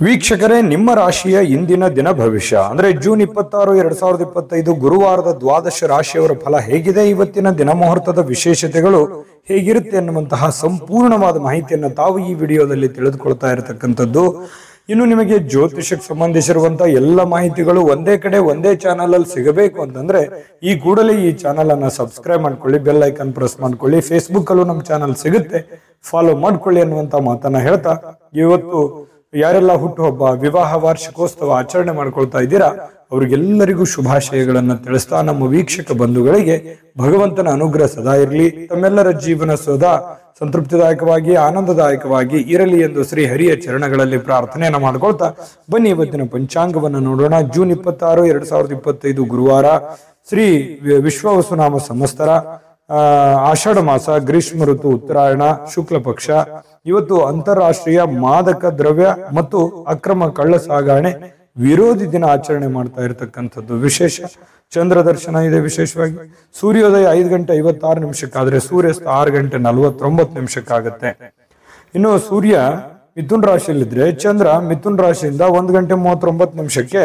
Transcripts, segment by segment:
ವೀಕ್ಷಕರೇ, ನಿಮ್ಮ ರಾಶಿಯ ಇಂದಿನ ದಿನ ಭವಿಷ್ಯ ಅಂದ್ರೆ ಜೂನ್ 26, 2025 ಗುರುವಾರದ ದ್ವಾದಶ ರಾಶಿಯವರ ಫಲ ಹೇಗಿದೆ, ಇವತ್ತಿನ ದಿನ ಮುಹೂರ್ತದ ವಿಶೇಷತೆಗಳು ಹೇಗಿರುತ್ತೆ ಅನ್ನುವಂತಹ ಸಂಪೂರ್ಣವಾದ ಮಾಹಿತಿಯನ್ನು ತಾವು ಈ ವಿಡಿಯೋದಲ್ಲಿ ತಿಳಿದುಕೊಳ್ತಾ ಇರತಕ್ಕಂಥದ್ದು. ಇನ್ನು ನಿಮಗೆ ಜ್ಯೋತಿಷಕ್ಕೆ ಸಂಬಂಧಿಸಿರುವಂತಹ ಎಲ್ಲ ಮಾಹಿತಿಗಳು ಒಂದೇ ಕಡೆ ಒಂದೇ ಚಾನಲ್ ಅಲ್ಲಿ ಸಿಗಬೇಕು ಅಂತಂದ್ರೆ ಈ ಕೂಡಲೇ ಈ ಚಾನಲ್ ಅನ್ನ ಸಬ್ಸ್ಕ್ರೈಬ್ ಮಾಡ್ಕೊಳ್ಳಿ, ಬೆಲ್ ಐಕನ್ ಪ್ರೆಸ್ ಮಾಡ್ಕೊಳ್ಳಿ. ಫೇಸ್ಬುಕ್ ಅಲ್ಲೂ ನಮ್ಮ ಚಾನಲ್ ಸಿಗುತ್ತೆ, ಫಾಲೋ ಮಾಡ್ಕೊಳ್ಳಿ ಅನ್ನುವಂತ ಮಾತನ್ನ ಹೇಳ್ತಾ, ಇವತ್ತು ಯಾರೆಲ್ಲ ಹುಟ್ಟುಹಬ್ಬ, ವಿವಾಹ ವಾರ್ಷಿಕೋತ್ಸವ ಆಚರಣೆ ಮಾಡ್ಕೊಳ್ತಾ ಇದ್ದೀರಾ ಅವ್ರಿಗೆಲ್ಲರಿಗೂ ಶುಭಾಶಯಗಳನ್ನ ತಿಳಿಸ್ತಾ, ನಮ್ಮ ವೀಕ್ಷಕ ಬಂಧುಗಳಿಗೆ ಭಗವಂತನ ಅನುಗ್ರಹ ಸದಾ ಇರಲಿ, ತಮ್ಮೆಲ್ಲರ ಜೀವನ ಸದಾ ಸಂತೃಪ್ತಿದಾಯಕವಾಗಿ ಆನಂದದಾಯಕವಾಗಿ ಇರಲಿ ಎಂದು ಶ್ರೀ ಹರಿಯ ಚರಣಗಳಲ್ಲಿ ಪ್ರಾರ್ಥನೆಯನ್ನ ಮಾಡ್ಕೊಳ್ತಾ ಬನ್ನಿ ಇವತ್ತಿನ ಪಂಚಾಂಗವನ್ನು ನೋಡೋಣ. ಜೂನ್ 26, 2025 ಗುರುವಾರ, ಶ್ರೀ ವಿಶ್ವವಸುನಾಮ ಸಂವತ್ಸರ, ಆಷಾಢ ಮಾಸ, ಗ್ರೀಷ್ಮ ಋತು, ಉತ್ತರಾಯಣ, ಶುಕ್ಲ ಪಕ್ಷ. ಇವತ್ತು ಅಂತಾರಾಷ್ಟ್ರೀಯ ಮಾದಕ ದ್ರವ್ಯ ಮತ್ತು ಅಕ್ರಮ ಕಳ್ಳ ಸಾಗಣೆ ವಿರೋಧಿ ದಿನ ಆಚರಣೆ ಮಾಡ್ತಾ ಇರತಕ್ಕಂಥದ್ದು ವಿಶೇಷ. ಚಂದ್ರ ದರ್ಶನ ಇದೆ ವಿಶೇಷವಾಗಿ. ಸೂರ್ಯೋದಯ 5:56 ಆದ್ರೆ ಸೂರ್ಯಾಸ್ತ 6:49 ಇನ್ನು ಸೂರ್ಯ ಮಿಥುನ್ ರಾಶಿಯಲ್ಲಿದ್ರೆ ಚಂದ್ರ ಮಿಥುನ್ ರಾಶಿಯಿಂದ 1:39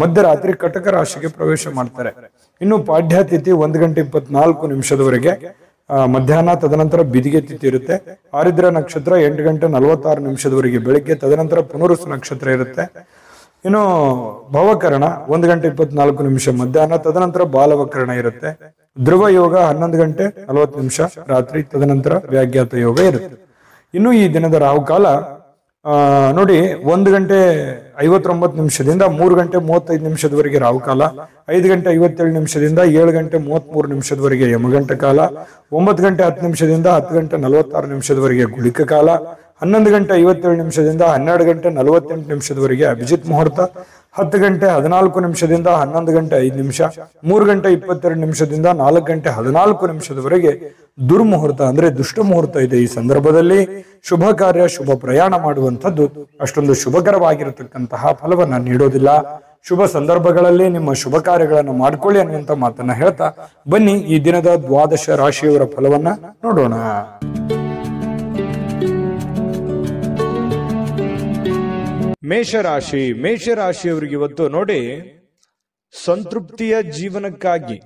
ಮಧ್ಯರಾತ್ರಿ ಕಟಕ ರಾಶಿಗೆ ಪ್ರವೇಶ ಮಾಡ್ತಾರೆ. ಇನ್ನು ಪಾಡ್ಯತಿಥಿ 1:24 ಮಧ್ಯಾಹ್ನ, ತದನಂತರ ಬಿದಿಗೆ ತಿಥಿ ಇರುತ್ತೆ. ಆರಿದ್ರ ನಕ್ಷತ್ರ 8:46 ಬೆಳಿಗ್ಗೆ, ತದನಂತರ ಪುನರುಸು ನಕ್ಷತ್ರ ಇರುತ್ತೆ. ಇನ್ನು ಭವಕರಣ 1:24 ಮಧ್ಯಾಹ್ನ, ತದನಂತರ ಬಾಲವಕರಣ ಇರುತ್ತೆ. ಧ್ರುವ ಯೋಗ 11:40 ರಾತ್ರಿ, ತದನಂತರ ವ್ಯಾಘಾತ ಯೋಗ ಇರುತ್ತೆ. ಇನ್ನು ಈ ದಿನದ ರಾಹುಕಾಲ ನೋಡಿ 1:59 3:35 ರಾಹುಕಾಲ, 5:57 7:33 ಯಮಗಂಟ ಕಾಲ, 9:10 10:46 ಗುಳಿಕ ಕಾಲ, 11:57 12:48 ಅಭಿಜಿತ್ ಮುಹೂರ್ತ, 10:14 11:05 3:22 4:14 ದುರ್ಮುಹೂರ್ತ ಅಂದ್ರೆ ದುಷ್ಟ ಮುಹೂರ್ತ ಇದೆ. ಈ ಸಂದರ್ಭದಲ್ಲಿ ಶುಭ ಕಾರ್ಯ, ಶುಭ ಪ್ರಯಾಣ ಮಾಡುವಂಥದ್ದು ಅಷ್ಟೊಂದು ಶುಭಕರವಾಗಿರತಕ್ಕಂತಹ ಫಲವನ್ನ ನೀಡೋದಿಲ್ಲ. ಶುಭ ಸಂದರ್ಭಗಳಲ್ಲಿ ನಿಮ್ಮ ಶುಭ ಕಾರ್ಯಗಳನ್ನು ಮಾಡ್ಕೊಳ್ಳಿ ಅನ್ನುವಂತ ಮಾತನ್ನ ಹೇಳ್ತಾ ಬನ್ನಿ ಈ ದಿನದ ದ್ವಾದಶ ರಾಶಿಯವರ ಫಲವನ್ನ ನೋಡೋಣ. ಮೇಷರಾಶಿ. ಮೇಷರಾಶಿಯವರಿಗೆ ಇವತ್ತು ನೋಡಿ, ಸಂತೃಪ್ತಿಯ ಜೀವನಕ್ಕಾಗಿ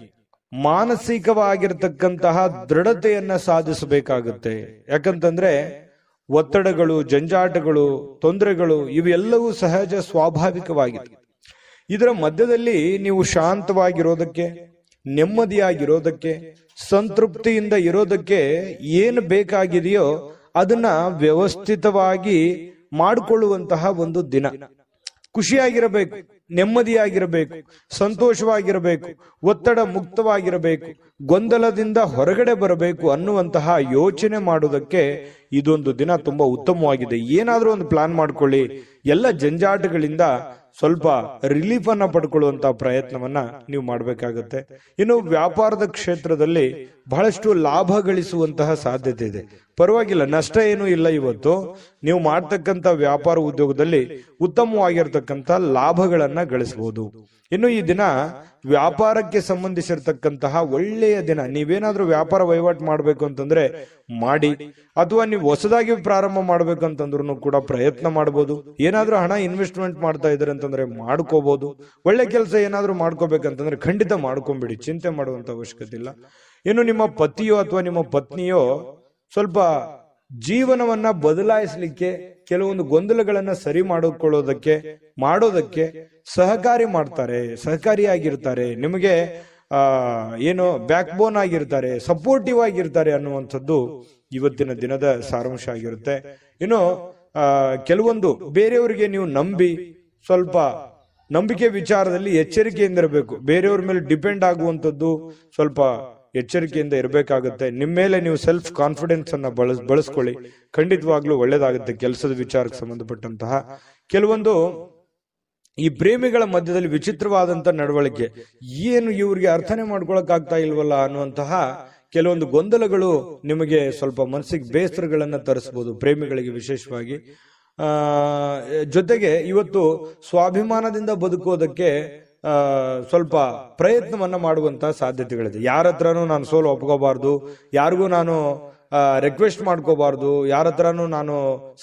ಮಾನಸಿಕವಾಗಿರ್ತಕ್ಕಂತಹ ದೃಢತೆಯನ್ನ ಸಾಧಿಸಬೇಕಾಗುತ್ತೆ. ಯಾಕಂತಂದ್ರೆ ಒತ್ತಡಗಳು, ಜಂಜಾಟಗಳು, ತೊಂದರೆಗಳು ಇವೆಲ್ಲವೂ ಸಹಜ, ಸ್ವಾಭಾವಿಕವಾಗಿದೆ. ಇದರ ಮಧ್ಯದಲ್ಲಿ ನೀವು ಶಾಂತವಾಗಿರೋದಕ್ಕೆ, ನೆಮ್ಮದಿಯಾಗಿರೋದಕ್ಕೆ, ಸಂತೃಪ್ತಿಯಿಂದ ಇರೋದಕ್ಕೆ ಏನು ಬೇಕಾಗಿದೆಯೋ ಅದನ್ನ ವ್ಯವಸ್ಥಿತವಾಗಿ ಮಾಡಿಕೊಳ್ಳುವಂತಹ ಒಂದು ದಿನ. ಖುಷಿಯಾಗಿರಬೇಕು, ನೆಮ್ಮದಿಯಾಗಿರಬೇಕು, ಸಂತೋಷವಾಗಿರಬೇಕು, ಒತ್ತಡ ಮುಕ್ತವಾಗಿರಬೇಕು, ಗೊಂದಲದಿಂದ ಹೊರಗಡೆ ಬರಬೇಕು ಅನ್ನುವಂತಹ ಯೋಚನೆ ಮಾಡುವುದಕ್ಕೆ ಇದೊಂದು ದಿನ ತುಂಬಾ ಉತ್ತಮವಾಗಿದೆ. ಏನಾದ್ರೂ ಒಂದು ಪ್ಲಾನ್ ಮಾಡ್ಕೊಳ್ಳಿ, ಎಲ್ಲ ಜಂಜಾಟಗಳಿಂದ ಸ್ವಲ್ಪ ರಿಲೀಫ್ ಅನ್ನ ಪಡ್ಕೊಳ್ಳುವಂತಹ ಪ್ರಯತ್ನವನ್ನ ನೀವು ಮಾಡಬೇಕಾಗುತ್ತೆ. ಇನ್ನು ವ್ಯಾಪಾರದ ಕ್ಷೇತ್ರದಲ್ಲಿ ಬಹಳಷ್ಟು ಲಾಭ ಗಳಿಸುವಂತಹ ಸಾಧ್ಯತೆ ಇದೆ. ಪರವಾಗಿಲ್ಲ, ನಷ್ಟ ಏನೂ ಇಲ್ಲ. ಇವತ್ತು ನೀವು ಮಾಡ್ತಕ್ಕಂಥ ವ್ಯಾಪಾರ ಉದ್ಯೋಗದಲ್ಲಿ ಉತ್ತಮವಾಗಿರ್ತಕ್ಕಂಥ ಲಾಭಗಳನ್ನ ಗಳಿಸಬಹುದು. ಇನ್ನು ಈ ದಿನ ವ್ಯಾಪಾರಕ್ಕೆ ಸಂಬಂಧಿಸಿರ್ತಕ್ಕಂತಹ ಒಳ್ಳೆಯ ದಿನ. ನೀವೇನಾದ್ರೂ ವ್ಯಾಪಾರ ವಹಿವಾಟು ಮಾಡ್ಬೇಕು ಅಂತಂದ್ರೆ ಮಾಡಿ, ಅಥವಾ ನೀವು ಹೊಸದಾಗಿ ಪ್ರಾರಂಭ ಮಾಡ್ಬೇಕು ಅಂತಂದ್ರೂ ಕೂಡ ಪ್ರಯತ್ನ ಮಾಡಬಹುದು. ಏನಾದ್ರೂ ಹಣ ಇನ್ವೆಸ್ಟ್ಮೆಂಟ್ ಮಾಡ್ತಾ ಇದ್ದಾರೆ ಅಂತಂದ್ರೆ ಮಾಡ್ಕೋಬಹುದು. ಒಳ್ಳೆ ಕೆಲಸ ಏನಾದ್ರೂ ಮಾಡ್ಕೋಬೇಕಂತಂದ್ರೆ ಖಂಡಿತ ಮಾಡ್ಕೊಂಬಿಡಿ, ಚಿಂತೆ ಮಾಡುವಂತ ಅವಶ್ಯಕತೆ ಇಲ್ಲ. ಇನ್ನು ನಿಮ್ಮ ಪತಿಯೋ ಅಥವಾ ನಿಮ್ಮ ಪತ್ನಿಯೋ ಸ್ವಲ್ಪ ಜೀವನವನ್ನ ಬದಲಾಯಿಸಲಿಕ್ಕೆ, ಕೆಲವೊಂದು ಗೊಂದಲಗಳನ್ನ ಸರಿ ಮಾಡೋದಕ್ಕೆ ಸಹಕಾರಿಯಾಗಿರ್ತಾರೆ. ನಿಮಗೆ ಏನು ಬ್ಯಾಕ್ ಬೋನ್ ಆಗಿರ್ತಾರೆ, ಸಪೋರ್ಟಿವ್ ಆಗಿರ್ತಾರೆ ಅನ್ನುವಂಥದ್ದು ಇವತ್ತಿನ ದಿನದ ಸಾರಾಂಶ ಆಗಿರುತ್ತೆ. ಇನ್ನು ಕೆಲವೊಂದು ಬೇರೆಯವರಿಗೆ ನೀವು ನಂಬಿ ಸ್ವಲ್ಪ ನಂಬಿಕೆ ವಿಚಾರದಲ್ಲಿ ಎಚ್ಚರಿಕೆಯಿಂದ ಇರಬೇಕು. ಬೇರೆಯವ್ರ ಮೇಲೆ ಡಿಪೆಂಡ್ ಆಗುವಂಥದ್ದು ಸ್ವಲ್ಪ ಎಚ್ಚರಿಕೆಯಿಂದ ಇರಬೇಕಾಗುತ್ತೆ. ನಿಮ್ಮ ಮೇಲೆ ನೀವು ಸೆಲ್ಫ್ ಕಾನ್ಫಿಡೆನ್ಸ್ ಅನ್ನ ಬಳಸ್ಕೊಳ್ಳಿ, ಖಂಡಿತವಾಗ್ಲೂ ಒಳ್ಳೇದಾಗುತ್ತೆ. ಕೆಲಸದ ವಿಚಾರಕ್ಕೆ ಸಂಬಂಧಪಟ್ಟಂತಹ ಕೆಲವೊಂದು ಈ ಪ್ರೇಮಿಗಳ ಮಧ್ಯದಲ್ಲಿ ವಿಚಿತ್ರವಾದಂತ ನಡವಳಿಕೆ, ಏನು ಇವ್ರಿಗೆ ಅರ್ಥನೆ ಮಾಡ್ಕೊಳಕ್ ಆಗ್ತಾ ಇಲ್ವಲ್ಲ ಅನ್ನುವಂತಹ ಕೆಲವೊಂದು ಗೊಂದಲಗಳು ನಿಮಗೆ ಸ್ವಲ್ಪ ಮನಸ್ಸಿಗೆ ಬೇಸರಗಳನ್ನ ತರಿಸಬಹುದು, ಪ್ರೇಮಿಗಳಿಗೆ ವಿಶೇಷವಾಗಿ. ಜೊತೆಗೆ ಇವತ್ತು ಸ್ವಾಭಿಮಾನದಿಂದ ಬದುಕೋದಕ್ಕೆ ಸ್ವಲ್ಪ ಪ್ರಯತ್ನವನ್ನ ಮಾಡುವಂತಹ ಸಾಧ್ಯತೆಗಳಿದೆ. ಯಾರ ಹತ್ರನೂ ನಾನು ಸೋಲು ಒಪ್ಕೋಬಾರ್ದು, ಯಾರಿಗೂ ನಾನು ರಿಕ್ವೆಸ್ಟ್ ಮಾಡ್ಕೋಬಾರ್ದು, ಯಾರ ಹತ್ರನೂ ನಾನು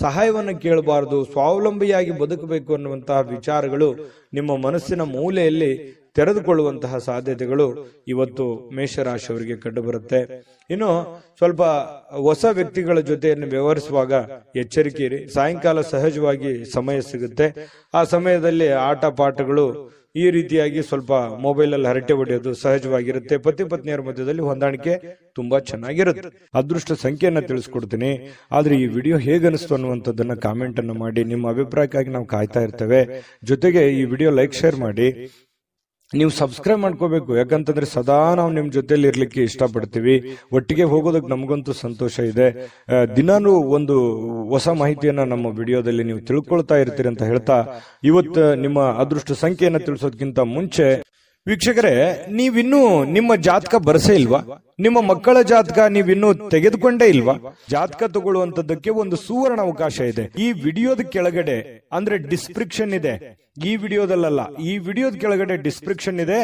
ಸಹಾಯವನ್ನು ಕೇಳಬಾರ್ದು, ಸ್ವಾವಲಂಬಿಯಾಗಿ ಬದುಕಬೇಕು ಅನ್ನುವಂತಹ ವಿಚಾರಗಳು ನಿಮ್ಮ ಮನಸ್ಸಿನ ಮೂಲೆಯಲ್ಲಿ ತೆರೆದುಕೊಳ್ಳುವಂತಹ ಸಾಧ್ಯತೆಗಳು ಇವತ್ತು ಮೇಷರಾಶಿಯವರಿಗೆ ಕಂಡುಬರುತ್ತೆ. ಇನ್ನು ಸ್ವಲ್ಪ ಹೊಸ ವ್ಯಕ್ತಿಗಳ ಜೊತೆಯನ್ನು ವ್ಯವಹರಿಸುವಾಗ ಎಚ್ಚರಿಕೆ ಇರಿ. ಸಾಯಂಕಾಲ ಸಹಜವಾಗಿ ಸಮಯ ಸಿಗುತ್ತೆ. ಆ ಸಮಯದಲ್ಲಿ ಆಟ ಪಾಠಗಳು ಈ ರೀತಿಯಾಗಿ ಸ್ವಲ್ಪ ಮೊಬೈಲ್ ಅಲ್ಲಿ ಹರಟೆ ಹೊಡೆಯೋದು ಸಹಜವಾಗಿರುತ್ತೆ. ಪತಿ ಪತ್ನಿಯರ ಮಧ್ಯದಲ್ಲಿ ಹೊಂದಾಣಿಕೆ ತುಂಬಾ ಚೆನ್ನಾಗಿರುತ್ತೆ. ಅದೃಷ್ಟ ಸಂಖ್ಯೆಯನ್ನ ತಿಳಿಸ್ಕೊಡ್ತೀನಿ. ಆದ್ರೆ ಈ ವಿಡಿಯೋ ಹೇಗನಿಸ್ತು ಅನ್ನುವಂಥದ್ದನ್ನ ಕಾಮೆಂಟ್ ಅನ್ನು ಮಾಡಿ. ನಿಮ್ಮ ಅಭಿಪ್ರಾಯಕ್ಕಾಗಿ ನಾವು ಕಾಯ್ತಾ ಇರ್ತೇವೆ. ಜೊತೆಗೆ ಈ ವಿಡಿಯೋ ಲೈಕ್ ಶೇರ್ ಮಾಡಿ. ನೀವು ಸಬ್ಸ್ಕ್ರೈಬ್ ಮಾಡ್ಕೋಬೇಕು, ಯಾಕಂತಂದ್ರೆ ಸದಾ ನಾವು ನಿಮ್ ಜೊತೆಲಿ ಇರ್ಲಿಕ್ಕೆ ಇಷ್ಟಪಡ್ತೀವಿ. ಒಟ್ಟಿಗೆ ಹೋಗೋದಕ್ಕೆ ನಮಗಂತೂ ಸಂತೋಷ ಇದೆ. ದಿನಾನು ಒಂದು ಹೊಸ ಮಾಹಿತಿಯನ್ನ ನಮ್ಮ ವಿಡಿಯೋದಲ್ಲಿ ನೀವು ತಿಳ್ಕೊಳ್ತಾ ಇರ್ತೀರಿ ಅಂತ ಹೇಳ್ತಾ, ಇವತ್ತು ನಿಮ್ಮ ಅದೃಷ್ಟ ಸಂಖ್ಯೆಯನ್ನ ತಿಳಿಸೋದಕ್ಕಿಂತ ಮುಂಚೆ ವೀಕ್ಷಕರೇ, ನೀವಿನ್ನೂ ನಿಮ್ಮ ಜಾತಕ ಬರಸೇ ಇಲ್ವಾ? ನಿಮ್ಮ ಮಕ್ಕಳ ಜಾತಕ ನೀವಿನ್ನೂ ತೆಗೆದುಕೊಂಡೇ ಇಲ್ವಾ? ಜಾತಕ ತಗೊಳ್ಳುವಂತದ್ದಕ್ಕೆ ಒಂದು ಸುವರ್ಣ ಅವಕಾಶ ಇದೆ. ಈ ವಿಡಿಯೋದ ಕೆಳಗಡೆ ಅಂದ್ರೆ ಡಿಸ್ಕ್ರಿಪ್ಷನ್ ಇದೆ. ಈ ವಿಡಿಯೋದಲ್ಲ, ಈ ವಿಡಿಯೋದ ಕೆಳಗಡೆ ಡಿಸ್ಕ್ರಿಪ್ಷನ್ ಇದೆ.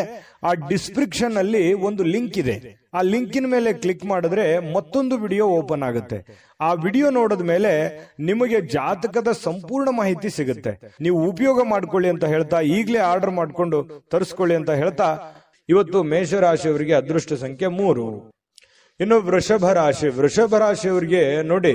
ಆ ಡಿಸ್ಕ್ರಿಪ್ಷನ್ ಅಲ್ಲಿ ಒಂದು ಲಿಂಕ್ ಇದೆ. ಆ ಲಿಂಕಿನ ಮೇಲೆ ಕ್ಲಿಕ್ ಮಾಡಿದ್ರೆ ಮತ್ತೊಂದು ವಿಡಿಯೋ ಓಪನ್ ಆಗುತ್ತೆ. ಆ ವಿಡಿಯೋ ನೋಡಿದ ಮೇಲೆ ನಿಮಗೆ ಜಾತಕದ ಸಂಪೂರ್ಣ ಮಾಹಿತಿ ಸಿಗುತ್ತೆ. ನೀವು ಉಪಯೋಗ ಮಾಡ್ಕೊಳ್ಳಿ ಅಂತ ಹೇಳ್ತಾ, ಈಗಲೇ ಆರ್ಡರ್ ಮಾಡ್ಕೊಂಡು ತರಿಸ್ಕೊಳ್ಳಿ ಅಂತ ಹೇಳ್ತಾ, ಇವತ್ತು ಮೇಷರಾಶಿಯವರಿಗೆ ಅದೃಷ್ಟ ಸಂಖ್ಯೆ 3. ಇನ್ನು ವೃಷಭ ರಾಶಿಯವರಿಗೆ ನೋಡಿ,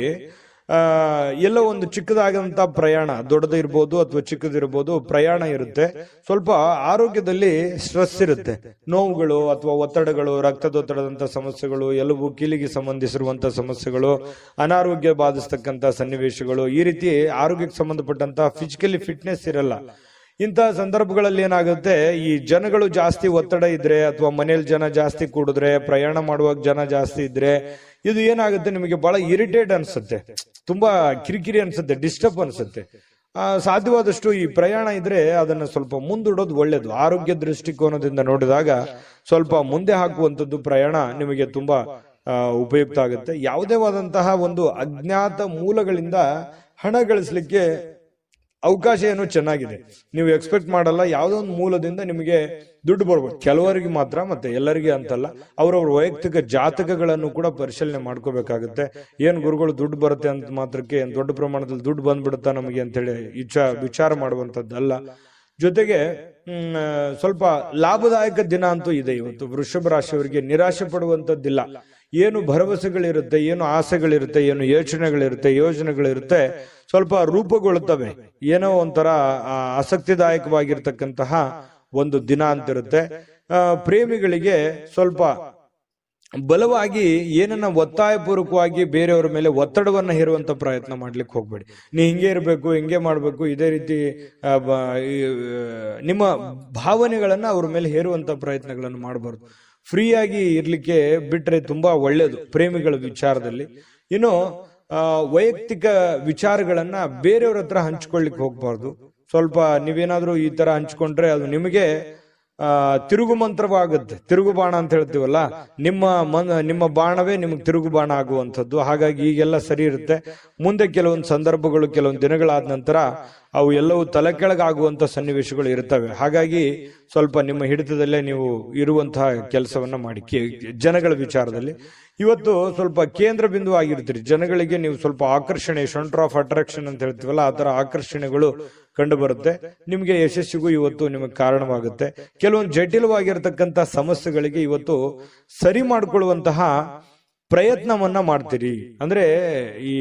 ಎಲ್ಲೋ ಒಂದು ಚಿಕ್ಕದಾದಂತ ಪ್ರಯಾಣ, ದೊಡ್ಡದಿರ್ಬೋದು ಅಥವಾ ಚಿಕ್ಕದಿರ್ಬೋದು, ಪ್ರಯಾಣ ಇರುತ್ತೆ. ಸ್ವಲ್ಪ ಆರೋಗ್ಯದಲ್ಲಿ ಸ್ಟ್ರೆಸ್ ಇರುತ್ತೆ. ನೋವುಗಳು ಅಥವಾ ಒತ್ತಡಗಳು, ರಕ್ತದೊತ್ತಡದಂತ ಸಮಸ್ಯೆಗಳು, ಎಲುಬು ಕೀಲಿಗೆ ಸಂಬಂಧಿಸಿರುವಂತಹ ಸಮಸ್ಯೆಗಳು, ಅನಾರೋಗ್ಯ ಬಾಧಿಸ್ತಕ್ಕಂತ ಸನ್ನಿವೇಶಗಳು, ಈ ರೀತಿ ಆರೋಗ್ಯಕ್ಕೆ ಸಂಬಂಧಪಟ್ಟಂತ ಫಿಸಿಕಲಿ ಫಿಟ್ನೆಸ್ ಇರಲ್ಲ. ಇಂತಹ ಸಂದರ್ಭಗಳಲ್ಲಿ ಏನಾಗುತ್ತೆ, ಈ ಜನಗಳು ಜಾಸ್ತಿ ಒತ್ತಡ ಇದ್ರೆ ಅಥವಾ ಮನೇಲಿ ಜನ ಜಾಸ್ತಿ ಕೂಡಿದ್ರೆ, ಪ್ರಯಾಣ ಮಾಡುವಾಗ ಜನ ಜಾಸ್ತಿ ಇದ್ರೆ, ಇದು ಏನಾಗುತ್ತೆ, ನಿಮಗೆ ಬಹಳ ಇರಿಟೇಟ್ ಅನ್ಸುತ್ತೆ, ತುಂಬಾ ಕಿರಿಕಿರಿ ಅನ್ಸುತ್ತೆ, ಡಿಸ್ಟರ್ಬ್ ಅನ್ಸುತ್ತೆ. ಸಾಧ್ಯವಾದಷ್ಟು ಈ ಪ್ರಯಾಣ ಇದ್ರೆ ಅದನ್ನ ಸ್ವಲ್ಪ ಮುಂದೂಡೋದು ಒಳ್ಳೇದು. ಆರೋಗ್ಯ ದೃಷ್ಟಿಕೋನದಿಂದ ನೋಡಿದಾಗ ಸ್ವಲ್ಪ ಮುಂದೆ ಹಾಕುವಂಥದ್ದು ಪ್ರಯಾಣ ನಿಮಗೆ ತುಂಬಾ ಉಪಯುಕ್ತ ಆಗುತ್ತೆ. ಯಾವುದೇ ಆದಂತಹ ಒಂದು ಅಜ್ಞಾತ ಮೂಲಗಳಿಂದ ಹಣ ಗಳಿಸಲಿಕ್ಕೆ ಅವಕಾಶ ಏನೋ ಚೆನ್ನಾಗಿದೆ. ನೀವು ಎಕ್ಸ್ಪೆಕ್ಟ್ ಮಾಡಲ್ಲ, ಯಾವುದೋ ಒಂದು ಮೂಲದಿಂದ ನಿಮಗೆ ದುಡ್ಡು ಬರ್ಬೋದು. ಕೆಲವರಿಗೆ ಮಾತ್ರ, ಮತ್ತೆ ಎಲ್ಲರಿಗೆ ಅಂತಲ್ಲ. ಅವರವ್ರ ವೈಯಕ್ತಿಕ ಜಾತಕಗಳನ್ನು ಕೂಡ ಪರಿಶೀಲನೆ ಮಾಡ್ಕೋಬೇಕಾಗುತ್ತೆ. ಏನ್ ಗುರುಗಳು ದುಡ್ಡು ಬರುತ್ತೆ ಅಂತ ಮಾತ್ರಕ್ಕೆ ಏನ್ ದೊಡ್ಡ ಪ್ರಮಾಣದಲ್ಲಿ ದುಡ್ಡು ಬಂದ್ಬಿಡುತ್ತಾ ನಮಗೆ ಅಂತೇಳಿ ವಿಚಾರ ಮಾಡುವಂತದ್ದಲ್ಲ. ಜೊತೆಗೆ ಸ್ವಲ್ಪ ಲಾಭದಾಯಕ ದಿನ ಅಂತೂ ಇದೆ ಇವತ್ತು. ವೃಷಭ ರಾಶಿಯವರಿಗೆ ನಿರಾಶೆ ಪಡುವಂತದ್ದಿಲ್ಲ. ಏನು ಭರವಸೆಗಳಿರುತ್ತೆ, ಏನು ಆಸೆಗಳಿರುತ್ತೆ, ಏನು ಯೋಜನೆಗಳಿರುತ್ತೆ, ಸ್ವಲ್ಪ ರೂಪುಗೊಳ್ಳುತ್ತವೆ. ಏನೋ ಒಂಥರ ಆಸಕ್ತಿದಾಯಕವಾಗಿರ್ತಕ್ಕಂತಹ ಒಂದು ದಿನ ಅಂತಿರುತ್ತೆ. ಪ್ರೇಮಿಗಳಿಗೆ ಸ್ವಲ್ಪ ಬಲವಾಗಿ ಏನನ್ನ ಒತ್ತಾಯಪೂರ್ವಕವಾಗಿ ಬೇರೆಯವರ ಮೇಲೆ ಒತ್ತಡವನ್ನ ಹೇರುವಂತ ಪ್ರಯತ್ನ ಮಾಡ್ಲಿಕ್ಕೆ ಹೋಗ್ಬೇಡಿ. ನೀ ಹಿಂಗೆ ಇರಬೇಕು, ಹಿಂಗೆ ಮಾಡ್ಬೇಕು, ಇದೇ ರೀತಿ ನಿಮ್ಮ ಭಾವನೆಗಳನ್ನ ಅವ್ರ ಮೇಲೆ ಹೇರುವಂತ ಪ್ರಯತ್ನಗಳನ್ನು ಮಾಡಬಾರ್ದು. ಫ್ರೀಯಾಗಿ ಇರ್ಲಿಕ್ಕೆ ಬಿಟ್ರೆ ತುಂಬಾ ಒಳ್ಳೇದು ಪ್ರೇಮಿಗಳ ವಿಚಾರದಲ್ಲಿ. ಇನ್ನು ವೈಯಕ್ತಿಕ ವಿಚಾರಗಳನ್ನ ಬೇರೆಯವ್ರ ಹತ್ರ ಹಂಚ್ಕೊಳ್ಳಿಕ್ ಹೋಗ್ಬಾರ್ದು. ಸ್ವಲ್ಪ ನೀವೇನಾದ್ರೂ ಈ ತರ ಹಂಚ್ಕೊಂಡ್ರೆ ಅದು ನಿಮಗೆ ತಿರುಗು ಮಂತ್ರವಾಗುತ್ತೆ. ತಿರುಗು ಬಾಣ ಅಂತ ಹೇಳ್ತೀವಲ್ಲ, ನಿಮ್ಮ ಬಾಣವೇ ನಿಮಗೆ ತಿರುಗು ಬಾಣ ಆಗುವಂಥದ್ದು. ಹಾಗಾಗಿ ಈಗೆಲ್ಲ ಸರಿ ಇರುತ್ತೆ. ಮುಂದೆ ಕೆಲವೊಂದು ಸಂದರ್ಭಗಳು, ಕೆಲವೊಂದು ದಿನಗಳಾದ ನಂತರ ಅವು ಎಲ್ಲವೂ ತಲೆ ಕೆಳಗಾಗುವಂತ ಸನ್ನಿವೇಶಗಳು ಇರ್ತವೆ. ಹಾಗಾಗಿ ಸ್ವಲ್ಪ ನಿಮ್ಮ ಹಿಡಿತದಲ್ಲೇ ನೀವು ಇರುವಂತಹ ಕೆಲಸವನ್ನ ಮಾಡಿ. ಜನಗಳ ವಿಚಾರದಲ್ಲಿ ಇವತ್ತು ಸ್ವಲ್ಪ ಕೇಂದ್ರ ಬಿಂದು ಆಗಿರ್ತೀರಿ. ಜನಗಳಿಗೆ ನೀವು ಸ್ವಲ್ಪ ಆಕರ್ಷಣೆ, ಸೆಂಟರ್ ಆಫ್ ಅಟ್ರಾಕ್ಷನ್ ಅಂತ ಹೇಳ್ತೀವಲ್ಲ, ಆ ತರ ಆಕರ್ಷಣೆಗಳು ಕಂಡು ಬರುತ್ತೆ. ನಿಮ್ಗೆ ಯಶಸ್ಸಿಗೂ ಇವತ್ತು ನಿಮಗೆ ಕಾರಣವಾಗುತ್ತೆ. ಕೆಲವೊಂದು ಜಟಿಲವಾಗಿರ್ತಕ್ಕಂಥ ಸಮಸ್ಯೆಗಳಿಗೆ ಇವತ್ತು ಸರಿ ಮಾಡಿಕೊಳ್ಳುವಂತಹ ಪ್ರಯತ್ನವನ್ನ ಮಾಡ್ತೀರಿ. ಅಂದ್ರೆ ಈ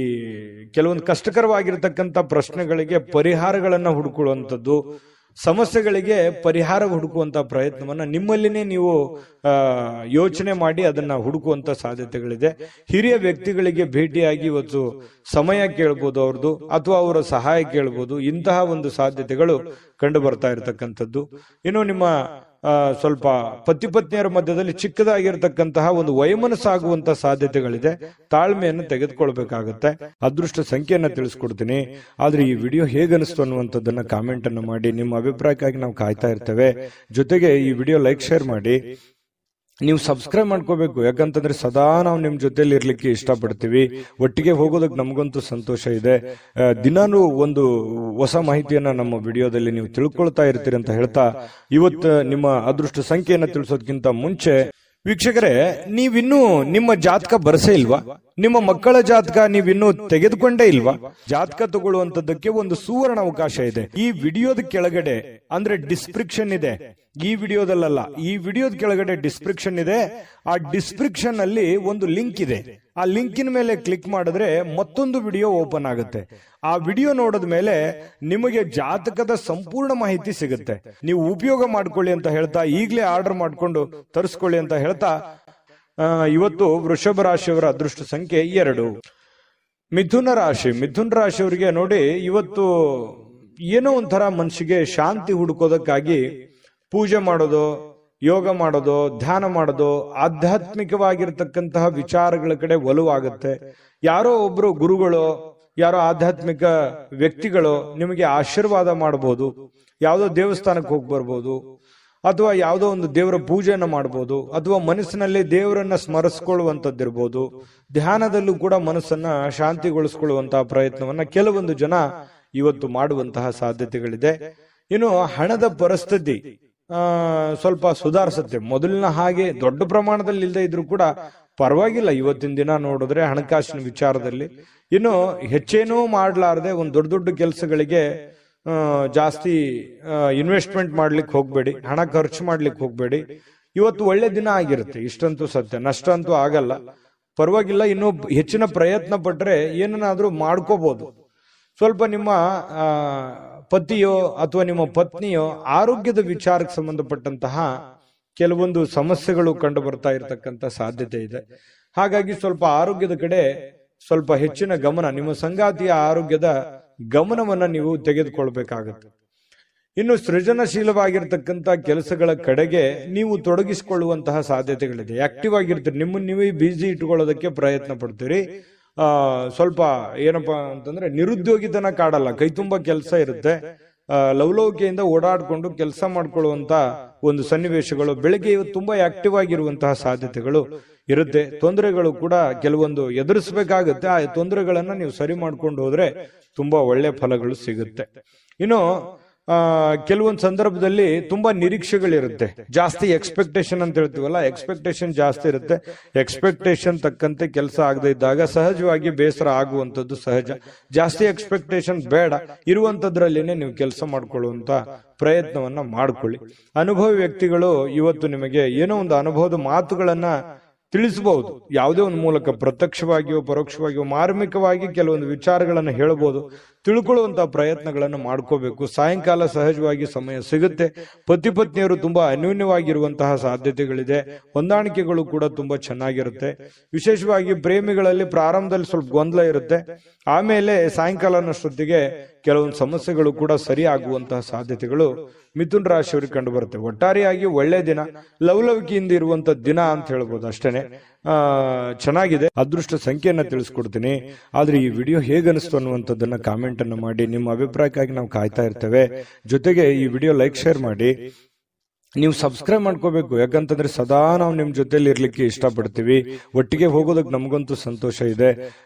ಕೆಲವೊಂದು ಕಷ್ಟಕರವಾಗಿರ್ತಕ್ಕಂಥ ಪ್ರಶ್ನೆಗಳಿಗೆ ಪರಿಹಾರಗಳನ್ನ ಹುಡುಕೊಳ್ಳುವಂಥದ್ದು, ಸಮಸ್ಯೆಗಳಿಗೆ ಪರಿಹಾರ ಹುಡುಕುವಂತ ಪ್ರಯತ್ನವನ್ನ ನಿಮ್ಮಲ್ಲಿನೇ ನೀವು ಯೋಚನೆ ಮಾಡಿ ಅದನ್ನ ಹುಡುಕುವಂತ ಸಾಧ್ಯತೆಗಳಿದೆ. ಹಿರಿಯ ವ್ಯಕ್ತಿಗಳಿಗೆ ಭೇಟಿಯಾಗಿ ಇವತ್ತು ಸಮಯ ಕೇಳ್ಬೋದು ಅವ್ರದ್ದು, ಅಥವಾ ಅವರ ಸಹಾಯ ಕೇಳ್ಬೋದು. ಇಂತಹ ಒಂದು ಸಾಧ್ಯತೆಗಳು ಕಂಡು ಬರ್ತಾ ಇರತಕ್ಕಂಥದ್ದು. ಇನ್ನು ನಿಮ್ಮ ಸ್ವಲ್ಪ ಪತಿ ಪತ್ನಿಯರ ಮಧ್ಯದಲ್ಲಿ ಚಿಕ್ಕದಾಗಿರ್ತಕ್ಕಂತಹ ಒಂದು ವೈಮನಸ್ಸಾಗುವಂತ ಸಾಧ್ಯತೆಗಳಿದೆ. ತಾಳ್ಮೆಯನ್ನು ತೆಗೆದುಕೊಳ್ಬೇಕಾಗತ್ತೆ. ಅದೃಷ್ಟ ಸಂಖ್ಯೆಯನ್ನ ತಿಳಿಸ್ಕೊಡ್ತೀನಿ. ಆದ್ರೆ ಈ ವಿಡಿಯೋ ಹೇಗನಿಸ್ತು ಅನ್ನುವಂಥದ್ದನ್ನ ಕಾಮೆಂಟ್ ಅನ್ನು ಮಾಡಿ. ನಿಮ್ಮ ಅಭಿಪ್ರಾಯಕ್ಕಾಗಿ ನಾವು ಕಾಯ್ತಾ ಇರ್ತೇವೆ. ಜೊತೆಗೆ ಈ ವಿಡಿಯೋ ಲೈಕ್ ಶೇರ್ ಮಾಡಿ. ನೀವು ಸಬ್ಸ್ಕ್ರೈಬ್ ಮಾಡ್ಕೋಬೇಕು, ಯಾಕಂತಂದ್ರೆ ಸದಾ ನಾವು ನಿಮ್ ಜೊತೆಲಿ ಇರ್ಲಿಕ್ಕೆ ಇಷ್ಟಪಡ್ತೀವಿ. ಒಟ್ಟಿಗೆ ಹೋಗೋದಕ್ಕೆ ನಮಗಂತೂ ಸಂತೋಷ ಇದೆ. ದಿನಾನು ಒಂದು ಹೊಸ ಮಾಹಿತಿಯನ್ನ ನಮ್ಮ ವಿಡಿಯೋದಲ್ಲಿ ನೀವು ತಿಳ್ಕೊಳ್ತಾ ಇರ್ತೀರಿ ಅಂತ ಹೇಳ್ತಾ, ಇವತ್ತು ನಿಮ್ಮ ಅದೃಷ್ಟ ಸಂಖ್ಯೆಯನ್ನ ತಿಳಿಸೋದಕ್ಕಿಂತ ಮುಂಚೆ ವೀಕ್ಷಕರೇ, ನೀವಿನ್ನೂ ನಿಮ್ಮ ಜಾತಕ ಬರಸೇ ಇಲ್ವಾ? ನಿಮ್ಮ ಮಕ್ಕಳ ಜಾತಕ ನೀವಿನ್ನೂ ತೆಗೆದುಕೊಂಡೇ ಇಲ್ವಾ? ಜಾತಕ ತಗೊಳ್ಳುವಂತದ್ದಕ್ಕೆ ಒಂದು ಸುವರ್ಣ ಅವಕಾಶ ಇದೆ. ಈ ವಿಡಿಯೋದ ಕೆಳಗಡೆ ಅಂದ್ರೆ ಡಿಸ್ಕ್ರಿಪ್ಷನ್ ಇದೆ. ಈ ವಿಡಿಯೋದಲ್ಲ, ಈ ವಿಡಿಯೋದ ಕೆಳಗಡೆ ಡಿಸ್ಕ್ರಿಪ್ಷನ್ ಇದೆ. ಆ ಡಿಸ್ಕ್ರಿಪ್ಷನ್ ಅಲ್ಲಿ ಒಂದು ಲಿಂಕ್ ಇದೆ. ಆ ಲಿಂಕಿನ ಮೇಲೆ ಕ್ಲಿಕ್ ಮಾಡಿದ್ರೆ ಮತ್ತೊಂದು ವಿಡಿಯೋ ಓಪನ್ ಆಗುತ್ತೆ. ಆ ವಿಡಿಯೋ ನೋಡಿದ ಮೇಲೆ ನಿಮಗೆ ಜಾತಕದ ಸಂಪೂರ್ಣ ಮಾಹಿತಿ ಸಿಗುತ್ತೆ. ನೀವು ಉಪಯೋಗ ಮಾಡ್ಕೊಳ್ಳಿ ಅಂತ ಹೇಳ್ತಾ, ಈಗಲೇ ಆರ್ಡರ್ ಮಾಡ್ಕೊಂಡು ತರಿಸ್ಕೊಳ್ಳಿ ಅಂತ ಹೇಳ್ತಾ, ಇವತ್ತು ವೃಷಭ ರಾಶಿಯವರ ಅದೃಷ್ಟ ಸಂಖ್ಯೆ 2. ಮಿಥುನ ರಾಶಿಯವರಿಗೆ ನೋಡಿ, ಇವತ್ತು ಏನೋ ಒಂಥರ ಮನಸ್ಸಿಗೆ ಶಾಂತಿ ಹುಡುಕೋದಕ್ಕಾಗಿ ಪೂಜೆ ಮಾಡೋದು, ಯೋಗ ಮಾಡೋದು, ಧ್ಯಾನ ಮಾಡೋದು, ಆಧ್ಯಾತ್ಮಿಕವಾಗಿರ್ತಕ್ಕಂತಹ ವಿಚಾರಗಳ ಕಡೆ ಒಲವಾಗುತ್ತೆ. ಯಾರೋ ಒಬ್ರು ಗುರುಗಳು, ಯಾರೋ ಆಧ್ಯಾತ್ಮಿಕ ವ್ಯಕ್ತಿಗಳು ನಿಮಗೆ ಆಶೀರ್ವಾದ ಮಾಡಬಹುದು. ಯಾವುದೋ ದೇವಸ್ಥಾನಕ್ಕೆ ಹೋಗಿ ಬರ್ಬೋದು, ಅಥವಾ ಯಾವುದೋ ಒಂದು ದೇವರ ಪೂಜೆಯನ್ನು ಮಾಡಬಹುದು, ಅಥವಾ ಮನಸ್ಸಿನಲ್ಲಿ ದೇವರನ್ನ ಸ್ಮರಿಸಿಕೊಳ್ಳುವಂತದ್ದಿರ್ಬೋದು. ಧ್ಯಾನದಲ್ಲೂ ಕೂಡ ಮನಸ್ಸನ್ನ ಶಾಂತಿಗೊಳಿಸಿಕೊಳ್ಳುವಂತಹ ಪ್ರಯತ್ನವನ್ನ ಕೆಲವೊಂದು ಜನ ಇವತ್ತು ಮಾಡುವಂತಹ ಸಾಧ್ಯತೆಗಳಿದೆ. ಇನ್ನು ಹಣದ ಪರಿಸ್ಥಿತಿ ಸ್ವಲ್ಪ ಸುಧಾರಿಸುತ್ತೆ. ಮೊದಲಿನ ಹಾಗೆ ದೊಡ್ಡ ಪ್ರಮಾಣದಲ್ಲಿ ಇಲ್ಲದೆ ಇದ್ರೂ ಕೂಡ ಪರವಾಗಿಲ್ಲ. ಇವತ್ತಿನ ದಿನ ನೋಡಿದ್ರೆ ಹಣಕಾಸಿನ ವಿಚಾರದಲ್ಲಿ ಇನ್ನು ಹೆಚ್ಚೇನೂ ಮಾಡಲಾರದೆ ಒಂದು ದೊಡ್ಡ ದೊಡ್ಡ ಕೆಲಸಗಳಿಗೆ ಜಾಸ್ತಿ ಇನ್ವೆಸ್ಟ್ಮೆಂಟ್ ಮಾಡ್ಲಿಕ್ಕೆ ಹೋಗ್ಬೇಡಿ, ಹಣ ಖರ್ಚು ಮಾಡ್ಲಿಕ್ಕೆ ಹೋಗ್ಬೇಡಿ. ಇವತ್ತು ಒಳ್ಳೆ ದಿನ ಆಗಿರುತ್ತೆ, ಇಷ್ಟಂತೂ ಸತ್ಯ. ನಷ್ಟ ಅಂತೂ ಆಗಲ್ಲ, ಪರವಾಗಿಲ್ಲ. ಇನ್ನು ಹೆಚ್ಚಿನ ಪ್ರಯತ್ನ ಪಟ್ರೆ ಏನನ್ನಾದ್ರೂ ಮಾಡ್ಕೋಬಹುದು. ಸ್ವಲ್ಪ ನಿಮ್ಮ ಪತಿಯೋ ಅಥವಾ ನಿಮ್ಮ ಪತ್ನಿಯೋ ಆರೋಗ್ಯದ ವಿಚಾರಕ್ಕೆ ಸಂಬಂಧಪಟ್ಟಂತಹ ಕೆಲವೊಂದು ಸಮಸ್ಯೆಗಳು ಕಂಡು ಬರ್ತಾ ಇರತಕ್ಕಂತ ಸಾಧ್ಯತೆ ಇದೆ. ಹಾಗಾಗಿ ಸ್ವಲ್ಪ ಆರೋಗ್ಯದ ಕಡೆ ಸ್ವಲ್ಪ ಹೆಚ್ಚಿನ ಗಮನ, ನಿಮ್ಮ ಸಂಗಾತಿಯ ಆರೋಗ್ಯದ ಗಮನವನ್ನ ನೀವು ತೆಗೆದುಕೊಳ್ಬೇಕಾಗತ್ತೆ. ಇನ್ನು ಸೃಜನಶೀಲವಾಗಿರ್ತಕ್ಕಂಥ ಕೆಲಸಗಳ ಕಡೆಗೆ ನೀವು ತೊಡಗಿಸಿಕೊಳ್ಳುವಂತಹ ಸಾಧ್ಯತೆಗಳಿದೆ. ಆಕ್ಟಿವ್ ಆಗಿರ್ತೀರಿ, ನಿಮ್ಮನ್ನು ನೀವೇ ಬಿಸಿ ಇಟ್ಕೊಳ್ಳೋದಕ್ಕೆ ಪ್ರಯತ್ನ ಪಡ್ತೀರಿ. ಸ್ವಲ್ಪ ಏನಪ್ಪಾ ಅಂತಂದ್ರೆ ನಿರುದ್ಯೋಗಿತನ ಕಾಡಲ್ಲ, ಕೈ ತುಂಬಾ ಕೆಲಸ ಇರುತ್ತೆ. ಲವಲವಿಕೆಯಿಂದ ಓಡಾಡ್ಕೊಂಡು ಕೆಲಸ ಮಾಡ್ಕೊಳ್ಳುವಂತ ಒಂದು ಸನ್ನಿವೇಶಗಳು, ಬೆಳಗ್ಗೆ ಇವತ್ತು ತುಂಬಾ ಆಕ್ಟಿವ್ ಆಗಿರುವಂತಹ ಸಾಧ್ಯತೆಗಳು ಇರುತ್ತೆ. ತೊಂದರೆಗಳು ಕೂಡ ಕೆಲವೊಂದು ಎದುರಿಸಬೇಕಾಗುತ್ತೆ. ಆ ತೊಂದರೆಗಳನ್ನ ನೀವು ಸರಿ ಮಾಡ್ಕೊಂಡು ಹೋದ್ರೆ ತುಂಬಾ ಒಳ್ಳೆ ಫಲಗಳು ಸಿಗುತ್ತೆ. ಇನ್ನು ಕೆಲವೊಂದು ಸಂದರ್ಭದಲ್ಲಿ ತುಂಬಾ ನಿರೀಕ್ಷೆಗಳಿರುತ್ತೆ, ಜಾಸ್ತಿ ಎಕ್ಸ್ಪೆಕ್ಟೇಷನ್ ಅಂತ ಹೇಳ್ತೀವಲ್ಲ, ಎಕ್ಸ್ಪೆಕ್ಟೇಷನ್ ಜಾಸ್ತಿ ಇರುತ್ತೆ. ಎಕ್ಸ್ಪೆಕ್ಟೇಷನ್ ತಕ್ಕಂತೆ ಕೆಲಸ ಆಗದೆ ಇದ್ದಾಗ ಸಹಜವಾಗಿ ಬೇಸರ ಆಗುವಂಥದ್ದು ಸಹಜ. ಜಾಸ್ತಿ ಎಕ್ಸ್ಪೆಕ್ಟೇಷನ್ ಬೇಡ, ಇರುವಂತದ್ರಲ್ಲಿನೇ ನೀವು ಕೆಲಸ ಮಾಡ್ಕೊಳ್ಳುವಂತ ಪ್ರಯತ್ನವನ್ನ ಮಾಡ್ಕೊಳ್ಳಿ. ಅನುಭವಿ ವ್ಯಕ್ತಿಗಳು ಇವತ್ತು ನಿಮಗೆ ಏನೋ ಒಂದು ಅನುಭವದ ಮಾತುಗಳನ್ನ ತಿಳಿಸಬಹುದು. ಯಾವುದೇ ಒಂದು ಮೂಲಕ ಪ್ರತ್ಯಕ್ಷವಾಗಿಯೋ ಪರೋಕ್ಷವಾಗಿಯೋ ಮಾರ್ಮಿಕವಾಗಿ ಕೆಲವೊಂದು ವಿಚಾರಗಳನ್ನು ಹೇಳಬಹುದು. ತಿಳ್ಕೊಳ್ಳುವಂತಹ ಪ್ರಯತ್ನಗಳನ್ನು ಮಾಡ್ಕೋಬೇಕು. ಸಾಯಂಕಾಲ ಸಹಜವಾಗಿ ಸಮಯ ಸಿಗುತ್ತೆ. ಪತಿ ಪತ್ನಿಯರು ತುಂಬಾ ಅನ್ಯೋನ್ಯವಾಗಿರುವಂತಹ ಸಾಧ್ಯತೆಗಳಿದೆ. ಹೊಂದಾಣಿಕೆಗಳು ಕೂಡ ತುಂಬಾ ಚೆನ್ನಾಗಿರುತ್ತೆ. ವಿಶೇಷವಾಗಿ ಪ್ರೇಮಿಗಳಲ್ಲಿ ಪ್ರಾರಂಭದಲ್ಲಿ ಸ್ವಲ್ಪ ಗೊಂದಲ ಇರುತ್ತೆ, ಆಮೇಲೆ ಸಾಯಂಕಾಲನಷ್ಟೊತ್ತಿಗೆ ಕೆಲವೊಂದು ಸಮಸ್ಯೆಗಳು ಕೂಡ ಸರಿ ಆಗುವಂತಹ ಸಾಧ್ಯತೆಗಳು ಮಿಥುನ್ ರಾಶಿಯವರಿಗೆ ಕಂಡು ಬರುತ್ತೆ. ಒಟ್ಟಾರೆಯಾಗಿ ಒಳ್ಳೆ ದಿನ, ಲವಲವಿಕೆಯಿಂದ ಇರುವಂತ ದಿನ ಅಂತ ಹೇಳ್ಬೋದು. ಅಷ್ಟೇನೆ ಚೆನ್ನಾಗಿದೆ. ಅದೃಷ್ಟ ಸಂಖ್ಯೆಯನ್ನ ತಿಳಿಸ್ಕೊಡ್ತೀನಿ. ಆದ್ರೆ ಈ ವಿಡಿಯೋ ಹೇಗನಿಸ್ತು ಅನ್ನುವಂಥದ್ದನ್ನ ಕಾಮೆಂಟ್ ಅನ್ನು ಮಾಡಿ. ನಿಮ್ಮ ಅಭಿಪ್ರಾಯಕ್ಕಾಗಿ ನಾವು ಕಾಯ್ತಾ ಇರ್ತೇವೆ. ಜೊತೆಗೆ ಈ ವಿಡಿಯೋ ಲೈಕ್, ಶೇರ್ ಮಾಡಿ. ನೀವು ಸಬ್ಸ್ಕ್ರೈಬ್ ಮಾಡ್ಕೋಬೇಕು, ಯಾಕಂತಂದ್ರೆ ಸದಾ ನಾವು ನಿಮ್ ಜೊತೆಲಿ ಇರ್ಲಿಕ್ಕೆ ಇಷ್ಟಪಡ್ತೀವಿ. ಒಟ್ಟಿಗೆ ಹೋಗೋದಕ್ಕೆ ನಮಗಂತೂ ಸಂತೋಷ ಇದೆ.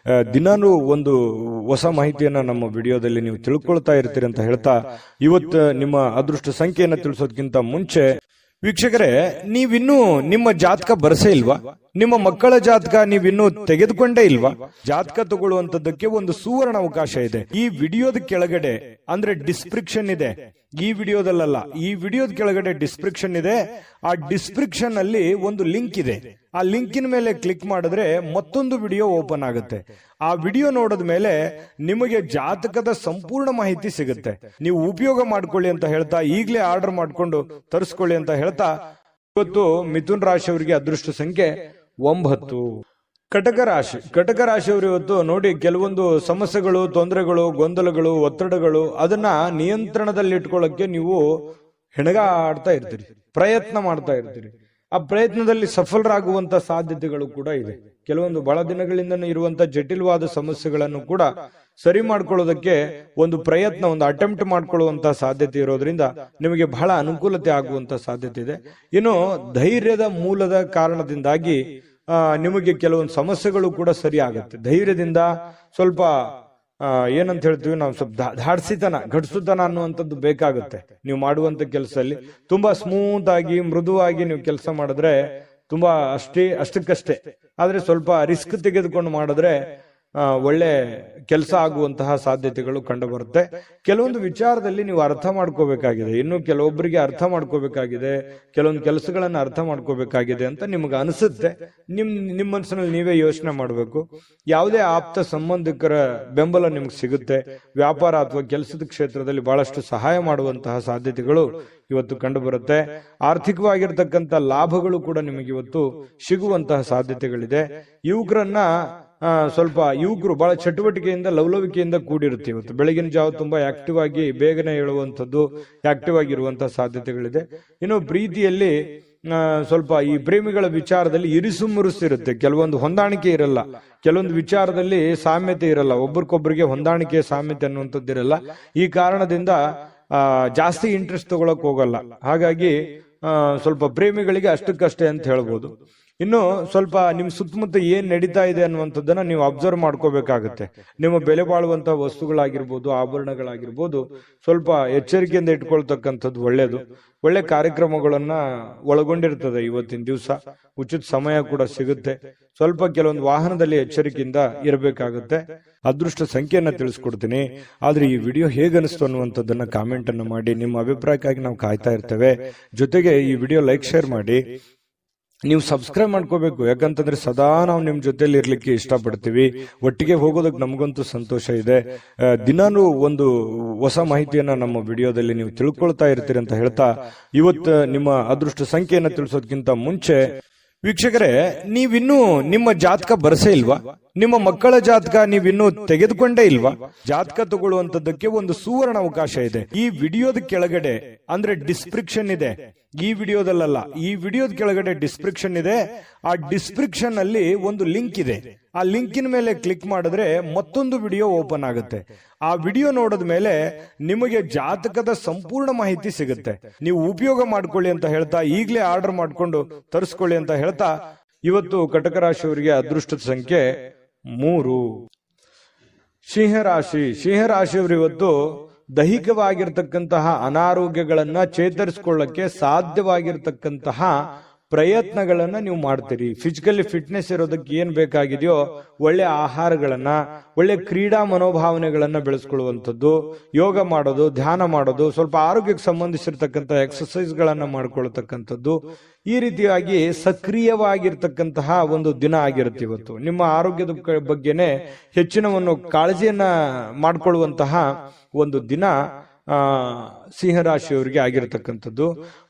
ದಿನಾನು ಒಂದು ಹೊಸ ಮಾಹಿತಿಯನ್ನ ನಮ್ಮ ವಿಡಿಯೋದಲ್ಲಿ ನೀವು ತಿಳ್ಕೊಳ್ತಾ ಇರ್ತೀರಿ ಅಂತ ಹೇಳ್ತಾ, ಇವತ್ತು ನಿಮ್ಮ ಅದೃಷ್ಟ ಸಂಖ್ಯೆಯನ್ನ ತಿಳಿಸೋದಕ್ಕಿಂತ ಮುಂಚೆ ವೀಕ್ಷಕರೇ, ನೀವಿನ್ನೂ ನಿಮ್ಮ ಜಾತಕ ಬರಸೇ ಇಲ್ವಾ? ನಿಮ್ಮ ಮಕ್ಕಳ ಜಾತಕ ನೀವಿನ್ನೂ ತೆಗೆದುಕೊಂಡೇ ಇಲ್ವಾ? ಜಾತಕ ತಗೊಳ್ಳುವಂತದ್ದಕ್ಕೆ ಒಂದು ಸುವರ್ಣ ಅವಕಾಶ ಇದೆ. ಈ ವಿಡಿಯೋದ ಕೆಳಗಡೆ ಅಂದ್ರೆ ಡಿಸ್ಕ್ರಿಪ್ಷನ್ ಇದೆ. ಈ ವಿಡಿಯೋದಲ್ಲ, ಈ ವಿಡಿಯೋದ ಕೆಳಗಡೆ ಡಿಸ್ಕ್ರಿಪ್ಷನ್ ಇದೆ. ಆ ಡಿಸ್ಕ್ರಿಪ್ಷನ್ ಅಲ್ಲಿ ಒಂದು ಲಿಂಕ್ ಇದೆ. ಆ ಲಿಂಕಿನ ಮೇಲೆ ಕ್ಲಿಕ್ ಮಾಡಿದ್ರೆ ಮತ್ತೊಂದು ವಿಡಿಯೋ ಓಪನ್ ಆಗುತ್ತೆ. ಆ ವಿಡಿಯೋ ನೋಡಿದ ಮೇಲೆ ನಿಮಗೆ ಜಾತಕದ ಸಂಪೂರ್ಣ ಮಾಹಿತಿ ಸಿಗುತ್ತೆ. ನೀವು ಉಪಯೋಗ ಮಾಡ್ಕೊಳ್ಳಿ ಅಂತ ಹೇಳ್ತಾ, ಈಗಲೇ ಆರ್ಡರ್ ಮಾಡ್ಕೊಂಡು ತರಿಸ್ಕೊಳ್ಳಿ ಅಂತ ಹೇಳ್ತಾ, ಇವತ್ತು ಮಿಥುನ್ ರಾಶಿಯವರಿಗೆ ಅದೃಷ್ಟ ಸಂಖ್ಯೆ 9. ಕಟಕ ರಾಶಿಯವರು ಇವತ್ತು ನೋಡಿ, ಕೆಲವೊಂದು ಸಮಸ್ಯೆಗಳು, ತೊಂದರೆಗಳು, ಗೊಂದಲಗಳು, ಒತ್ತಡಗಳು, ಅದನ್ನ ನಿಯಂತ್ರಣದಲ್ಲಿಟ್ಕೊಳ್ಳಕ್ಕೆ ನೀವು ಹೆಣಗಾಡ್ತಾ ಇರ್ತೀರಿ, ಪ್ರಯತ್ನ ಮಾಡ್ತಾ ಇರ್ತೀರಿ. ಆ ಪ್ರಯತ್ನದಲ್ಲಿ ಸಫಲರಾಗುವಂತ ಸಾಧ್ಯತೆಗಳು ಕೂಡ ಇದೆ. ಕೆಲವೊಂದು ಬಹಳ ದಿನಗಳಿಂದ ಇರುವಂತ ಜಟಿಲವಾದ ಸಮಸ್ಯೆಗಳನ್ನು ಕೂಡ ಸರಿ ಮಾಡ್ಕೊಳ್ಳೋದಕ್ಕೆ ಒಂದು ಪ್ರಯತ್ನ, ಒಂದು ಅಟೆಂಪ್ಟ್ ಮಾಡ್ಕೊಳ್ಳುವಂತ ಸಾಧ್ಯತೆ ಇರೋದ್ರಿಂದ ನಿಮಗೆ ಬಹಳ ಅನುಕೂಲತೆ ಆಗುವಂತ ಸಾಧ್ಯತೆ ಇದೆ. ಇನ್ನು ಧೈರ್ಯದ ಮೂಲದ ಕಾರಣದಿಂದಾಗಿ ನಿಮಗೆ ಕೆಲವೊಂದು ಸಮಸ್ಯೆಗಳು ಕೂಡ ಸರಿ ಆಗುತ್ತೆ. ಧೈರ್ಯದಿಂದ ಸ್ವಲ್ಪ ಏನಂತ ಹೇಳ್ತೀವಿ ನಾವು, ಸ್ವಲ್ಪ ಧಾಡ್ಸಿತನ, ಘಟಿಸುತನ ಅನ್ನುವಂಥದ್ದು ಬೇಕಾಗುತ್ತೆ. ನೀವು ಮಾಡುವಂತ ಕೆಲಸದಲ್ಲಿ ತುಂಬಾ ಸ್ಮೂತ್ ಆಗಿ, ಮೃದುವಾಗಿ ನೀವು ಕೆಲಸ ಮಾಡಿದ್ರೆ ತುಂಬಾ ಅಷ್ಟಕ್ಕಷ್ಟೇ. ಆದ್ರೆ ಸ್ವಲ್ಪ ರಿಸ್ಕ್ ತೆಗೆದುಕೊಂಡು ಮಾಡಿದ್ರೆ ಒಳ್ಳೆ ಕೆಲಸ ಆಗುವಂತಹ ಸಾಧ್ಯತೆಗಳು ಕಂಡು ಬರುತ್ತೆ. ಕೆಲವೊಂದು ವಿಚಾರದಲ್ಲಿ ನೀವು ಅರ್ಥ ಮಾಡ್ಕೋಬೇಕಾಗಿದೆ, ಇನ್ನು ಕೆಲವೊಬ್ಬರಿಗೆ ಅರ್ಥ ಮಾಡ್ಕೋಬೇಕಾಗಿದೆ, ಕೆಲವೊಂದು ಕೆಲಸಗಳನ್ನ ಅರ್ಥ ಮಾಡ್ಕೋಬೇಕಾಗಿದೆ ಅಂತ ನಿಮ್ಗೆ ಅನಿಸುತ್ತೆ. ನಿಮ್ಮ ಮನಸ್ಸಿನಲ್ಲಿ ನೀವೇ ಯೋಚನೆ ಮಾಡಬೇಕು. ಯಾವುದೇ ಆಪ್ತ ಸಂಬಂಧಿಕರ ಬೆಂಬಲ ನಿಮ್ಗೆ ಸಿಗುತ್ತೆ. ವ್ಯಾಪಾರ ಅಥವಾ ಕೆಲಸದ ಕ್ಷೇತ್ರದಲ್ಲಿ ಬಹಳಷ್ಟು ಸಹಾಯ ಮಾಡುವಂತಹ ಸಾಧ್ಯತೆಗಳು ಇವತ್ತು ಕಂಡು ಬರುತ್ತೆ. ಆರ್ಥಿಕವಾಗಿರ್ತಕ್ಕಂಥ ಲಾಭಗಳು ಕೂಡ ನಿಮಗೆ ಇವತ್ತು ಸಿಗುವಂತಹ ಸಾಧ್ಯತೆಗಳಿದೆ. ಯುವಕರು ಬಹಳ ಚಟುವಟಿಕೆಯಿಂದ ಲವಲವಿಕೆಯಿಂದ ಕೂಡಿರುತ್ತೆ. ಇವತ್ತು ಬೆಳಗಿನ ಜಾವ ತುಂಬಾ ಆಕ್ಟಿವ್ ಆಗಿ ಬೇಗನೆ ಹೇಳುವಂಥದ್ದು, ಆಕ್ಟಿವ್ ಆಗಿರುವಂತಹ ಸಾಧ್ಯತೆಗಳಿದೆ. ಇನ್ನು ಪ್ರೀತಿಯಲ್ಲಿ ಸ್ವಲ್ಪ ಈ ಪ್ರೇಮಿಗಳ ವಿಚಾರದಲ್ಲಿ ಇರಿಸುಮುರುಸಿರುತ್ತೆ. ಕೆಲವೊಂದು ಹೊಂದಾಣಿಕೆ ಇರಲ್ಲ, ಕೆಲವೊಂದು ವಿಚಾರದಲ್ಲಿ ಸಾಮ್ಯತೆ ಇರಲ್ಲ, ಒಬ್ರಿಗೊಬ್ರಿಗೆ ಹೊಂದಾಣಿಕೆ ಸಾಮ್ಯತೆ ಅನ್ನುವಂಥದ್ದು ಇರಲ್ಲ. ಈ ಕಾರಣದಿಂದ ಜಾಸ್ತಿ ಇಂಟ್ರೆಸ್ಟ್ ತಗೊಳಕ್ ಹೋಗಲ್ಲ. ಹಾಗಾಗಿ ಸ್ವಲ್ಪ ಪ್ರೇಮಿಗಳಿಗೆ ಅಷ್ಟಕ್ಕಷ್ಟೇ ಅಂತ ಹೇಳ್ಬೋದು. ಇನ್ನು ಸ್ವಲ್ಪ ನಿಮ್ ಸುತ್ತಮುತ್ತ ಏನ್ ನಡೀತಾ ಇದೆ ಅನ್ನುವಂಥದ್ದನ್ನ ನೀವು ಅಬ್ಸರ್ವ್ ಮಾಡ್ಕೋಬೇಕಾಗುತ್ತೆ. ನಿಮ್ಮ ಬೆಲೆ ಬಾಳುವಂತಹ ವಸ್ತುಗಳಾಗಿರ್ಬೋದು, ಆಭರಣಗಳಾಗಿರ್ಬೋದು, ಸ್ವಲ್ಪ ಎಚ್ಚರಿಕೆಯಿಂದ ಇಟ್ಕೊಳ್ತಕ್ಕಂಥದ್ದು ಒಳ್ಳೇದು. ಒಳ್ಳೆ ಕಾರ್ಯಕ್ರಮಗಳನ್ನ ಒಳಗೊಂಡಿರ್ತದೆ ಇವತ್ತಿನ ದಿವಸ. ಉಚಿತ ಸಮಯ ಕೂಡ ಸಿಗುತ್ತೆ. ಸ್ವಲ್ಪ ಕೆಲವೊಂದು ವಾಹನದಲ್ಲಿ ಎಚ್ಚರಿಕೆಯಿಂದ ಇರಬೇಕಾಗುತ್ತೆ. ಅದೃಷ್ಟ ಸಂಖ್ಯೆಯನ್ನ ತಿಳಿಸ್ಕೊಡ್ತೀನಿ. ಆದ್ರೆ ಈ ವಿಡಿಯೋ ಹೇಗನಿಸ್ತು ಅನ್ನುವಂಥದ್ದನ್ನ ಕಾಮೆಂಟ್ ಅನ್ನು ಮಾಡಿ. ನಿಮ್ಮ ಅಭಿಪ್ರಾಯಕ್ಕಾಗಿ ನಾವು ಕಾಯ್ತಾ ಇರ್ತೇವೆ. ಜೊತೆಗೆ ಈ ವಿಡಿಯೋ ಲೈಕ್, ಶೇರ್ ಮಾಡಿ. ನೀವು ಸಬ್ಸ್ಕ್ರೈಬ್ ಮಾಡ್ಕೋಬೇಕು, ಯಾಕಂತಂದ್ರೆ ಸದಾ ನಾವು ನಿಮ್ ಜೊತೆಲಿ ಇರ್ಲಿಕ್ಕೆ ಇಷ್ಟಪಡ್ತೀವಿ. ಒಟ್ಟಿಗೆ ಹೋಗೋದಕ್ಕೆ ನಮಗಂತೂ ಸಂತೋಷ ಇದೆ. ದಿನಾನು ಒಂದು ಹೊಸ ಮಾಹಿತಿಯನ್ನ ನಮ್ಮ ವಿಡಿಯೋದಲ್ಲಿ ನೀವು ತಿಳ್ಕೊಳ್ತಾ ಇರ್ತೀರಿ ಅಂತ ಹೇಳ್ತಾ, ಇವತ್ತು ನಿಮ್ಮ ಅದೃಷ್ಟ ಸಂಖ್ಯೆಯನ್ನ ತಿಳಿಸೋದಕ್ಕಿಂತ ಮುಂಚೆ ವೀಕ್ಷಕರೇ, ನೀವಿನ್ನೂ ನಿಮ್ಮ ಜಾತಕ ಬರಸೇ ಇಲ್ವಾ? ನಿಮ್ಮ ಮಕ್ಕಳ ಜಾತಕ ನೀವಿನ್ನೂ ತೆಗೆದುಕೊಂಡೇ ಇಲ್ವಾ? ಜಾತಕ ತಗೊಳ್ಳುವಂತದ್ದಕ್ಕೆ ಒಂದು ಸುವರ್ಣ ಅವಕಾಶ ಇದೆ. ಈ ವಿಡಿಯೋದ ಕೆಳಗಡೆ ಅಂದ್ರೆ ಡಿಸ್ಕ್ರಿಪ್ಷನ್ ಇದೆ. ಈ ವಿಡಿಯೋದಲ್ಲ, ಈ ವಿಡಿಯೋದ ಕೆಳಗಡೆ ಡಿಸ್ಕ್ರಿಪ್ಷನ್ ಇದೆ. ಆ ಡಿಸ್ಕ್ರಿಪ್ಷನ್ ಅಲ್ಲಿ ಒಂದು ಲಿಂಕ್ ಇದೆ. ಆ ಲಿಂಕಿನ ಮೇಲೆ ಕ್ಲಿಕ್ ಮಾಡಿದ್ರೆ ಮತ್ತೊಂದು ವಿಡಿಯೋ ಓಪನ್ ಆಗುತ್ತೆ. ಆ ವಿಡಿಯೋ ನೋಡಿದ ಮೇಲೆ ನಿಮಗೆ ಜಾತಕದ ಸಂಪೂರ್ಣ ಮಾಹಿತಿ ಸಿಗುತ್ತೆ. ನೀವು ಉಪಯೋಗ ಮಾಡ್ಕೊಳ್ಳಿ ಅಂತ ಹೇಳ್ತಾ, ಈಗಲೇ ಆರ್ಡರ್ ಮಾಡ್ಕೊಂಡು ತರಿಸ್ಕೊಳ್ಳಿ ಅಂತ ಹೇಳ್ತಾ, ಇವತ್ತು ಕಟಕ ರಾಶಿಯವರಿಗೆ ಅದೃಷ್ಟದ ಸಂಖ್ಯೆ 3. ಸಿಂಹರಾಶಿಯವರು ಇವತ್ತು ದೈಹಿಕವಾಗಿರ್ತಕ್ಕಂತಹ ಅನಾರೋಗ್ಯಗಳನ್ನ ಚೇತರಿಸಿಕೊಳ್ಳಕ್ಕೆ ಸಾಧ್ಯವಾಗಿರ್ತಕ್ಕಂತಹ ಪ್ರಯತ್ನಗಳನ್ನ ನೀವು ಮಾಡ್ತೀರಿ. ಫಿಸಿಕಲಿ ಫಿಟ್ನೆಸ್ ಇರೋದಕ್ಕೆ ಏನ್ ಬೇಕಾಗಿದೆಯೋ ಒಳ್ಳೆ ಆಹಾರಗಳನ್ನ, ಒಳ್ಳೆ ಕ್ರೀಡಾ ಮನೋಭಾವನೆಗಳನ್ನ ಬೆಳೆಸ್ಕೊಳ್ಳುವಂಥದ್ದು, ಯೋಗ ಮಾಡೋದು, ಧ್ಯಾನ ಮಾಡೋದು, ಸ್ವಲ್ಪ ಆರೋಗ್ಯಕ್ಕೆ ಸಂಬಂಧಿಸಿರ್ತಕ್ಕಂಥ ಎಕ್ಸರ್ಸೈಸ್ ಗಳನ್ನ ಮಾಡ್ಕೊಳ್ತಕ್ಕಂಥದ್ದು, ಈ ರೀತಿಯಾಗಿ ಸಕ್ರಿಯವಾಗಿರ್ತಕ್ಕಂತಹ ಒಂದು ದಿನ ಆಗಿರುತ್ತೆ ಇವತ್ತು. ನಿಮ್ಮ ಆರೋಗ್ಯದ ಬಗ್ಗೆನೆ ಹೆಚ್ಚಿನ ಕಾಳಜಿಯನ್ನ ಮಾಡ್ಕೊಳ್ಳುವಂತಹ ಒಂದು ದಿನ ಸಿಂಹರಾಶಿಯವರಿಗೆ ಆಗಿರತಕ್ಕಂಥದ್ದು.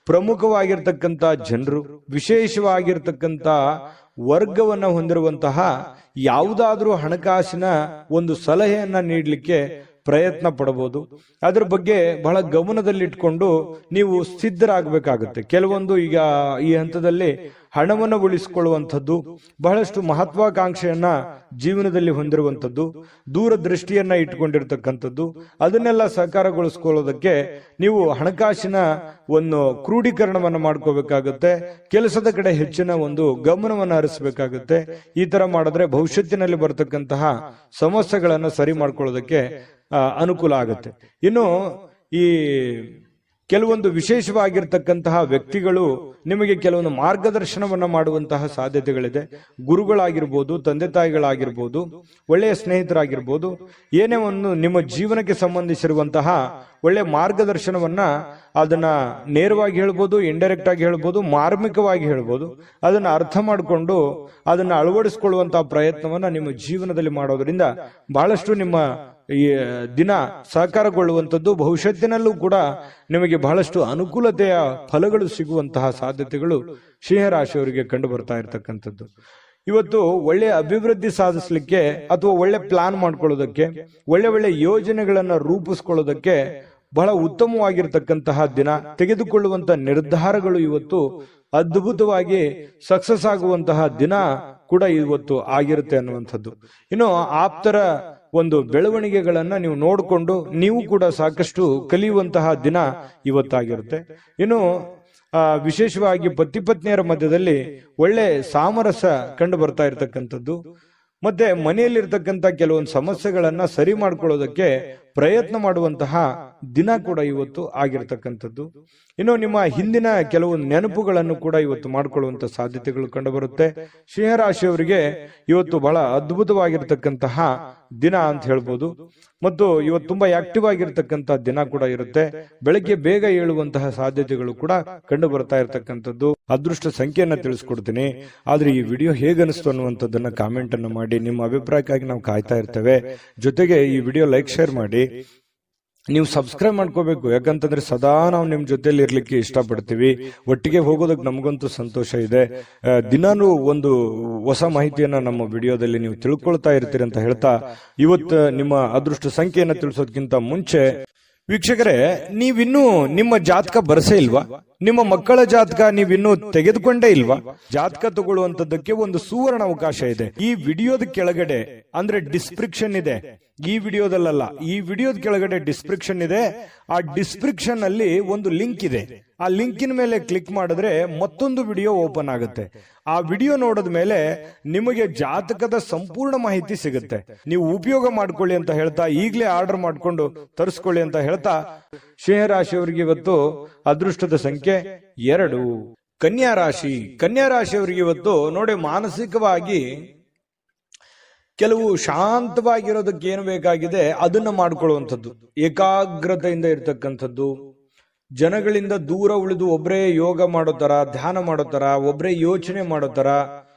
ಪ್ರಮುಖವಾಗಿರ್ತಕ್ಕಂಥ ಜನರು, ವಿಶೇಷವಾಗಿರ್ತಕ್ಕಂಥ ವರ್ಗವನ್ನ ಹೊಂದಿರುವಂತಹ ಯಾವುದಾದ್ರೂ ಹಣಕಾಸಿನ ಒಂದು ಸಲಹೆಯನ್ನ ನೀಡಲಿಕ್ಕೆ ಪ್ರಯತ್ನ ಪಡಬಹುದು. ಅದ್ರ ಬಗ್ಗೆ ಬಹಳ ಗಮನದಲ್ಲಿಟ್ಕೊಂಡು ನೀವು ಸಿದ್ಧರಾಗಬೇಕಾಗುತ್ತೆ. ಕೆಲವೊಂದು ಈಗ ಈ ಹಂತದಲ್ಲಿ ಹಣವನ್ನು ಉಳಿಸಿಕೊಳ್ಳುವಂಥದ್ದು, ಬಹಳಷ್ಟು ಮಹತ್ವಾಕಾಂಕ್ಷೆಯನ್ನ ಜೀವನದಲ್ಲಿ ಹೊಂದಿರುವಂಥದ್ದು, ದೂರದೃಷ್ಟಿಯನ್ನ ಇಟ್ಕೊಂಡಿರ್ತಕ್ಕಂಥದ್ದು, ಅದನ್ನೆಲ್ಲ ಸಹಕಾರಗೊಳಿಸ್ಕೊಳ್ಳೋದಕ್ಕೆ ನೀವು ಹಣಕಾಸಿನ ಒಂದು ಕ್ರೋಢೀಕರಣವನ್ನ ಮಾಡ್ಕೋಬೇಕಾಗುತ್ತೆ. ಕೆಲಸದ ಕಡೆ ಹೆಚ್ಚಿನ ಒಂದು ಗಮನವನ್ನು ಹರಿಸಬೇಕಾಗುತ್ತೆ. ಈ ತರ ಮಾಡಿದ್ರೆ ಭವಿಷ್ಯತ್ತಿನಲ್ಲಿ ಬರತಕ್ಕಂತಹ ಸಮಸ್ಯೆಗಳನ್ನ ಸರಿ ಮಾಡ್ಕೊಳ್ಳೋದಕ್ಕೆ ಅನುಕೂಲ ಆಗುತ್ತೆ. ಇನ್ನು ಈ ಕೆಲವೊಂದು ವಿಶೇಷವಾಗಿರ್ತಕ್ಕಂತಹ ವ್ಯಕ್ತಿಗಳು ನಿಮಗೆ ಕೆಲವೊಂದು ಮಾರ್ಗದರ್ಶನವನ್ನ ಮಾಡುವಂತಹ ಸಾಧ್ಯತೆಗಳಿದೆ. ಗುರುಗಳಾಗಿರ್ಬೋದು, ತಂದೆ ತಾಯಿಗಳಾಗಿರ್ಬೋದು, ಒಳ್ಳೆಯ ಸ್ನೇಹಿತರಾಗಿರ್ಬೋದು, ಏನೇ ಒಂದು ನಿಮ್ಮ ಜೀವನಕ್ಕೆ ಸಂಬಂಧಿಸಿರುವಂತಹ ಒಳ್ಳೆ ಮಾರ್ಗದರ್ಶನವನ್ನ ಅದನ್ನ ನೇರವಾಗಿ ಹೇಳ್ಬೋದು, ಇಂಡೈರೆಕ್ಟ್ ಆಗಿ ಹೇಳ್ಬೋದು, ಮಾರ್ಮಿಕವಾಗಿ ಹೇಳ್ಬೋದು, ಅದನ್ನ ಅರ್ಥ ಮಾಡಿಕೊಂಡು ಅದನ್ನ ಅಳವಡಿಸಿಕೊಳ್ಳುವಂತಹ ಪ್ರಯತ್ನವನ್ನ ನಿಮ್ಮ ಜೀವನದಲ್ಲಿ ಮಾಡೋದ್ರಿಂದ ಬಹಳಷ್ಟು ನಿಮ್ಮ ಈ ದಿನ ಸಹಕಾರಗೊಳ್ಳುವಂಥದ್ದು, ಭವಿಷ್ಯತ್ತಿನಲ್ಲೂ ಕೂಡ ನಿಮಗೆ ಬಹಳಷ್ಟು ಅನುಕೂಲತೆಯ ಫಲಗಳು ಸಿಗುವಂತಹ ಸಾಧ್ಯತೆಗಳು ಸಿಂಹರಾಶಿಯವರಿಗೆ ಕಂಡು ಬರ್ತಾ ಇರತಕ್ಕಂಥದ್ದು. ಇವತ್ತು ಒಳ್ಳೆ ಅಭಿವೃದ್ಧಿ ಸಾಧಿಸಲಿಕ್ಕೆ ಅಥವಾ ಒಳ್ಳೆ ಪ್ಲಾನ್ ಮಾಡ್ಕೊಳ್ಳೋದಕ್ಕೆ, ಒಳ್ಳೆ ಯೋಜನೆಗಳನ್ನ ರೂಪಿಸ್ಕೊಳ್ಳೋದಕ್ಕೆ ಬಹಳ ಉತ್ತಮವಾಗಿರ್ತಕ್ಕಂತಹ ದಿನ. ತೆಗೆದುಕೊಳ್ಳುವಂತಹ ನಿರ್ಧಾರಗಳು ಇವತ್ತು ಅದ್ಭುತವಾಗಿ ಸಕ್ಸಸ್ ಆಗುವಂತಹ ದಿನ ಕೂಡ ಇವತ್ತು ಆಗಿರುತ್ತೆ ಅನ್ನುವಂಥದ್ದು. ಇನ್ನು ಆಪ್ತರ ಒಂದು ಬೆಳವಣಿಗೆಗಳನ್ನ ನೀವು ನೋಡಿಕೊಂಡು ನೀವು ಕೂಡ ಸಾಕಷ್ಟು ಕಲಿಯುವಂತಹ ದಿನ ಇವತ್ತಾಗಿರುತ್ತೆ. ಇನ್ನು ವಿಶೇಷವಾಗಿ ಪತಿ ಪತ್ನಿಯರ ಮಧ್ಯದಲ್ಲಿ ಒಳ್ಳೆ ಸಾಮರಸ್ಯ ಕಂಡು ಬರ್ತಾ ಇರತಕ್ಕಂಥದ್ದು, ಮತ್ತೆ ಮನೆಯಲ್ಲಿರ್ತಕ್ಕಂಥ ಕೆಲವೊಂದು ಸಮಸ್ಯೆಗಳನ್ನ ಸರಿ ಮಾಡ್ಕೊಳ್ಳೋದಕ್ಕೆ ಪ್ರಯತ್ನ ಮಾಡುವಂತಹ ದಿನ ಕೂಡ ಇವತ್ತು ಆಗಿರ್ತಕ್ಕಂಥದ್ದು. ಇನ್ನು ನಿಮ್ಮ ಹಿಂದಿನ ಕೆಲವು ನೆನಪುಗಳನ್ನು ಕೂಡ ಇವತ್ತು ಮಾಡಿಕೊಳ್ಳುವಂತ ಸಾಧ್ಯತೆಗಳು ಕಂಡು ಬರುತ್ತೆ. ಸಿಂಹರಾಶಿಯವರಿಗೆ ಇವತ್ತು ಬಹಳ ಅದ್ಭುತವಾಗಿರ್ತಕ್ಕಂತಹ ದಿನ ಅಂತ ಹೇಳ್ಬೋದು. ಮತ್ತು ಇವತ್ತು ತುಂಬಾ ಆಕ್ಟಿವ್ ಆಗಿರ್ತಕ್ಕಂತಹ ದಿನ ಕೂಡ ಇರುತ್ತೆ. ಬೆಳಗ್ಗೆ ಬೇಗ ಏಳುವಂತಹ ಸಾಧ್ಯತೆಗಳು ಕೂಡ ಕಂಡು ಬರ್ತಾ ಇರತಕ್ಕಂಥದ್ದು. ಅದೃಷ್ಟ ಸಂಖ್ಯೆಯನ್ನ ತಿಳಿಸ್ಕೊಡ್ತೀನಿ. ಆದ್ರೆ ಈ ವಿಡಿಯೋ ಹೇಗನಿಸ್ತು ಅನ್ನುವಂಥದ್ದನ್ನ ಕಾಮೆಂಟ್ ಅನ್ನು ಮಾಡಿ. ನಿಮ್ಮ ಅಭಿಪ್ರಾಯಕ್ಕಾಗಿ ನಾವು ಕಾಯ್ತಾ ಇರ್ತೇವೆ. ಜೊತೆಗೆ ಈ ವಿಡಿಯೋ ಲೈಕ್ ಶೇರ್ ಮಾಡಿ. ನೀವು ಸಬ್ಸ್ಕ್ರೈಬ್ ಮಾಡ್ಕೋಬೇಕು, ಯಾಕಂತಂದ್ರೆ ಸದಾ ನಾವು ನಿಮ್ ಜೊತೆಲಿ ಇರ್ಲಿಕ್ಕೆ ಇಷ್ಟಪಡ್ತೀವಿ. ಒಟ್ಟಿಗೆ ಹೋಗೋದಕ್ಕೆ ನಮಗಂತೂ ಸಂತೋಷ ಇದೆ. ದಿನಾನು ಒಂದು ಹೊಸ ಮಾಹಿತಿಯನ್ನ ನಮ್ಮ ವಿಡಿಯೋದಲ್ಲಿ ನೀವು ತಿಳ್ಕೊಳ್ತಾ ಇರ್ತೀರಿ ಅಂತ ಹೇಳ್ತಾ, ಇವತ್ತು ನಿಮ್ಮ ಅದೃಷ್ಟ ಸಂಖ್ಯೆಯನ್ನ ತಿಳಿಸೋದಕ್ಕಿಂತ ಮುಂಚೆ ವೀಕ್ಷಕರೇ, ನೀವಿನ್ನೂ ನಿಮ್ಮ ಜಾತಕ ಬರಸೇ ಇಲ್ವಾ? ನಿಮ್ಮ ಮಕ್ಕಳ ಜಾತಕ ನೀವಿನ್ನೂ ತೆಗೆದುಕೊಂಡೇ ಇಲ್ವಾ? ಜಾತಕ ತಗೊಳ್ಳುವಂತದ್ದಕ್ಕೆ ಒಂದು ಸುವರ್ಣ ಅವಕಾಶ ಇದೆ. ಈ ವಿಡಿಯೋದ ಕೆಳಗಡೆ ಅಂದ್ರೆ ಡಿಸ್ಕ್ರಿಪ್ಷನ್ ಇದೆ. ಈ ವಿಡಿಯೋದಲ್ಲ, ಈ ವಿಡಿಯೋದ ಕೆಳಗಡೆ ಡಿಸ್ಕ್ರಿಪ್ಷನ್ ಇದೆ. ಆ ಡಿಸ್ಕ್ರಿಪ್ಷನ್ ಅಲ್ಲಿ ಒಂದು ಲಿಂಕ್ ಇದೆ. ಆ ಲಿಂಕಿನ ಮೇಲೆ ಕ್ಲಿಕ್ ಮಾಡಿದ್ರೆ ಮತ್ತೊಂದು ವಿಡಿಯೋ ಓಪನ್ ಆಗುತ್ತೆ. ಆ ವಿಡಿಯೋ ನೋಡಿದ ಮೇಲೆ ನಿಮಗೆ ಜಾತಕದ ಸಂಪೂರ್ಣ ಮಾಹಿತಿ ಸಿಗುತ್ತೆ. ನೀವು ಉಪಯೋಗ ಮಾಡ್ಕೊಳ್ಳಿ ಅಂತ ಹೇಳ್ತಾ, ಈಗಲೇ ಆರ್ಡರ್ ಮಾಡ್ಕೊಂಡು ತರಿಸ್ಕೊಳ್ಳಿ ಅಂತ ಹೇಳ್ತಾ, ಸಿಂಹರಾಶಿಯವರಿಗೆ ಇವತ್ತು ಅದೃಷ್ಟದ ಸಂಖ್ಯೆ 2. ಕನ್ಯಾ ರಾಶಿ. ಕನ್ಯಾ ರಾಶಿಯವರಿಗೆ ಇವತ್ತು ನೋಡಿ, ಮಾನಸಿಕವಾಗಿ ಕೆಲವು ಶಾಂತವಾಗಿರೋದಕ್ಕೆ ಏನು ಬೇಕಾಗಿದೆ ಅದನ್ನ ಮಾಡ್ಕೊಳ್ಳುವಂಥದ್ದು, ಏಕಾಗ್ರತೆಯಿಂದ ಇರ್ತಕ್ಕಂಥದ್ದು, ಜನಗಳಿಂದ ದೂರ ಉಳಿದು ಒಬ್ಬರೇ ಯೋಗ ಮಾಡೋ ತರ, ಧ್ಯಾನ ಮಾಡೋ ತರ, ಒಬ್ಬರೇ ಯೋಚನೆ ಮಾಡೋ ತರ,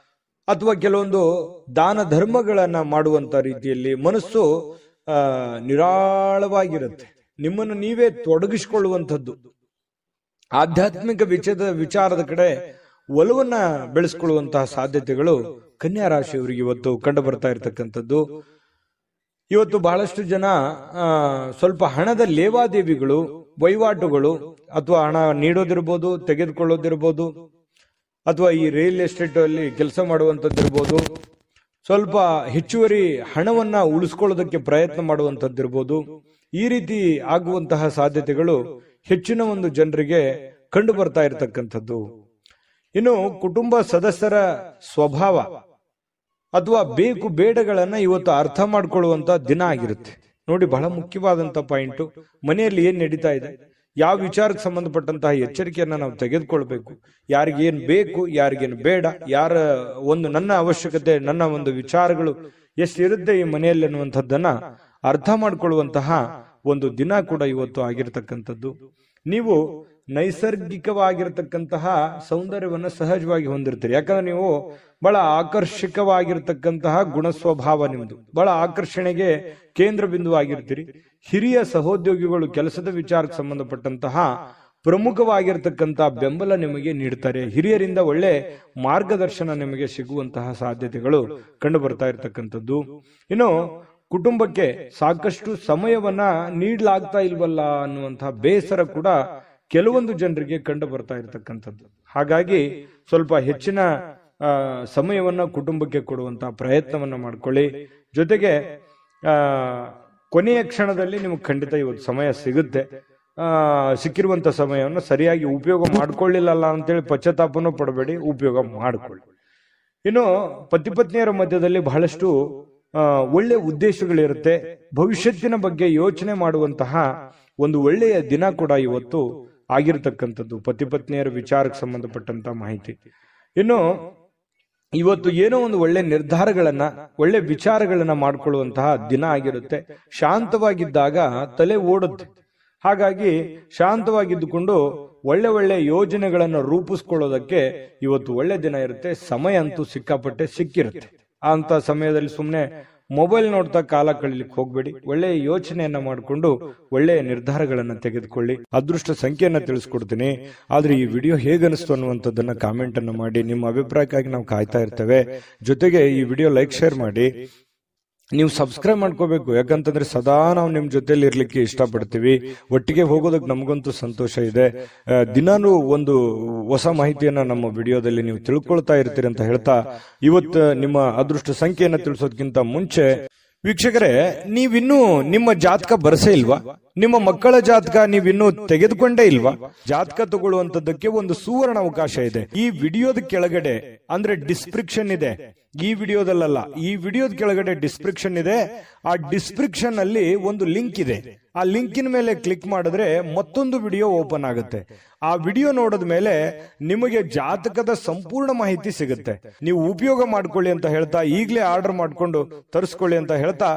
ಅಥವಾ ಕೆಲವೊಂದು ದಾನ ಧರ್ಮಗಳನ್ನ ಮಾಡುವಂತ ರೀತಿಯಲ್ಲಿ ಮನಸ್ಸು ನಿರಾಳವಾಗಿರುತ್ತೆ. ನಿಮ್ಮನ್ನು ನೀವೇ ತೊಡಗಿಸಿಕೊಳ್ಳುವಂಥದ್ದು, ಆಧ್ಯಾತ್ಮಿಕ ವಿಚಾರದ ಕಡೆ ಒಲವನ್ನ ಬೆಳೆಸ್ಕೊಳ್ಳುವಂತಹ ಸಾಧ್ಯತೆಗಳು ಕನ್ಯಾ ರಾಶಿಯವರಿಗೆ ಇವತ್ತು ಕಂಡು ಬರ್ತಾ ಇರತಕ್ಕಂಥದ್ದು. ಇವತ್ತು ಬಹಳಷ್ಟು ಜನ ಸ್ವಲ್ಪ ಹಣದ ಲೇವಾದೇವಿಗಳು, ವಹಿವಾಟುಗಳು, ಅಥವಾ ಹಣ ನೀಡೋದಿರ್ಬೋದು, ತೆಗೆದುಕೊಳ್ಳೋದಿರ್ಬೋದು, ಅಥವಾ ಈ ರಿಯಲ್ ಎಸ್ಟೇಟ್ ಅಲ್ಲಿ ಕೆಲಸ ಮಾಡುವಂತದ್ದಿರ್ಬೋದು, ಸ್ವಲ್ಪ ಹೆಚ್ಚುವರಿ ಹಣವನ್ನ ಉಳಿಸ್ಕೊಳ್ಳೋದಕ್ಕೆ ಪ್ರಯತ್ನ ಮಾಡುವಂತದ್ದಿರ್ಬೋದು. ಈ ರೀತಿ ಆಗುವಂತಹ ಸಾಧ್ಯತೆಗಳು ಹೆಚ್ಚಿನ ಒಂದು ಜನರಿಗೆ ಕಂಡು ಬರ್ತಾ ಇರತಕ್ಕಂಥದ್ದು. ಇನ್ನು ಕುಟುಂಬ ಸದಸ್ಯರ ಸ್ವಭಾವ ಅಥವಾ ಬೇಕು ಬೇಡಗಳನ್ನ ಇವತ್ತು ಅರ್ಥ ಮಾಡ್ಕೊಳ್ಳುವಂತ ದಿನ ಆಗಿರುತ್ತೆ. ನೋಡಿ, ಬಹಳ ಮುಖ್ಯವಾದಂತ ಪಾಯಿಂಟ್, ಮನೆಯಲ್ಲಿ ಏನ್ ನಡೀತಾ ಇದೆ, ಯಾವ ವಿಚಾರಕ್ಕೆ ಸಂಬಂಧಪಟ್ಟಂತಹ ಎಚ್ಚರಿಕೆಯನ್ನ ನಾವು ತೆಗೆದುಕೊಳ್ಬೇಕು, ಯಾರಿಗೇನ್ ಬೇಕು, ಯಾರಿಗೇನು ಬೇಡ, ಯಾರ ಒಂದು ನನ್ನ ಅವಶ್ಯಕತೆ, ನನ್ನ ಒಂದು ವಿಚಾರಗಳು ಎಷ್ಟಿರುತ್ತೆ ಈ ಮನೆಯಲ್ಲಿ ಅನ್ನುವಂಥದ್ದನ್ನ ಅರ್ಥ ಮಾಡ್ಕೊಳ್ಳುವಂತಹ ಒಂದು ದಿನ ಕೂಡ ಇವತ್ತು ಆಗಿರ್ತಕ್ಕಂಥದ್ದು. ನೀವು ನೈಸರ್ಗಿಕವಾಗಿರ್ತಕ್ಕಂತಹ ಸೌಂದರ್ಯವನ್ನ ಸಹಜವಾಗಿ ಹೊಂದಿರ್ತೀರಿ. ಯಾಕಂದ್ರೆ ನೀವು ಬಹಳ ಆಕರ್ಷಕವಾಗಿರ್ತಕ್ಕಂತಹ ಗುಣ ಸ್ವಭಾವ ನಿಮ್ದು, ಬಹಳ ಆಕರ್ಷಣೆಗೆ ಕೇಂದ್ರ ಬಿಂದು ಆಗಿರ್ತೀರಿ. ಹಿರಿಯ ಸಹೋದ್ಯೋಗಿಗಳು ಕೆಲಸದ ವಿಚಾರಕ್ಕೆ ಸಂಬಂಧಪಟ್ಟಂತಹ ಪ್ರಮುಖವಾಗಿರ್ತಕ್ಕಂತಹ ಬೆಂಬಲ ನಿಮಗೆ ನೀಡ್ತಾರೆ. ಹಿರಿಯರಿಂದ ಒಳ್ಳೆ ಮಾರ್ಗದರ್ಶನ ನಿಮಗೆ ಸಿಗುವಂತಹ ಸಾಧ್ಯತೆಗಳು ಕಂಡು ಬರ್ತಾ ಇರತಕ್ಕಂಥದ್ದು. ಇನ್ನು ಕುಟುಂಬಕ್ಕೆ ಸಾಕಷ್ಟು ಸಮಯವನ್ನ ನೀಡಲಾಗ್ತಾ ಇಲ್ವಲ್ಲ ಅನ್ನುವಂತಹ ಬೇಸರ ಕೂಡ ಕೆಲವೊಂದು ಜನರಿಗೆ ಕಂಡು ಬರ್ತಾ ಇರತಕ್ಕಂಥದ್ದು. ಹಾಗಾಗಿ ಸ್ವಲ್ಪ ಹೆಚ್ಚಿನ ಸಮಯವನ್ನ ಕುಟುಂಬಕ್ಕೆ ಕೊಡುವಂತಹ ಪ್ರಯತ್ನವನ್ನ ಮಾಡ್ಕೊಳ್ಳಿ. ಜೊತೆಗೆ ಕೊನೆಯ ಕ್ಷಣದಲ್ಲಿ ನಿಮಗೆ ಖಂಡಿತ ಇವತ್ತು ಸಮಯ ಸಿಗುತ್ತೆ. ಸಿಕ್ಕಿರುವಂತ ಸಮಯವನ್ನು ಸರಿಯಾಗಿ ಉಪಯೋಗ ಮಾಡ್ಕೊಳ್ಳಿಲ್ಲಲ್ಲ ಅಂತೇಳಿ ಪಶ್ಚಾತ್ತಾಪನೂ ಪಡಬೇಡಿ, ಉಪಯೋಗ ಮಾಡ್ಕೊಳ್ಳಿ. ಇನ್ನು ಪತಿ ಪತ್ನಿಯರ ಮಧ್ಯದಲ್ಲಿ ಬಹಳಷ್ಟು ಒಳ್ಳೆ ಉದ್ದೇಶಗಳಿರುತ್ತೆ. ಭವಿಷ್ಯತ್ತಿನ ಬಗ್ಗೆ ಯೋಚನೆ ಮಾಡುವಂತಹ ಒಂದು ಒಳ್ಳೆಯ ದಿನ ಕೂಡ ಇವತ್ತು ಆಗಿರ್ತಕ್ಕಂಥದ್ದು, ಪತಿ ಪತ್ನಿಯರ ವಿಚಾರಕ್ಕೆ ಸಂಬಂಧಪಟ್ಟಂತ ಮಾಹಿತಿ. ಇನ್ನು ಇವತ್ತು ಏನೋ ಒಂದು ಒಳ್ಳೆ ನಿರ್ಧಾರಗಳನ್ನ, ಒಳ್ಳೆ ವಿಚಾರಗಳನ್ನ ಮಾಡ್ಕೊಳ್ಳುವಂತಹ ದಿನ ಆಗಿರುತ್ತೆ. ಶಾಂತವಾಗಿದ್ದಾಗ ತಲೆ ಓಡುತ್ತೆ. ಹಾಗಾಗಿ ಶಾಂತವಾಗಿದ್ದುಕೊಂಡು ಒಳ್ಳೆ ಒಳ್ಳೆ ಯೋಜನೆಗಳನ್ನು ರೂಪಿಸ್ಕೊಳ್ಳೋದಕ್ಕೆ ಇವತ್ತು ಒಳ್ಳೆ ದಿನ ಇರುತ್ತೆ. ಸಮಯ ಅಂತೂ ಸಿಕ್ಕಾಪಟ್ಟೆ ಸಿಕ್ಕಿರುತ್ತೆ. ಅಂತ ಸಮಯದಲ್ಲಿ ಸುಮ್ಮನೆ ಮೊಬೈಲ್ ನೋಡ್ತಾ ಕಾಲ ಕಳೀಲಿಕ್ಕೆ ಹೋಗ್ಬೇಡಿ. ಒಳ್ಳೆಯ ಯೋಚನೆಯನ್ನ ಮಾಡಿಕೊಂಡು ಒಳ್ಳೆಯ ನಿರ್ಧಾರಗಳನ್ನ ತೆಗೆದುಕೊಳ್ಳಿ. ಅದೃಷ್ಟ ಸಂಖ್ಯೆಯನ್ನ ತಿಳಿಸ್ಕೊಡ್ತೀನಿ. ಆದ್ರೆ ಈ ವಿಡಿಯೋ ಹೇಗನಿಸ್ತು ಅನ್ನುವಂಥದ್ದನ್ನ ಕಾಮೆಂಟ್ ಅನ್ನು ಮಾಡಿ. ನಿಮ್ಮ ಅಭಿಪ್ರಾಯಕ್ಕಾಗಿ ನಾವು ಕಾಯ್ತಾ ಇರ್ತೇವೆ. ಜೊತೆಗೆ ಈ ವಿಡಿಯೋ ಲೈಕ್ ಶೇರ್ ಮಾಡಿ. ನೀವು ಸಬ್ಸ್ಕ್ರೈಬ್ ಮಾಡ್ಕೋಬೇಕು, ಯಾಕಂತಂದ್ರೆ ಸದಾ ನಾವು ನಿಮ್ ಜೊತೆಲಿ ಇರ್ಲಿಕ್ಕೆ ಇಷ್ಟಪಡ್ತೀವಿ. ಒಟ್ಟಿಗೆ ಹೋಗೋದಕ್ಕೆ ನಮಗಂತೂ ಸಂತೋಷ ಇದೆ. ದಿನಾನು ಒಂದು ಹೊಸ ಮಾಹಿತಿಯನ್ನ ನಮ್ಮ ವಿಡಿಯೋದಲ್ಲಿ ನೀವು ತಿಳ್ಕೊಳ್ತಾ ಇರ್ತೀರಿ ಅಂತ ಹೇಳ್ತಾ, ಇವತ್ತು ನಿಮ್ಮ ಅದೃಷ್ಟ ಸಂಖ್ಯೆಯನ್ನ ತಿಳಿಸೋದಕ್ಕಿಂತ ಮುಂಚೆ ವೀಕ್ಷಕರೇ, ನೀವಿನ್ನೂ ನಿಮ್ಮ ಜಾತಕ ಬರಸೇ ಇಲ್ವಾ? ನಿಮ್ಮ ಮಕ್ಕಳ ಜಾತಕ ನೀವಿನ್ನೂ ತೆಗೆದುಕೊಂಡೇ ಇಲ್ವಾ? ಜಾತಕ ತಗೊಳ್ಳುವಂತದ್ದಕ್ಕೆ ಒಂದು ಸುವರ್ಣ ಅವಕಾಶ ಇದೆ. ಈ ವಿಡಿಯೋದ ಕೆಳಗಡೆ ಅಂದ್ರೆ ಡಿಸ್ಕ್ರಿಪ್ಷನ್ ಇದೆ. ಈ ವಿಡಿಯೋದಲ್ಲ, ಈ ವಿಡಿಯೋದ ಕೆಳಗಡೆ ಡಿಸ್ಕ್ರಿಪ್ಷನ್ ಇದೆ. ಆ ಡಿಸ್ಕ್ರಿಪ್ಷನ್ ಅಲ್ಲಿ ಒಂದು ಲಿಂಕ್ ಇದೆ. ಆ ಲಿಂಕಿನ ಮೇಲೆ ಕ್ಲಿಕ್ ಮಾಡಿದ್ರೆ ಮತ್ತೊಂದು ವಿಡಿಯೋ ಓಪನ್ ಆಗುತ್ತೆ. ಆ ವಿಡಿಯೋ ನೋಡಿದ ಮೇಲೆ ನಿಮಗೆ ಜಾತಕದ ಸಂಪೂರ್ಣ ಮಾಹಿತಿ ಸಿಗುತ್ತೆ. ನೀವು ಉಪಯೋಗ ಮಾಡ್ಕೊಳ್ಳಿ ಅಂತ ಹೇಳ್ತಾ, ಈಗಲೇ ಆರ್ಡರ್ ಮಾಡ್ಕೊಂಡು ತರಿಸ್ಕೊಳ್ಳಿ ಅಂತ ಹೇಳ್ತಾ,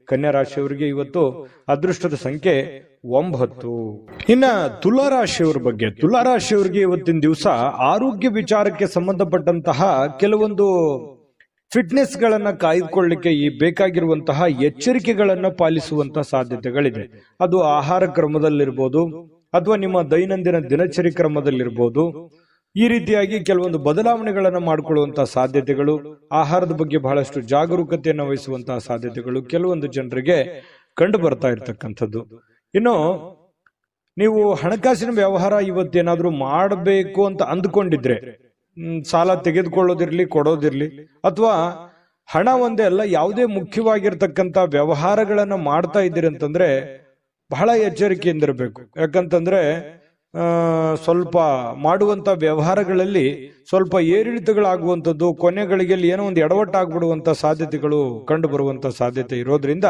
ಕನ್ಯಾ ರಾಶಿಯವರಿಗೆ ಇವತ್ತು ಅದೃಷ್ಟದ ಸಂಖ್ಯೆ 9. ಇನ್ನ ತುಲಾ ರಾಶಿಯವರ ಬಗ್ಗೆ, ತುಲಾ ರಾಶಿಯವರಿಗೆ ಇವತ್ತಿನ ದಿವಸ ಆರೋಗ್ಯ ವಿಚಾರಕ್ಕೆ ಸಂಬಂಧಪಟ್ಟಂತಹ ಕೆಲವೊಂದು ಫಿಟ್ನೆಸ್ ಗಳನ್ನ ಕಾಯ್ದುಕೊಳ್ಳಲಿಕ್ಕೆ ಈ ಬೇಕಾಗಿರುವಂತಹ ಎಚ್ಚರಿಕೆಗಳನ್ನ ಪಾಲಿಸುವಂತಹ ಸಾಧ್ಯತೆಗಳಿದೆ. ಅದು ಆಹಾರ ಕ್ರಮದಲ್ಲಿರ್ಬೋದು ಅಥವಾ ನಿಮ್ಮ ದೈನಂದಿನ ದಿನಚರಿ ಕ್ರಮದಲ್ಲಿರ್ಬೋದು. ಈ ರೀತಿಯಾಗಿ ಕೆಲವೊಂದು ಬದಲಾವಣೆಗಳನ್ನು ಮಾಡಿಕೊಳ್ಳುವಂತಹ ಸಾಧ್ಯತೆಗಳು, ಆಹಾರದ ಬಗ್ಗೆ ಬಹಳಷ್ಟು ಜಾಗರೂಕತೆಯನ್ನು ವಹಿಸುವಂತಹ ಸಾಧ್ಯತೆಗಳು ಕೆಲವೊಂದು ಜನರಿಗೆ ಕಂಡು ಬರ್ತಾ ಇರ್ತಕ್ಕಂಥದ್ದು. ಇನ್ನು ನೀವು ಹಣಕಾಸಿನ ವ್ಯವಹಾರ ಇವತ್ತೇನಾದ್ರೂ ಮಾಡಬೇಕು ಅಂತ ಅಂದ್ಕೊಂಡಿದ್ರೆ, ಸಾಲ ತೆಗೆದುಕೊಳ್ಳೋದಿರ್ಲಿ ಕೊಡೋದಿರ್ಲಿ, ಅಥವಾ ಹಣ ಒಂದೇ ಅಲ್ಲ ಯಾವುದೇ ಮುಖ್ಯವಾಗಿರ್ತಕ್ಕಂಥ ವ್ಯವಹಾರಗಳನ್ನ ಮಾಡ್ತಾ ಇದ್ದೀರಿ ಅಂತಂದ್ರೆ ಬಹಳ ಎಚ್ಚರಿಕೆಯಿಂದಿರಬೇಕು. ಯಾಕಂತಂದ್ರೆ ಸ್ವಲ್ಪ ಮಾಡುವಂತ ವ್ಯವಹಾರಗಳಲ್ಲಿ ಸ್ವಲ್ಪ ಏರಿಳಿತಗಳಾಗುವಂಥದ್ದು, ಕೊನೆಗಳಿಗೆ ಏನೋ ಒಂದು ಎಡವಟ್ಟಾಗ್ಬಿಡುವಂತ ಸಾಧ್ಯತೆಗಳು ಕಂಡು ಬರುವಂತ ಸಾಧ್ಯತೆ ಇರೋದ್ರಿಂದ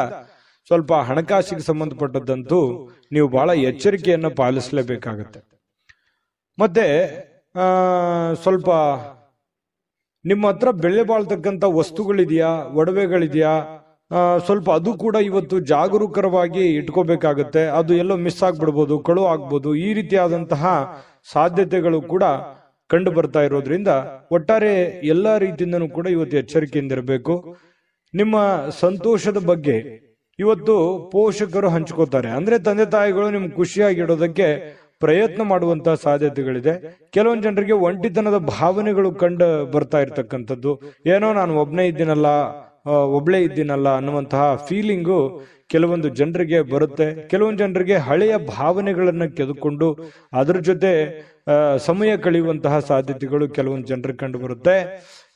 ಸ್ವಲ್ಪ ಹಣಕಾಸಿಗೆ ಸಂಬಂಧಪಟ್ಟದ್ದಂತೂ ನೀವು ಬಹಳ ಎಚ್ಚರಿಕೆಯನ್ನ ಪಾಲಿಸಲೇಬೇಕಾಗತ್ತೆ. ಮತ್ತೆ ಸ್ವಲ್ಪ ನಿಮ್ಮ ಹತ್ರ ಬೆಲೆ ಬಾಳ್ತಕ್ಕಂಥ ವಸ್ತುಗಳಿದೆಯಾ, ಒಡವೆಗಳಿದೆಯಾ, ಸ್ವಲ್ಪ ಅದು ಕೂಡ ಇವತ್ತು ಜಾಗರೂಕರವಾಗಿ ಇಟ್ಕೋಬೇಕಾಗತ್ತೆ. ಅದು ಎಲ್ಲೋ ಮಿಸ್ ಆಗ್ಬಿಡ್ಬೋದು, ಕಳು ಆಗ್ಬೋದು. ಈ ರೀತಿಯಾದಂತಹ ಸಾಧ್ಯತೆಗಳು ಕೂಡ ಕಂಡು ಬರ್ತಾ ಇರೋದ್ರಿಂದ ಒಟ್ಟಾರೆ ಎಲ್ಲಾ ರೀತಿಯಿಂದನೂ ಕೂಡ ಇವತ್ತು ಎಚ್ಚರಿಕೆಯಿಂದಿರಬೇಕು. ನಿಮ್ಮ ಸಂತೋಷದ ಬಗ್ಗೆ ಇವತ್ತು ಪೋಷಕರು ಹಂಚ್ಕೋತಾರೆ. ಅಂದ್ರೆ ತಂದೆ ತಾಯಿಗಳು ನಿಮ್ಗೆ ಖುಷಿಯಾಗಿಡೋದಕ್ಕೆ ಪ್ರಯತ್ನ ಮಾಡುವಂತಹ ಸಾಧ್ಯತೆಗಳಿದೆ. ಕೆಲವೊಂದು ಜನರಿಗೆ ಒಂಟಿತನದ ಭಾವನೆಗಳು ಕಂಡು ಬರ್ತಾ ಇರ್ತಕ್ಕಂಥದ್ದು, ಏನೋ ನಾನು ಒಬ್ಳೇ ಇದ್ದೀನಲ್ಲ ಅನ್ನುವಂತಹ ಫೀಲಿಂಗು ಕೆಲವೊಂದು ಜನರಿಗೆ ಬರುತ್ತೆ. ಕೆಲವೊಂದು ಜನರಿಗೆ ಹಳೆಯ ಭಾವನೆಗಳನ್ನ ಕೆದಕೊಂಡು ಅದರ ಜೊತೆ ಸಮಯ ಕಳೆಯುವಂತಹ ಸಾಧ್ಯತೆಗಳು ಕೆಲವೊಂದು ಜನರಿಗೆ ಕಂಡು ಬರುತ್ತೆ.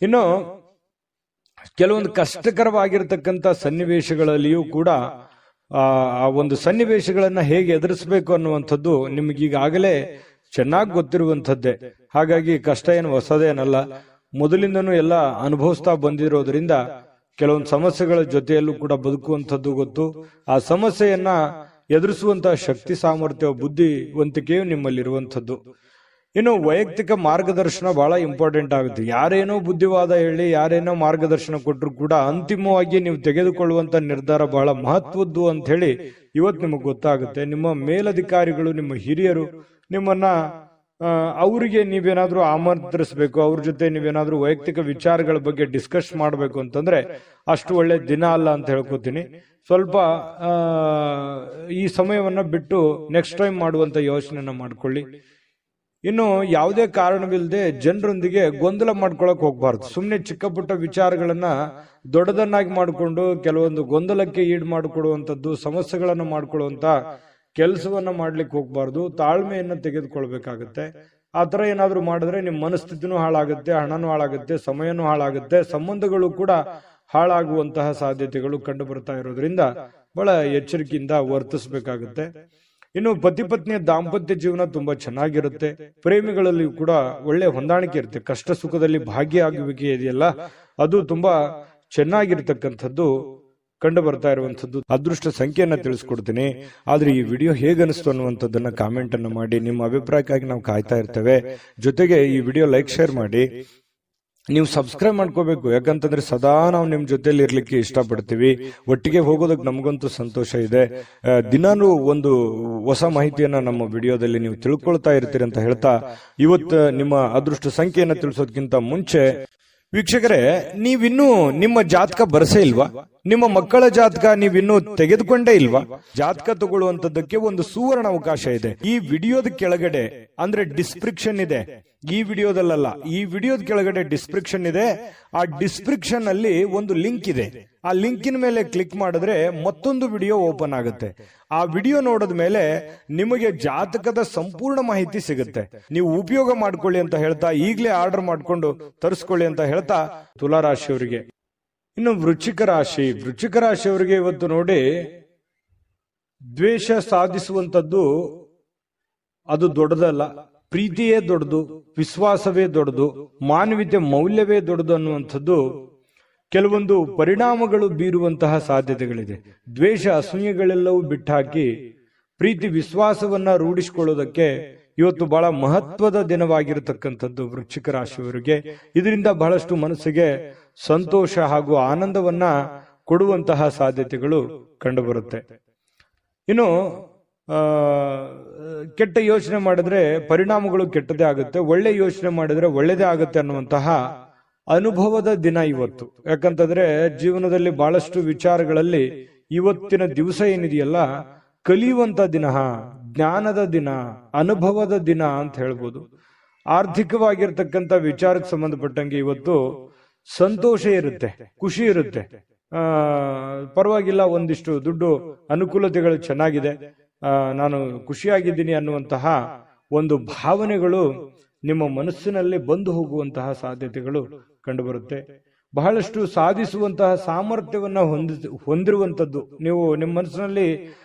ಇನ್ನು ಕೆಲವೊಂದು ಕಷ್ಟಕರವಾಗಿರ್ತಕ್ಕಂಥ ಸನ್ನಿವೇಶಗಳಲ್ಲಿಯೂ ಕೂಡ ಆ ಒಂದು ಸನ್ನಿವೇಶಗಳನ್ನ ಹೇಗೆ ಎದುರಿಸಬೇಕು ಅನ್ನುವಂಥದ್ದು ನಿಮಗೀಗಾಗಲೇ ಚೆನ್ನಾಗಿ ಗೊತ್ತಿರುವಂಥದ್ದೇ. ಹಾಗಾಗಿ ಕಷ್ಟ ಏನು ಹೊಸದೇನಲ್ಲ, ಮೊದಲಿಂದನೂ ಎಲ್ಲ ಅನುಭವಿಸ್ತಾ ಬಂದಿರೋದ್ರಿಂದ ಕೆಲವೊಂದು ಸಮಸ್ಯೆಗಳ ಜೊತೆಯಲ್ಲೂ ಕೂಡ ಬದುಕುವಂಥದ್ದು ಗೊತ್ತು. ಆ ಸಮಸ್ಯೆಯನ್ನ ಎದುರಿಸುವಂತಹ ಶಕ್ತಿ, ಸಾಮರ್ಥ್ಯ, ಬುದ್ಧಿವಂತಿಕೆಯು ನಿಮ್ಮಲ್ಲಿರುವಂಥದ್ದು. ಇನ್ನು ವೈಯಕ್ತಿಕ ಮಾರ್ಗದರ್ಶನ ಬಹಳ ಇಂಪಾರ್ಟೆಂಟ್ ಆಗುತ್ತೆ. ಯಾರೇನೋ ಬುದ್ಧಿವಾದ ಹೇಳಿ, ಯಾರೇನೋ ಮಾರ್ಗದರ್ಶನ ಕೊಟ್ಟರು ಕೂಡ ಅಂತಿಮವಾಗಿ ನೀವು ತೆಗೆದುಕೊಳ್ಳುವಂತ ನಿರ್ಧಾರ ಬಹಳ ಮಹತ್ವದ್ದು ಅಂತ ಹೇಳಿ ಇವತ್ತು ನಿಮಗೆ ಗೊತ್ತಾಗುತ್ತೆ. ನಿಮ್ಮ ಮೇಲಧಿಕಾರಿಗಳು, ನಿಮ್ಮ ಹಿರಿಯರು ನಿಮ್ಮನ್ನ ಅವರಿಗೆ ನೀವೇನಾದ್ರೂ ಆಮಂತ್ರಿಸಬೇಕು, ಅವ್ರ ಜೊತೆ ನೀವೇನಾದ್ರೂ ವೈಯಕ್ತಿಕ ವಿಚಾರಗಳ ಬಗ್ಗೆ ಡಿಸ್ಕಸ್ ಮಾಡಬೇಕು ಅಂತಂದ್ರೆ ಅಷ್ಟು ಒಳ್ಳೆ ದಿನ ಅಲ್ಲ ಅಂತ ಹೇಳ್ಕೊತೀನಿ. ಸ್ವಲ್ಪ ಈ ಸಮಯವನ್ನ ಬಿಟ್ಟು ನೆಕ್ಸ್ಟ್ ಟೈಮ್ ಮಾಡುವಂತ ಯೋಚನೆಯನ್ನ ಮಾಡ್ಕೊಳ್ಳಿ. ಇನ್ನು ಯಾವುದೇ ಕಾರಣವಿಲ್ಲದೆ ಜನರೊಂದಿಗೆ ಗೊಂದಲ ಮಾಡ್ಕೊಳಕ್ ಹೋಗ್ಬಾರ್ದು. ಸುಮ್ಮನೆ ಚಿಕ್ಕ ಪುಟ್ಟ ವಿಚಾರಗಳನ್ನ ದೊಡ್ಡದನ್ನಾಗಿ ಮಾಡಿಕೊಂಡು ಕೆಲವೊಂದು ಗೊಂದಲಕ್ಕೆ ಈಡು ಮಾಡಿಕೊಡುವಂಥದ್ದು, ಸಮಸ್ಯೆಗಳನ್ನ ಮಾಡ್ಕೊಳ್ಳುವಂತ ಕೆಲಸವನ್ನ ಮಾಡ್ಲಿಕ್ಕೆ ಹೋಗ್ಬಾರ್ದು. ತಾಳ್ಮೆಯನ್ನ ತೆಗೆದುಕೊಳ್ಬೇಕಾಗತ್ತೆ. ಆ ತರ ಏನಾದ್ರೂ ಮಾಡಿದ್ರೆ ನಿಮ್ಮ ಮನಸ್ಥಿತಿನೂ ಹಾಳಾಗುತ್ತೆ, ಹಣನೂ ಹಾಳಾಗುತ್ತೆ, ಸಮಯನೂ ಹಾಳಾಗುತ್ತೆ, ಸಂಬಂಧಗಳು ಕೂಡ ಹಾಳಾಗುವಂತಹ ಸಾಧ್ಯತೆಗಳು ಕಂಡು ಬರ್ತಾ ಇರೋದ್ರಿಂದ ಬಹಳ ಎಚ್ಚರಿಕೆಯಿಂದ ವರ್ತಿಸಬೇಕಾಗುತ್ತೆ. ಇನ್ನು ಪತಿ ಪತ್ನಿಯ ದಾಂಪತ್ಯ ಜೀವನ ತುಂಬಾ ಚೆನ್ನಾಗಿರುತ್ತೆ. ಪ್ರೇಮಿಗಳಲ್ಲಿ ಕೂಡ ಒಳ್ಳೆ ಹೊಂದಾಣಿಕೆ ಇರುತ್ತೆ. ಕಷ್ಟ ಸುಖದಲ್ಲಿ ಭಾಗಿಯಾಗುವಿಕೆ ಇದೆಯಲ್ಲ, ಅದು ತುಂಬಾ ಚೆನ್ನಾಗಿರ್ತಕ್ಕಂಥದ್ದು ಕಂಡು ಬರ್ತಾ ಇರುವಂತದ್ದು. ಅದೃಷ್ಟ ಸಂಖ್ಯೆಯನ್ನ ತಿಳಿಸ್ಕೊಡ್ತೀನಿ. ಆದ್ರೆ ಈ ವಿಡಿಯೋ ಹೇಗನಿಸ್ತು ಅನ್ನುವಂಥದ್ದನ್ನ ಕಾಮೆಂಟ್ ಅನ್ನ ಮಾಡಿ. ನಿಮ್ಮ ಅಭಿಪ್ರಾಯಕ್ಕಾಗಿ ನಾವು ಕಾಯ್ತಾ ಇರ್ತೇವೆ. ಜೊತೆಗೆ ಈ ವಿಡಿಯೋ ಲೈಕ್, ಶೇರ್ ಮಾಡಿ. ನೀವು ಸಬ್ಸ್ಕ್ರೈಬ್ ಮಾಡ್ಕೋಬೇಕು. ಯಾಕಂತಂದ್ರೆ ಸದಾ ನಾವು ನಿಮ್ ಜೊತೆಲಿ ಇರ್ಲಿಕ್ಕೆ ಇಷ್ಟಪಡ್ತೀವಿ. ಒಟ್ಟಿಗೆ ಹೋಗೋದಕ್ಕೆ ನಮಗಂತೂ ಸಂತೋಷ ಇದೆ. ದಿನಾನು ಒಂದು ಹೊಸ ಮಾಹಿತಿಯನ್ನ ನಮ್ಮ ವಿಡಿಯೋದಲ್ಲಿ ನೀವು ತಿಳ್ಕೊಳ್ತಾ ಇರ್ತೀರಿ ಅಂತ ಹೇಳ್ತಾ, ಇವತ್ತು ನಿಮ್ಮ ಅದೃಷ್ಟ ಸಂಖ್ಯೆಯನ್ನ ತಿಳಿಸೋದಕ್ಕಿಂತ ಮುಂಚೆ ವೀಕ್ಷಕರೇ, ನೀವಿನ್ನೂ ನಿಮ್ಮ ಜಾತಕ ಬರಸೇ ಇಲ್ವಾ? ನಿಮ್ಮ ಮಕ್ಕಳ ಜಾತಕ ನೀವಿನ್ನೂ ತೆಗೆದುಕೊಂಡೇ ಇಲ್ವಾ? ಜಾತಕ ತಗೊಳ್ಳುವಂತದ್ದಕ್ಕೆ ಒಂದು ಸುವರ್ಣ ಅವಕಾಶ ಇದೆ. ಈ ವಿಡಿಯೋದ ಕೆಳಗಡೆ ಅಂದ್ರೆ ಡಿಸ್ಕ್ರಿಪ್ಷನ್ ಇದೆ. ಈ ವಿಡಿಯೋದಲ್ಲ, ಈ ವಿಡಿಯೋದ ಕೆಳಗಡೆ ಡಿಸ್ಕ್ರಿಪ್ಷನ್ ಇದೆ. ಆ ಡಿಸ್ಕ್ರಿಪ್ಷನ್ ಅಲ್ಲಿ ಒಂದು ಲಿಂಕ್ ಇದೆ. ಆ ಲಿಂಕಿನ ಮೇಲೆ ಕ್ಲಿಕ್ ಮಾಡಿದ್ರೆ ಮತ್ತೊಂದು ವಿಡಿಯೋ ಓಪನ್ ಆಗುತ್ತೆ. ಆ ವಿಡಿಯೋ ನೋಡಿದ ಮೇಲೆ ನಿಮಗೆ ಜಾತಕದ ಸಂಪೂರ್ಣ ಮಾಹಿತಿ ಸಿಗುತ್ತೆ. ನೀವು ಉಪಯೋಗ ಮಾಡ್ಕೊಳ್ಳಿ ಅಂತ ಹೇಳ್ತಾ, ಈಗಲೇ ಆರ್ಡರ್ ಮಾಡ್ಕೊಂಡು ತರಿಸ್ಕೊಳ್ಳಿ ಅಂತ ಹೇಳ್ತಾ, ತುಲಾ ರಾಶಿಯವರಿಗೆ. ಇನ್ನು ವೃಶ್ಚಿಕ ರಾಶಿಯವರಿಗೆ ಇವತ್ತು ನೋಡಿ, ದ್ವೇಷ ಸಾಧಿಸುವಂತದ್ದು ಅದು ದೊಡ್ಡದಲ್ಲ, ಪ್ರೀತಿಯೇ ದೊಡ್ಡದು, ವಿಶ್ವಾಸವೇ ದೊಡ್ಡದು, ಮಾನವೀಯತೆ ಮೌಲ್ಯವೇ ದೊಡ್ಡದು ಅನ್ನುವಂಥದ್ದು ಕೆಲವೊಂದು ಪರಿಣಾಮಗಳು ಬೀರುವಂತಹ ಸಾಧ್ಯತೆಗಳಿದೆ. ದ್ವೇಷ ಅಸೂಯೆಗಳೆಲ್ಲವೂ ಬಿಟ್ಟಾಕಿ ಪ್ರೀತಿ ವಿಶ್ವಾಸವನ್ನ ರೂಢಿಸಿಕೊಳ್ಳೋದಕ್ಕೆ ಇವತ್ತು ಬಹಳ ಮಹತ್ವದ ದಿನವಾಗಿರತಕ್ಕಂಥದ್ದು ವೃಶ್ಚಿಕ ರಾಶಿಯವರಿಗೆ. ಇದರಿಂದ ಬಹಳಷ್ಟು ಮನಸ್ಸಿಗೆ ಸಂತೋಷ ಹಾಗೂ ಆನಂದವನ್ನ ಕೊಡುವಂತಹ ಸಾಧ್ಯತೆಗಳು ಕಂಡುಬರುತ್ತೆ. ಇನ್ನು ಕೆಟ್ಟ ಯೋಚನೆ ಮಾಡಿದ್ರೆ ಪರಿಣಾಮಗಳು ಕೆಟ್ಟದೇ ಆಗುತ್ತೆ, ಒಳ್ಳೆ ಯೋಚನೆ ಮಾಡಿದ್ರೆ ಒಳ್ಳೆದೇ ಆಗುತ್ತೆ ಅನ್ನುವಂತಹ ಅನುಭವದ ದಿನ ಇವತ್ತು. ಯಾಕಂತಂದ್ರೆ ಜೀವನದಲ್ಲಿ ಬಹಳಷ್ಟು ವಿಚಾರಗಳಲ್ಲಿ ಇವತ್ತಿನ ದಿವಸ ಏನಿದೆಯಲ್ಲ ಕಲಿಯುವಂತ ದಿನ, ಜ್ಞಾನದ ದಿನ, ಅನುಭವದ ದಿನ ಅಂತ ಹೇಳ್ಬೋದು. ಆರ್ಥಿಕವಾಗಿರ್ತಕ್ಕಂಥ ವಿಚಾರಕ್ಕೆ ಸಂಬಂಧಪಟ್ಟಂಗೆ ಇವತ್ತು ಸಂತೋಷ ಇರುತ್ತೆ, ಖುಷಿ ಇರುತ್ತೆ. ಪರವಾಗಿಲ್ಲ, ಒಂದಿಷ್ಟು ದುಡ್ಡು ಅನುಕೂಲತೆಗಳು ಚೆನ್ನಾಗಿದೆ, ನಾನು ಖುಷಿಯಾಗಿದ್ದೀನಿ ಅನ್ನುವಂತಹ ಒಂದು ಭಾವನೆಗಳು ನಿಮ್ಮ ಮನಸ್ಸಿನಲ್ಲಿ ಬಂದು ಹೋಗುವಂತಹ ಸಾಧ್ಯತೆಗಳು ಕಂಡುಬರುತ್ತೆ. ಬಹಳಷ್ಟು ಸಾಧಿಸುವಂತಹ ಸಾಮರ್ಥ್ಯವನ್ನ ಹೊಂದಿರುವಂತದ್ದು. ನೀವು ನಿಮ್ಮ ಮನಸ್ಸಿನಲ್ಲಿ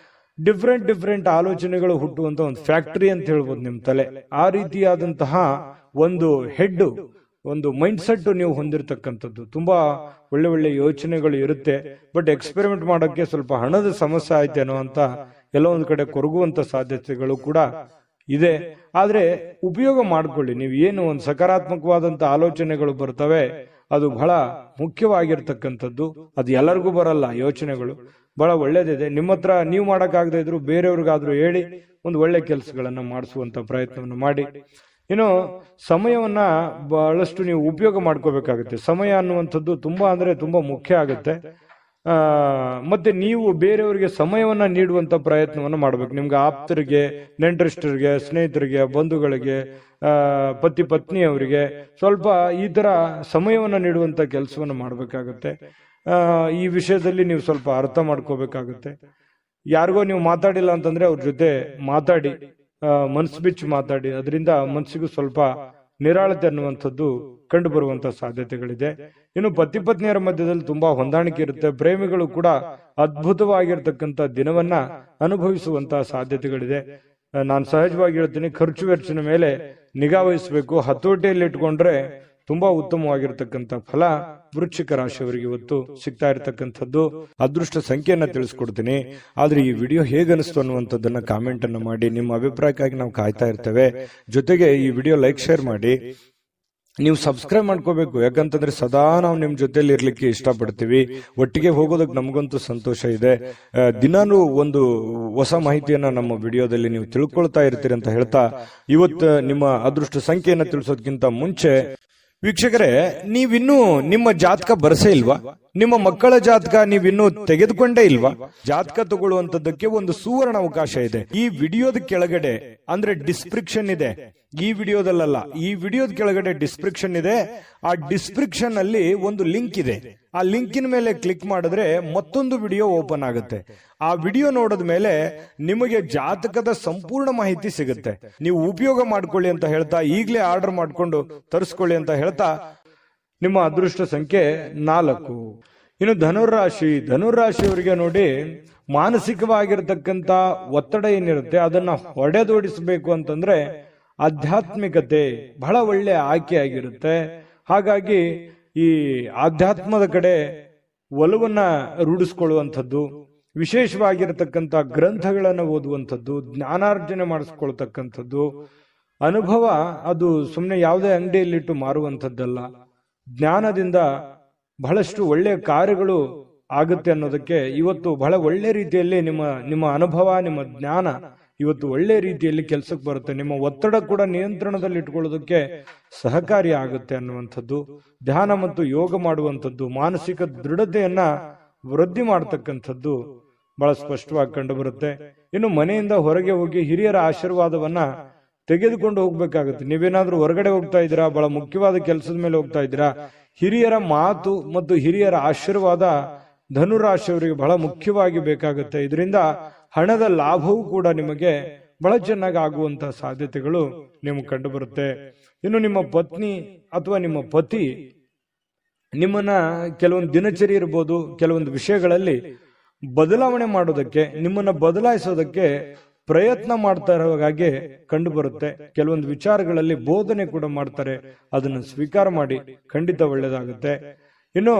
ಡಿಫ್ರೆಂಟ್ ಆಲೋಚನೆಗಳು ಹುಟ್ಟುವಂತ ಒಂದು ಫ್ಯಾಕ್ಟರಿ ಅಂತ ಹೇಳ್ಬೋದು ನಿಮ್ಮ ತಲೆ. ಆ ರೀತಿಯಾದಂತಹ ಒಂದು ಹೆಡ್, ಒಂದು ಮೈಂಡ್ ಸೆಟ್ ನೀವು ಹೊಂದಿರತಕ್ಕಂಥದ್ದು. ತುಂಬಾ ಒಳ್ಳೆ ಯೋಚನೆಗಳು ಇರುತ್ತೆ. ಬಟ್ ಎಕ್ಸ್ಪೆರಿಮೆಂಟ್ ಮಾಡೋಕೆ ಸ್ವಲ್ಪ ಹಣದ ಸಮಸ್ಯೆ ಆಯ್ತೇನೋ ಅಂತ ಎಲ್ಲೋ ಒಂದ್ ಕಡೆ ಕೊರಗುವಂತ ಸಾಧ್ಯತೆಗಳು ಕೂಡ ಇದೆ. ಆದ್ರೆ ಉಪಯೋಗ ಮಾಡ್ಕೊಳ್ಳಿ. ನೀವು ಏನು ಒಂದು ಸಕಾರಾತ್ಮಕವಾದಂತ ಆಲೋಚನೆಗಳು ಬರ್ತವೆ, ಅದು ಬಹಳ ಮುಖ್ಯವಾಗಿರ್ತಕ್ಕಂಥದ್ದು. ಅದು ಎಲ್ಲರಿಗೂ ಬರಲ್ಲ. ಯೋಚನೆಗಳು ಬಹಳ ಒಳ್ಳೇದಿದೆ. ನಿಮ್ಮ ಹತ್ರ ನೀವು ಮಾಡಕ್ಕಾಗದೇ ಇದ್ರು ಬೇರೆಯವ್ರಿಗಾದ್ರೂ ಹೇಳಿ ಒಂದು ಒಳ್ಳೆ ಕೆಲಸಗಳನ್ನ ಮಾಡಿಸುವಂತ ಪ್ರಯತ್ನವನ್ನು ಮಾಡಿ. ಇನ್ನು ಸಮಯವನ್ನ ಬಹಳಷ್ಟು ನೀವು ಉಪಯೋಗ ಮಾಡ್ಕೋಬೇಕಾಗುತ್ತೆ. ಸಮಯ ಅನ್ನುವಂಥದ್ದು ತುಂಬಾ ಮುಖ್ಯ ಆಗುತ್ತೆ. ಮತ್ತೆ ನೀವು ಬೇರೆಯವರಿಗೆ ಸಮಯವನ್ನ ನೀಡುವಂತ ಪ್ರಯತ್ನವನ್ನ ಮಾಡ್ಬೇಕು. ನಿಮ್ಗೆ ಆಪ್ತರಿಗೆ, ನೆಂಟರಿಷ್ಟರಿಗೆ, ಸ್ನೇಹಿತರಿಗೆ, ಬಂಧುಗಳಿಗೆ, ಪತಿ ಪತ್ನಿಯವರಿಗೆ ಸ್ವಲ್ಪ ಈ ತರ ಸಮಯವನ್ನ ನೀಡುವಂತ ಕೆಲಸವನ್ನ ಮಾಡ್ಬೇಕಾಗತ್ತೆ. ಈ ವಿಷಯದಲ್ಲಿ ನೀವು ಸ್ವಲ್ಪ ಅರ್ಥ ಮಾಡ್ಕೋಬೇಕಾಗುತ್ತೆ. ಯಾರಿಗೋ ನೀವು ಮಾತಾಡಿಲ್ಲ ಅಂತಂದ್ರೆ ಅವ್ರ ಜೊತೆ ಮಾತಾಡಿ, ಮನಸ್ಸು ಬಿಚ್ಚಿ ಮಾತಾಡಿ. ಅದರಿಂದ ಮನಸ್ಸಿಗೂ ಸ್ವಲ್ಪ ನಿರಾಳತೆ ಅನ್ನುವಂಥದ್ದು ಕಂಡು ಬರುವಂತ ಸಾಧ್ಯತೆಗಳಿದೆ. ಇನ್ನು ಪತಿ ಪತ್ನಿಯರ ಮಧ್ಯದಲ್ಲಿ ತುಂಬಾ ಹೊಂದಾಣಿಕೆ ಇರುತ್ತೆ. ಪ್ರೇಮಿಗಳು ಕೂಡ ಅದ್ಭುತವಾಗಿರ್ತಕ್ಕಂಥ ದಿನವನ್ನ ಅನುಭವಿಸುವಂತಹ ಸಾಧ್ಯತೆಗಳಿದೆ. ನಾನು ಸಹಜವಾಗಿ ಹೇಳ್ತೀನಿ, ಖರ್ಚು ವೆಚ್ಚನ ಮೇಲೆ ನಿಗಾ ವಹಿಸಬೇಕು. ಹತೋಟಿಯಲ್ಲಿ ಇಟ್ಕೊಂಡ್ರೆ ತುಂಬಾ ಉತ್ತಮವಾಗಿರ್ತಕ್ಕಂಥ ಫಲ ವೃಶ್ಚಿಕ ರಾಶಿಯವರಿಗೆ ಇವತ್ತು ಸಿಗ್ತಾ ಇರತಕ್ಕಂಥದ್ದು. ಅದೃಷ್ಟ ಸಂಖ್ಯೆಯನ್ನ ತಿಳಿಸ್ಕೊಡ್ತೀನಿ. ಆದ್ರೆ ಈ ವಿಡಿಯೋ ಹೇಗನಿಸ್ತು ಅನ್ನುವಂಥದ್ದನ್ನ ಕಾಮೆಂಟ್ ಅನ್ನ ಮಾಡಿ. ನಿಮ್ಮ ಅಭಿಪ್ರಾಯಕ್ಕಾಗಿ ನಾವು ಕಾಯ್ತಾ ಇರ್ತೇವೆ. ಜೊತೆಗೆ ಈ ವಿಡಿಯೋ ಲೈಕ್, ಶೇರ್ ಮಾಡಿ. ನೀವು ಸಬ್ಸ್ಕ್ರೈಬ್ ಮಾಡ್ಕೋಬೇಕು. ಯಾಕಂತಂದ್ರೆ ಸದಾ ನಾವು ನಿಮ್ ಜೊತೆಲಿ ಇರ್ಲಿಕ್ಕೆ ಇಷ್ಟಪಡ್ತೀವಿ. ಒಟ್ಟಿಗೆ ಹೋಗೋದಕ್ಕೆ ನಮಗಂತೂ ಸಂತೋಷ ಇದೆ. ದಿನಾನು ಒಂದು ಹೊಸ ಮಾಹಿತಿಯನ್ನ ನಮ್ಮ ವಿಡಿಯೋದಲ್ಲಿ ನೀವು ತಿಳ್ಕೊಳ್ತಾ ಇರ್ತೀರಿ ಅಂತ ಹೇಳ್ತಾ, ಇವತ್ತು ನಿಮ್ಮ ಅದೃಷ್ಟ ಸಂಖ್ಯೆಯನ್ನ ತಿಳಿಸೋದಕ್ಕಿಂತ ಮುಂಚೆ ವೀಕ್ಷಕರೇ, ನೀವಿನ್ನೂ ನಿಮ್ಮ ಜಾತಕ ಬರಸೇ ಇಲ್ವಾ? ನಿಮ್ಮ ಮಕ್ಕಳ ಜಾತಕ ನೀವಿನ್ನೂ ತೆಗೆದುಕೊಂಡೇ ಇಲ್ವಾ? ಜಾತಕ ತಗೊಳ್ಳುವಂತದ್ದಕ್ಕೆ ಒಂದು ಸುವರ್ಣ ಅವಕಾಶ ಇದೆ. ಈ ವಿಡಿಯೋದ ಕೆಳಗಡೆ ಅಂದ್ರೆ ಡಿಸ್ಕ್ರಿಪ್ಷನ್ ಇದೆ. ಈ ವಿಡಿಯೋದಲ್ಲ, ಈ ವಿಡಿಯೋದ ಕೆಳಗಡೆ ಡಿಸ್ಕ್ರಿಪ್ಷನ್ ಇದೆ. ಆ ಡಿಸ್ಕ್ರಿಪ್ಷನ್ ಅಲ್ಲಿ ಒಂದು ಲಿಂಕ್ ಇದೆ. ಆ ಲಿಂಕಿನ ಮೇಲೆ ಕ್ಲಿಕ್ ಮಾಡಿದ್ರೆ ಮತ್ತೊಂದು ವಿಡಿಯೋ ಓಪನ್ ಆಗುತ್ತೆ. ಆ ವಿಡಿಯೋ ನೋಡಿದ ಮೇಲೆ ನಿಮಗೆ ಜಾತಕದ ಸಂಪೂರ್ಣ ಮಾಹಿತಿ ಸಿಗುತ್ತೆ. ನೀವು ಉಪಯೋಗ ಮಾಡ್ಕೊಳ್ಳಿ ಅಂತ ಹೇಳ್ತಾ, ಈಗಲೇ ಆರ್ಡರ್ ಮಾಡ್ಕೊಂಡು ತರಿಸ್ಕೊಳ್ಳಿ ಅಂತ ಹೇಳ್ತಾ, ನಿಮ್ಮ ಅದೃಷ್ಟ ಸಂಖ್ಯೆ 4. ಇನ್ನು ಧನುರಾಶಿಯವರಿಗೆ ನೋಡಿ, ಮಾನಸಿಕವಾಗಿರ್ತಕ್ಕಂಥ ಒತ್ತಡ ಏನಿರುತ್ತೆ ಅದನ್ನ ಹೊಡೆದೋಡಿಸಬೇಕು ಅಂತಂದ್ರೆ ಆಧ್ಯಾತ್ಮಿಕತೆ ಬಹಳ ಒಳ್ಳೆ ಆಯ್ಕೆಯಾಗಿರುತ್ತೆ. ಹಾಗಾಗಿ ಈ ಆಧ್ಯಾತ್ಮದ ಕಡೆ ಒಲವನ್ನ ರೂಢಿಸ್ಕೊಳ್ಳುವಂಥದ್ದು, ವಿಶೇಷವಾಗಿರತಕ್ಕಂಥ ಗ್ರಂಥಗಳನ್ನು ಓದುವಂಥದ್ದು, ಜ್ಞಾನಾರ್ಜನೆ ಮಾಡಿಸ್ಕೊಳ್ತಕ್ಕಂಥದ್ದು, ಅನುಭವ ಅದು ಸುಮ್ಮನೆ ಯಾವುದೇ ಅಂಗಡಿಯಲ್ಲಿಟ್ಟು ಮಾರುವಂಥದ್ದಲ್ಲ. ಜ್ಞಾನದಿಂದ ಬಹಳಷ್ಟು ಒಳ್ಳೆಯ ಕಾರ್ಯಗಳು ಆಗುತ್ತೆ ಅನ್ನೋದಕ್ಕೆ ಇವತ್ತು ಬಹಳ ಒಳ್ಳೆ ರೀತಿಯಲ್ಲಿ ನಿಮ್ಮ ಅನುಭವ, ನಿಮ್ಮ ಜ್ಞಾನ ಇವತ್ತು ಒಳ್ಳೆ ರೀತಿಯಲ್ಲಿ ಕೆಲಸಕ್ಕೆ ಬರುತ್ತೆ. ನಿಮ್ಮ ಒತ್ತಡ ಕೂಡ ನಿಯಂತ್ರಣದಲ್ಲಿ ಇಟ್ಕೊಳ್ಳೋದಕ್ಕೆ ಸಹಕಾರಿ ಆಗುತ್ತೆ ಅನ್ನುವಂಥದ್ದು. ಧ್ಯಾನ ಮತ್ತು ಯೋಗ ಮಾಡುವಂಥದ್ದು ಮಾನಸಿಕ ದೃಢತೆಯನ್ನ ವೃದ್ಧಿ ಮಾಡತಕ್ಕಂಥದ್ದು ಬಹಳ ಸ್ಪಷ್ಟವಾಗಿ ಕಂಡು ಬರುತ್ತೆ. ಇನ್ನು ಮನೆಯಿಂದ ಹೊರಗೆ ಹೋಗಿ ಹಿರಿಯರ ಆಶೀರ್ವಾದವನ್ನ ತೆಗೆದುಕೊಂಡು ಹೋಗ್ಬೇಕಾಗುತ್ತೆ. ನೀವೇನಾದ್ರೂ ಹೊರಗಡೆ ಹೋಗ್ತಾ ಇದ್ದೀರಾ, ಬಹಳ ಮುಖ್ಯವಾದ ಕೆಲಸದ ಮೇಲೆ ಹೋಗ್ತಾ ಇದ್ದೀರಾ, ಹಿರಿಯರ ಮಾತು ಮತ್ತು ಹಿರಿಯರ ಆಶೀರ್ವಾದ ಧನುರಾಶಿಯವರಿಗೆ ಬಹಳ ಮುಖ್ಯವಾಗಿ ಬೇಕಾಗುತ್ತೆ. ಇದರಿಂದ ಹಣದ ಲಾಭವೂ ಕೂಡ ನಿಮಗೆ ಬಹಳ ಚೆನ್ನಾಗಿ ಆಗುವಂತಹ ಸಾಧ್ಯತೆಗಳು ನಿಮಗೆ ಕಂಡು ಬರುತ್ತೆ. ಇನ್ನು ನಿಮ್ಮ ಪತ್ನಿ ಅಥವಾ ನಿಮ್ಮ ಪತಿ ನಿಮ್ಮನ್ನ ಕೆಲವೊಂದು ದಿನಚರಿ ಇರ್ಬೋದು, ಕೆಲವೊಂದು ವಿಷಯಗಳಲ್ಲಿ ಬದಲಾವಣೆ ಮಾಡೋದಕ್ಕೆ, ನಿಮ್ಮನ್ನ ಬದಲಾಯಿಸೋದಕ್ಕೆ ಪ್ರಯತ್ನ ಮಾಡ್ತಾ ಇರೋ ಹಾಗೆ ಕಂಡು ಬರುತ್ತೆ. ಕೆಲವೊಂದು ವಿಚಾರಗಳಲ್ಲಿ ಬೋಧನೆ ಕೂಡ ಮಾಡ್ತಾರೆ. ಅದನ್ನು ಸ್ವೀಕಾರ ಮಾಡಿ, ಖಂಡಿತ ಒಳ್ಳೇದಾಗುತ್ತೆ. ಇನ್ನು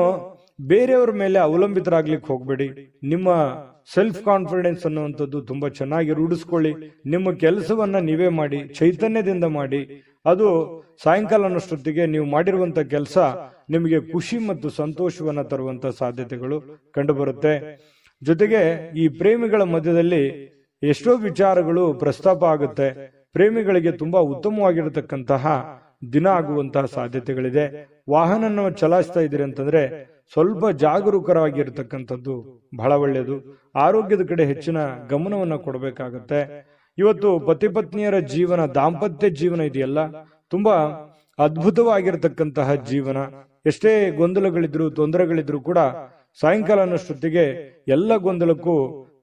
ಬೇರೆಯವ್ರ ಮೇಲೆ ಅವಲಂಬಿತರಾಗ್ಲಿಕ್ಕೆ ಹೋಗ್ಬೇಡಿ. ನಿಮ್ಮ ಸೆಲ್ಫ್ ಕಾನ್ಫಿಡೆನ್ಸ್ ಅನ್ನುವಂಥದ್ದು ತುಂಬಾ ಚೆನ್ನಾಗಿ ರೂಢಿಸ್ಕೊಳ್ಳಿ. ನಿಮ್ಮ ಕೆಲಸವನ್ನ ನೀವೇ ಮಾಡಿ, ಚೈತನ್ಯದಿಂದ ಮಾಡಿ. ಅದು ಸಾಯಂಕಾಲ ಅನ್ನೋಷ್ಟೊತ್ತಿಗೆ ನೀವು ಮಾಡಿರುವಂತ ಕೆಲಸ ನಿಮಗೆ ಖುಷಿ ಮತ್ತು ಸಂತೋಷವನ್ನ ತರುವಂತ ಸಾಧ್ಯತೆಗಳು ಕಂಡುಬರುತ್ತೆ. ಜೊತೆಗೆ ಈ ಪ್ರೇಮಿಗಳ ಮಧ್ಯದಲ್ಲಿ ಎಷ್ಟೋ ವಿಚಾರಗಳು ಪ್ರಸ್ತಾಪ ಆಗುತ್ತೆ. ಪ್ರೇಮಿಗಳಿಗೆ ತುಂಬಾ ಉತ್ತಮವಾಗಿರತಕ್ಕಂತಹ ದಿನ ಆಗುವಂತಹ ಸಾಧ್ಯತೆಗಳಿದೆ. ವಾಹನ ಚಲಾಯಿಸ್ತಾ ಇದ್ದೀರಿ ಅಂತಂದ್ರೆ ಸ್ವಲ್ಪ ಜಾಗರೂಕರಾಗಿರ್ತಕ್ಕಂಥದ್ದು ಬಹಳ ಒಳ್ಳೆಯದು. ಆರೋಗ್ಯದ ಕಡೆ ಹೆಚ್ಚಿನ ಗಮನವನ್ನ ಕೊಡಬೇಕಾಗತ್ತೆ. ಇವತ್ತು ಪತಿ ಪತ್ನಿಯರ ಜೀವನ, ದಾಂಪತ್ಯ ಜೀವನ ಇದೆಯಲ್ಲ, ತುಂಬಾ ಅದ್ಭುತವಾಗಿರತಕ್ಕಂತಹ ಜೀವನ. ಎಷ್ಟೇ ಗೊಂದಲಗಳಿದ್ರು, ತೊಂದರೆಗಳಿದ್ರು ಕೂಡ ಸಾಯಂಕಾಲ ಅನ್ನೋಷ್ಟೊತ್ತಿಗೆ ಎಲ್ಲ ಗೊಂದಲಕ್ಕೂ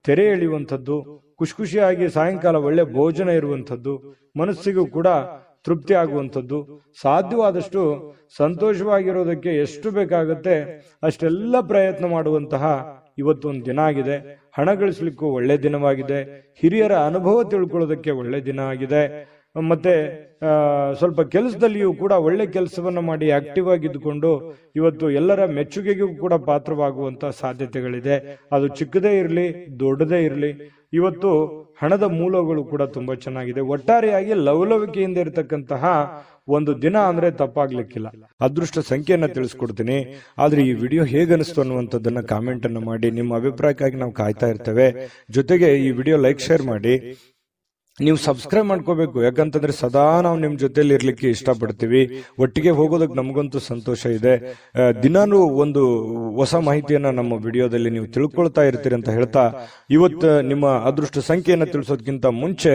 ತೆರೆ ಎಳೆಯುವಂಥದ್ದು, ಖುಷಿಯಾಗಿ ಸಾಯಂಕಾಲ ಒಳ್ಳೆ ಭೋಜನ ಇರುವಂಥದ್ದು, ಮನಸ್ಸಿಗೂ ಕೂಡ ತೃಪ್ತಿ ಆಗುವಂಥದ್ದು, ಸಾಧ್ಯವಾದಷ್ಟು ಸಂತೋಷವಾಗಿರೋದಕ್ಕೆ ಎಷ್ಟು ಬೇಕಾಗುತ್ತೆ ಅಷ್ಟೆಲ್ಲ ಪ್ರಯತ್ನ ಮಾಡುವಂತಹ ಇವತ್ತೊಂದು ದಿನ ಆಗಿದೆ. ಹಣ ಗಳಿಸ್ಲಿಕ್ಕೂ ಒಳ್ಳೆ ದಿನವಾಗಿದೆ. ಹಿರಿಯರ ಅನುಭವ ತಿಳ್ಕೊಳ್ಳೋದಕ್ಕೆ ಒಳ್ಳೆ ದಿನ ಆಗಿದೆ. ಮತ್ತೆ ಸ್ವಲ್ಪ ಕೆಲಸದಲ್ಲಿಯೂ ಕೂಡ ಒಳ್ಳೆ ಕೆಲಸವನ್ನ ಮಾಡಿ ಆಕ್ಟಿವ್ ಆಗಿದ್ದುಕೊಂಡು ಇವತ್ತು ಎಲ್ಲರ ಮೆಚ್ಚುಗೆಗೂ ಕೂಡ ಪಾತ್ರವಾಗುವಂತ ಸಾಧ್ಯತೆಗಳಿದೆ. ಅದು ಚಿಕ್ಕದೇ ಇರಲಿ, ದೊಡ್ಡದೇ ಇರಲಿ, ಇವತ್ತು ಹಣದ ಮೂಲಗಳು ಕೂಡ ತುಂಬಾ ಚೆನ್ನಾಗಿದೆ. ಒಟ್ಟಾರೆಯಾಗಿ ಲವಲವಿಕೆಯಿಂದ ಇರತಕ್ಕಂತಹ ಒಂದು ದಿನ ಅಂದ್ರೆ ತಪ್ಪಾಗ್ಲಿಕ್ಕಿಲ್ಲ. ಅದೃಷ್ಟ ಸಂಖ್ಯೆಯನ್ನ ತಿಳಿಸ್ಕೊಡ್ತೀನಿ. ಆದ್ರೆ ಈ ವಿಡಿಯೋ ಹೇಗನಿಸ್ತು ಅನ್ನುವಂಥದ್ದನ್ನ ಕಾಮೆಂಟ್ ಅನ್ನು ಮಾಡಿ. ನಿಮ್ಮ ಅಭಿಪ್ರಾಯಕ್ಕಾಗಿ ನಾವು ಕಾಯ್ತಾ ಇರ್ತೇವೆ. ಜೊತೆಗೆ ಈ ವಿಡಿಯೋ ಲೈಕ್, ಶೇರ್ ಮಾಡಿ. ನೀವು ಸಬ್ಸ್ಕ್ರೈಬ್ ಮಾಡ್ಕೋಬೇಕು. ಯಾಕಂತಂದ್ರೆ ಸದಾ ನಾವು ನಿಮ್ ಜೊತೆಲಿ ಇರ್ಲಿಕ್ಕೆ ಇಷ್ಟಪಡ್ತೀವಿ. ಒಟ್ಟಿಗೆ ಹೋಗೋದಕ್ಕೆ ನಮಗಂತೂ ಸಂತೋಷ ಇದೆ. ದಿನಾನು ಒಂದು ಹೊಸ ಮಾಹಿತಿಯನ್ನ ನಮ್ಮ ವಿಡಿಯೋದಲ್ಲಿ ನೀವು ತಿಳ್ಕೊಳ್ತಾ ಇರ್ತೀರಿ ಅಂತ ಹೇಳ್ತಾ, ಇವತ್ತು ನಿಮ್ಮ ಅದೃಷ್ಟ ಸಂಖ್ಯೆಯನ್ನ ತಿಳಿಸೋದಕ್ಕಿಂತ ಮುಂಚೆ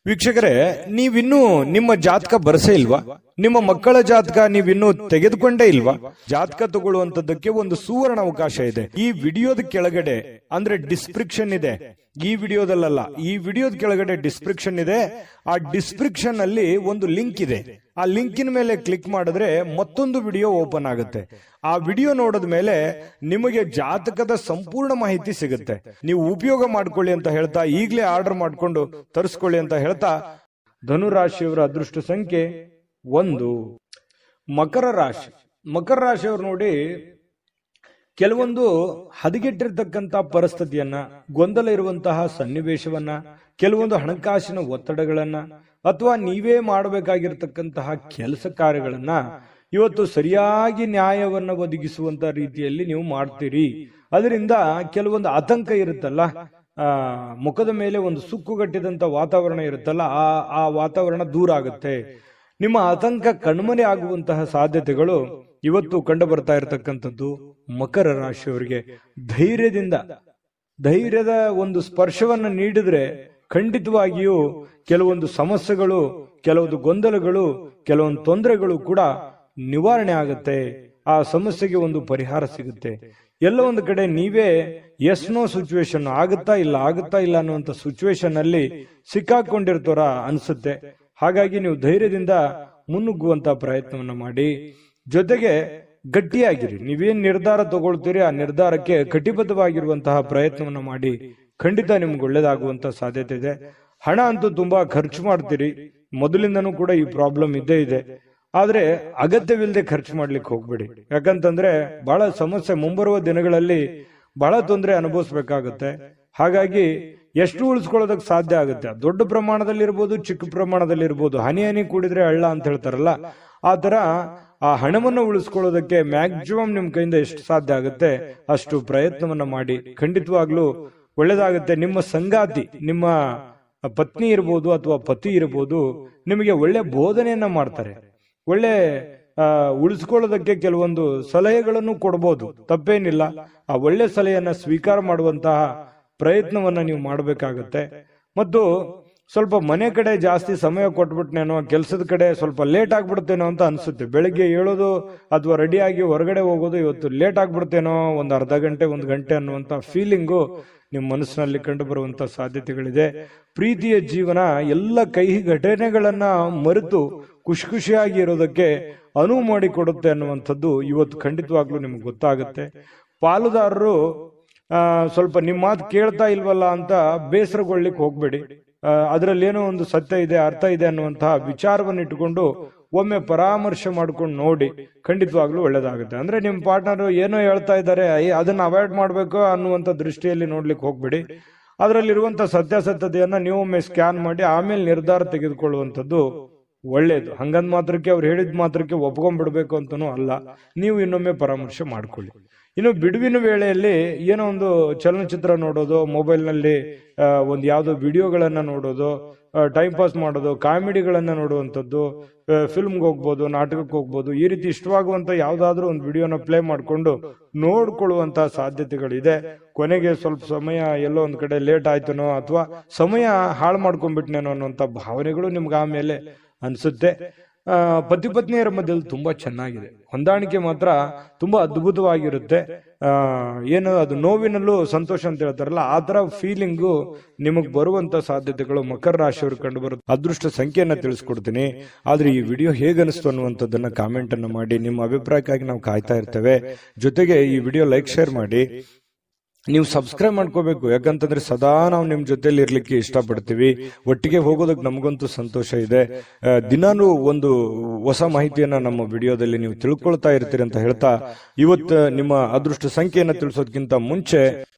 ವೀಕ್ಷಕರೇ, ನೀವಿನ್ನೂ ನಿಮ್ಮ ಜಾತಕ ಬರಸೇ ಇಲ್ವಾ? ನಿಮ್ಮ ಮಕ್ಕಳ ಜಾತಕ ನೀವಿನ್ನೂ ತೆಗೆದುಕೊಂಡೇ ಇಲ್ವಾ? ಜಾತಕ ತಗೊಳ್ಳುವಂತದ್ದಕ್ಕೆ ಒಂದು ಸುವರ್ಣ ಅವಕಾಶ ಇದೆ. ಈ ವಿಡಿಯೋದ ಕೆಳಗಡೆ ಅಂದ್ರೆ ಡಿಸ್ಕ್ರಿಪ್ಷನ್ ಇದೆ. ಈ ವಿಡಿಯೋದಲ್ಲ, ಈ ವಿಡಿಯೋದ ಕೆಳಗಡೆ ಡಿಸ್ಕ್ರಿಪ್ಷನ್ ಇದೆ. ಆ ಡಿಸ್ಕ್ರಿಪ್ಷನ್ ಅಲ್ಲಿ ಒಂದು ಲಿಂಕ್ ಇದೆ. ಆ ಲಿಂಕಿನ ಮೇಲೆ ಕ್ಲಿಕ್ ಮಾಡಿದ್ರೆ ಮತ್ತೊಂದು ವಿಡಿಯೋ ಓಪನ್ ಆಗುತ್ತೆ. ಆ ವಿಡಿಯೋ ನೋಡಿದ ಮೇಲೆ ನಿಮಗೆ ಜಾತಕದ ಸಂಪೂರ್ಣ ಮಾಹಿತಿ ಸಿಗುತ್ತೆ. ನೀವು ಉಪಯೋಗ ಮಾಡ್ಕೊಳ್ಳಿ ಅಂತ ಹೇಳ್ತಾ, ಈಗಲೇ ಆರ್ಡರ್ ಮಾಡ್ಕೊಂಡು ತರಿಸ್ಕೊಳ್ಳಿ ಅಂತ ಹೇಳ್ತಾ, ಧನುರಾಶಿಯವರ ಅದೃಷ್ಟ ಸಂಖ್ಯೆ 1. ಮಕರ ರಾಶಿ. ಮಕರ ರಾಶಿಯವರು ನೋಡಿ, ಕೆಲವೊಂದು ಹದಗೆಟ್ಟಿರ್ತಕ್ಕಂಥ ಪರಿಸ್ಥಿತಿಯನ್ನ, ಗೊಂದಲ ಇರುವಂತಹ ಸನ್ನಿವೇಶವನ್ನ, ಕೆಲವೊಂದು ಹಣಕಾಸಿನ ಒತ್ತಡಗಳನ್ನ, ಅಥವಾ ನೀವೇ ಮಾಡಬೇಕಾಗಿರ್ತಕ್ಕಂತಹ ಕೆಲಸ ಕಾರ್ಯಗಳನ್ನ ಇವತ್ತು ಸರಿಯಾಗಿ ನ್ಯಾಯವನ್ನ ಒದಗಿಸುವಂತ ರೀತಿಯಲ್ಲಿ ನೀವು ಮಾಡ್ತೀರಿ. ಅದರಿಂದ ಕೆಲವೊಂದು ಆತಂಕ ಇರುತ್ತಲ್ಲ, ಮುಖದ ಮೇಲೆ ಒಂದು ಸುಕ್ಕುಗಟ್ಟಿದಂತ ವಾತಾವರಣ ಇರುತ್ತಲ್ಲ, ಆ ವಾತಾವರಣ ದೂರ ಆಗುತ್ತೆ. ನಿಮ್ಮ ಆತಂಕ ಕಣ್ಮನೆ ಆಗುವಂತಹ ಸಾಧ್ಯತೆಗಳು ಇವತ್ತು ಕಂಡು ಬರ್ತಾ ಇರತಕ್ಕಂಥದ್ದು ಮಕರ ರಾಶಿಯವರಿಗೆ. ಧೈರ್ಯದ ಒಂದು ಸ್ಪರ್ಶವನ್ನ ನೀಡಿದ್ರೆ ಖಂಡಿತವಾಗಿಯೂ ಕೆಲವೊಂದು ಸಮಸ್ಯೆಗಳು, ಕೆಲವೊಂದು ಗೊಂದಲಗಳು, ಕೆಲವೊಂದು ತೊಂದರೆಗಳು ಕೂಡ ನಿವಾರಣೆ ಆಗುತ್ತೆ. ಆ ಸಮಸ್ಯೆಗೆ ಒಂದು ಪರಿಹಾರ ಸಿಗುತ್ತೆ. ಎಲ್ಲ ಒಂದು ಕಡೆ ನೀವೇ ಎಸ್ ನೋ ಸಿಚುವೇಶನ್, ಆಗುತ್ತಾ ಇಲ್ಲ ಅನ್ನುವಂಥ ಸಿಚುವೇಶನ್ ಅಲ್ಲಿ ಸಿಕ್ಕಾಕೊಂಡಿರ್ತಾರ ಅನ್ಸುತ್ತೆ. ಹಾಗಾಗಿ ನೀವು ಧೈರ್ಯದಿಂದ ಮುನ್ನುಗ್ಗುವಂತ ಪ್ರಯತ್ನವನ್ನ ಮಾಡಿ. ಜೊತೆಗೆ ಗಟ್ಟಿಯಾಗಿರಿ. ನೀವೇನ್ ನಿರ್ಧಾರ ತಗೊಳ್ತೀರಿ ಆ ನಿರ್ಧಾರಕ್ಕೆ ಕಟಿಬದ್ಧವಾಗಿರುವಂತಹ ಪ್ರಯತ್ನವನ್ನ ಮಾಡಿ. ಖಂಡಿತ ನಿಮ್ಗೆ ಒಳ್ಳೇದಾಗುವಂತ ಸಾಧ್ಯತೆ ಇದೆ. ಹಣ ಅಂತೂ ತುಂಬಾ ಖರ್ಚು ಮಾಡ್ತೀರಿ. ಮೊದಲಿಂದನೂ ಕೂಡ ಈ ಪ್ರಾಬ್ಲಮ್ ಇದ್ದೇ ಇದೆ. ಆದ್ರೆ ಅಗತ್ಯವಿಲ್ಲದೆ ಖರ್ಚು ಮಾಡ್ಲಿಕ್ಕೆ ಹೋಗ್ಬೇಡಿ. ಯಾಕಂತಂದ್ರೆ ಬಹಳ ಸಮಸ್ಯೆ, ಮುಂಬರುವ ದಿನಗಳಲ್ಲಿ ಬಹಳ ತೊಂದರೆ ಅನುಭವಿಸ್ಬೇಕಾಗತ್ತೆ. ಹಾಗಾಗಿ ಎಷ್ಟು ಉಳಿಸ್ಕೊಳ್ಳೋದಕ್ಕೆ ಸಾಧ್ಯ ಆಗುತ್ತೆ, ದೊಡ್ಡ ಪ್ರಮಾಣದಲ್ಲಿ ಇರ್ಬೋದು, ಚಿಕ್ಕ ಪ್ರಮಾಣದಲ್ಲಿ ಇರ್ಬೋದು, ಹನಿ ಕೂಡಿದ್ರೆ ಹಳ್ಳ ಅಂತ ಹೇಳ್ತಾರಲ್ಲ, ಆ ತರ ಆ ಹಣವನ್ನು ಉಳಿಸ್ಕೊಳ್ಳೋದಕ್ಕೆ ಮ್ಯಾಕ್ಸಿಮಮ್ ನಿಮ್ ಕೈಯಿಂದ ಎಷ್ಟು ಸಾಧ್ಯ ಆಗುತ್ತೆ ಅಷ್ಟು ಪ್ರಯತ್ನವನ್ನ ಮಾಡಿ. ಖಂಡಿತವಾಗ್ಲೂ ಒಳ್ಳೇದಾಗುತ್ತೆ. ನಿಮ್ಮ ಸಂಗಾತಿ, ನಿಮ್ಮ ಪತ್ನಿ ಇರ್ಬೋದು ಅಥವಾ ಪತಿ ಇರ್ಬೋದು, ನಿಮಗೆ ಒಳ್ಳೆ ಬೋಧನೆಯನ್ನ ಮಾಡ್ತಾರೆ. ಒಳ್ಳೆ ಉಳಿಸ್ಕೊಳ್ಳೋದಕ್ಕೆ ಕೆಲವೊಂದು ಸಲಹೆಗಳನ್ನು ಕೊಡ್ಬೋದು, ತಪ್ಪೇನಿಲ್ಲ. ಆ ಒಳ್ಳೆ ಸಲಹೆಯನ್ನ ಸ್ವೀಕಾರ ಮಾಡುವಂತಹ ಪ್ರಯತ್ನವನ್ನ ನೀವು ಮಾಡಬೇಕಾಗತ್ತೆ. ಮತ್ತು ಸ್ವಲ್ಪ ಮನೆ ಕಡೆ ಜಾಸ್ತಿ ಸಮಯ ಕೊಟ್ಬಿಟ್ನೇನೋ, ಕೆಲಸದ ಕಡೆ ಸ್ವಲ್ಪ ಲೇಟ್ ಆಗ್ಬಿಡ್ತೇನೋ ಅಂತ ಅನ್ಸುತ್ತೆ. ಬೆಳಿಗ್ಗೆ ಹೇಳೋದು ಅಥವಾ ರೆಡಿಯಾಗಿ ಹೊರಗಡೆ ಹೋಗೋದು ಇವತ್ತು ಲೇಟ್ ಆಗ್ಬಿಡ್ತೇನೋ, ಒಂದು ಅರ್ಧ ಗಂಟೆ 1 ಗಂಟೆ ಅನ್ನುವಂತ ಫೀಲಿಂಗು ನಿಮ್ಮ ಮನಸ್ಸಿನಲ್ಲಿ ಕಂಡು ಬರುವಂತ ಸಾಧ್ಯತೆಗಳಿದೆ. ಪ್ರೀತಿಯ ಜೀವನ ಎಲ್ಲ ಕಹಿ ಘಟನೆಗಳನ್ನ ಮರೆತು ಖುಷಿಯಾಗಿ ಇರೋದಕ್ಕೆ ಅನುವು ಮಾಡಿಕೊಡುತ್ತೆ ಅನ್ನುವಂಥದ್ದು ಇವತ್ತು ಖಂಡಿತವಾಗ್ಲೂ ನಿಮ್ಗೆ ಗೊತ್ತಾಗುತ್ತೆ. ಪಾಲುದಾರರು ಸ್ವಲ್ಪ ನಿಮ್ಮ ಮಾತು ಕೇಳ್ತಾ ಇಲ್ವಲ್ಲ ಅಂತ ಬೇಸರಗೊಳ್ಳಿಕ್ಕೆ ಹೋಗ್ಬೇಡಿ. ಅದರಲ್ಲಿ ಏನೋ ಒಂದು ಸತ್ಯ ಇದೆ, ಅರ್ಥ ಇದೆ ಅನ್ನುವಂತಹ ವಿಚಾರವನ್ನು ಇಟ್ಟುಕೊಂಡು ಒಮ್ಮೆ ಪರಾಮರ್ಶೆ ಮಾಡ್ಕೊಂಡು ನೋಡಿ, ಖಂಡಿತವಾಗ್ಲೂ ಒಳ್ಳೇದಾಗುತ್ತೆ. ಅಂದ್ರೆ ನಿಮ್ ಪಾರ್ಟ್ನರ್ ಏನೋ ಹೇಳ್ತಾ ಇದ್ದಾರೆ, ಅದನ್ನ ಅವಾಯ್ಡ್ ಮಾಡ್ಬೇಕು ಅನ್ನುವಂತ ದೃಷ್ಟಿಯಲ್ಲಿ ನೋಡ್ಲಿಕ್ಕೆ ಹೋಗ್ಬೇಡಿ. ಅದರಲ್ಲಿರುವಂತ ಸತ್ಯಾಸತ್ಯತೆಯನ್ನ ನೀವೊಮ್ಮೆ ಸ್ಕ್ಯಾನ್ ಮಾಡಿ ಆಮೇಲೆ ನಿರ್ಧಾರ ತೆಗೆದುಕೊಳ್ಳುವಂಥದ್ದು ಒಳ್ಳೇದು. ಹಂಗಂದ್ ಮಾತ್ರಕ್ಕೆ ಅವ್ರು ಹೇಳಿದ ಮಾತ್ರಕ್ಕೆ ಒಪ್ಕೊಂಡ್ಬಿಡ್ಬೇಕು ಅಂತನೂ ಅಲ್ಲ, ನೀವು ಇನ್ನೊಮ್ಮೆ ಪರಾಮರ್ಶೆ ಮಾಡ್ಕೊಳ್ಳಿ. ಇನ್ನು ಬಿಡುವಿನ ವೇಳೆಯಲ್ಲಿ ಏನೋ ಒಂದು ಚಲನಚಿತ್ರ ನೋಡೋದು, ಮೊಬೈಲ್ ನಲ್ಲಿ ಒಂದು ಯಾವ್ದೋ ವಿಡಿಯೋಗಳನ್ನ ನೋಡೋದು, ಟೈಮ್ ಪಾಸ್ ಮಾಡೋದು, ಕಾಮಿಡಿಗಳನ್ನ ನೋಡುವಂಥದ್ದು, ಫಿಲ್ಮ್ಗೆ ಹೋಗ್ಬೋದು, ನಾಟಕಕ್ಕೆ ಹೋಗ್ಬೋದು, ಈ ರೀತಿ ಇಷ್ಟವಾಗುವಂತ ಯಾವ್ದಾದ್ರು ಒಂದು ವಿಡಿಯೋನ ಪ್ಲೇ ಮಾಡ್ಕೊಂಡು ನೋಡ್ಕೊಳ್ಳುವಂತ ಸಾಧ್ಯತೆಗಳಿದೆ. ಕೊನೆಗೆ ಸ್ವಲ್ಪ ಸಮಯ ಎಲ್ಲೋ ಒಂದ್ ಕಡೆ ಲೇಟ್ ಆಯ್ತನೋ ಅಥವಾ ಸಮಯ ಹಾಳು ಮಾಡ್ಕೊಂಡ್ಬಿಟ್ನೇನೋ ಅನ್ನುವಂತ ಭಾವನೆಗಳು ನಿಮ್ಗೆ ಆಮೇಲೆ ಅನ್ಸುತ್ತೆ. ಪತಿ ಪತ್ನಿಯರ ಮಧ್ಯದಲ್ಲಿ ತುಂಬಾ ಚೆನ್ನಾಗಿದೆ, ಹೊಂದಾಣಿಕೆ ಮಾತ್ರ ತುಂಬಾ ಅದ್ಭುತವಾಗಿರುತ್ತೆ. ಏನು ಅದು ನೋವಿನಲ್ಲೂ ಸಂತೋಷ ಅಂತ ಹೇಳ್ತಾರಲ್ಲ, ಆ ತರ ಫೀಲಿಂಗು ನಿಮಗ್ ಬರುವಂತ ಸಾಧ್ಯತೆಗಳು ಮಕರ ರಾಶಿಯವರು ಕಂಡು ಬರುತ್ತೆ. ಅದೃಷ್ಟ ಸಂಖ್ಯೆಯನ್ನ ತಿಳಿಸ್ಕೊಡ್ತೀನಿ, ಆದ್ರೆ ಈ ವಿಡಿಯೋ ಹೇಗನಿಸ್ತು ಅನ್ನುವಂಥದ್ದನ್ನ ಕಾಮೆಂಟ್ ಅನ್ನ ಮಾಡಿ. ನಿಮ್ಮ ಅಭಿಪ್ರಾಯಕ್ಕಾಗಿ ನಾವು ಕಾಯ್ತಾ ಇರ್ತೇವೆ. ಜೊತೆಗೆ ಈ ವಿಡಿಯೋ ಲೈಕ್ ಶೇರ್ ಮಾಡಿ. ನೀವು ಸಬ್ಸ್ಕ್ರೈಬ್ ಮಾಡ್ಕೋಬೇಕು, ಯಾಕಂತಂದ್ರೆ ಸದಾ ನಾವು ನಿಮ್ ಜೊತೆಲಿ ಇರ್ಲಿಕ್ಕೆ ಇಷ್ಟಪಡ್ತೀವಿ. ಒಟ್ಟಿಗೆ ಹೋಗೋದಕ್ಕೆ ನಮಗಂತೂ ಸಂತೋಷ ಇದೆ. ದಿನಾನು ಒಂದು ಹೊಸ ಮಾಹಿತಿಯನ್ನ ನಮ್ಮ ವಿಡಿಯೋದಲ್ಲಿ ನೀವು ತಿಳ್ಕೊಳ್ತಾ ಇರ್ತೀರಿ ಅಂತ ಹೇಳ್ತಾ, ಇವತ್ತು ನಿಮ್ಮ ಅದೃಷ್ಟ ಸಂಖ್ಯೆಯನ್ನ ತಿಳಿಸೋದಕ್ಕಿಂತ ಮುಂಚೆ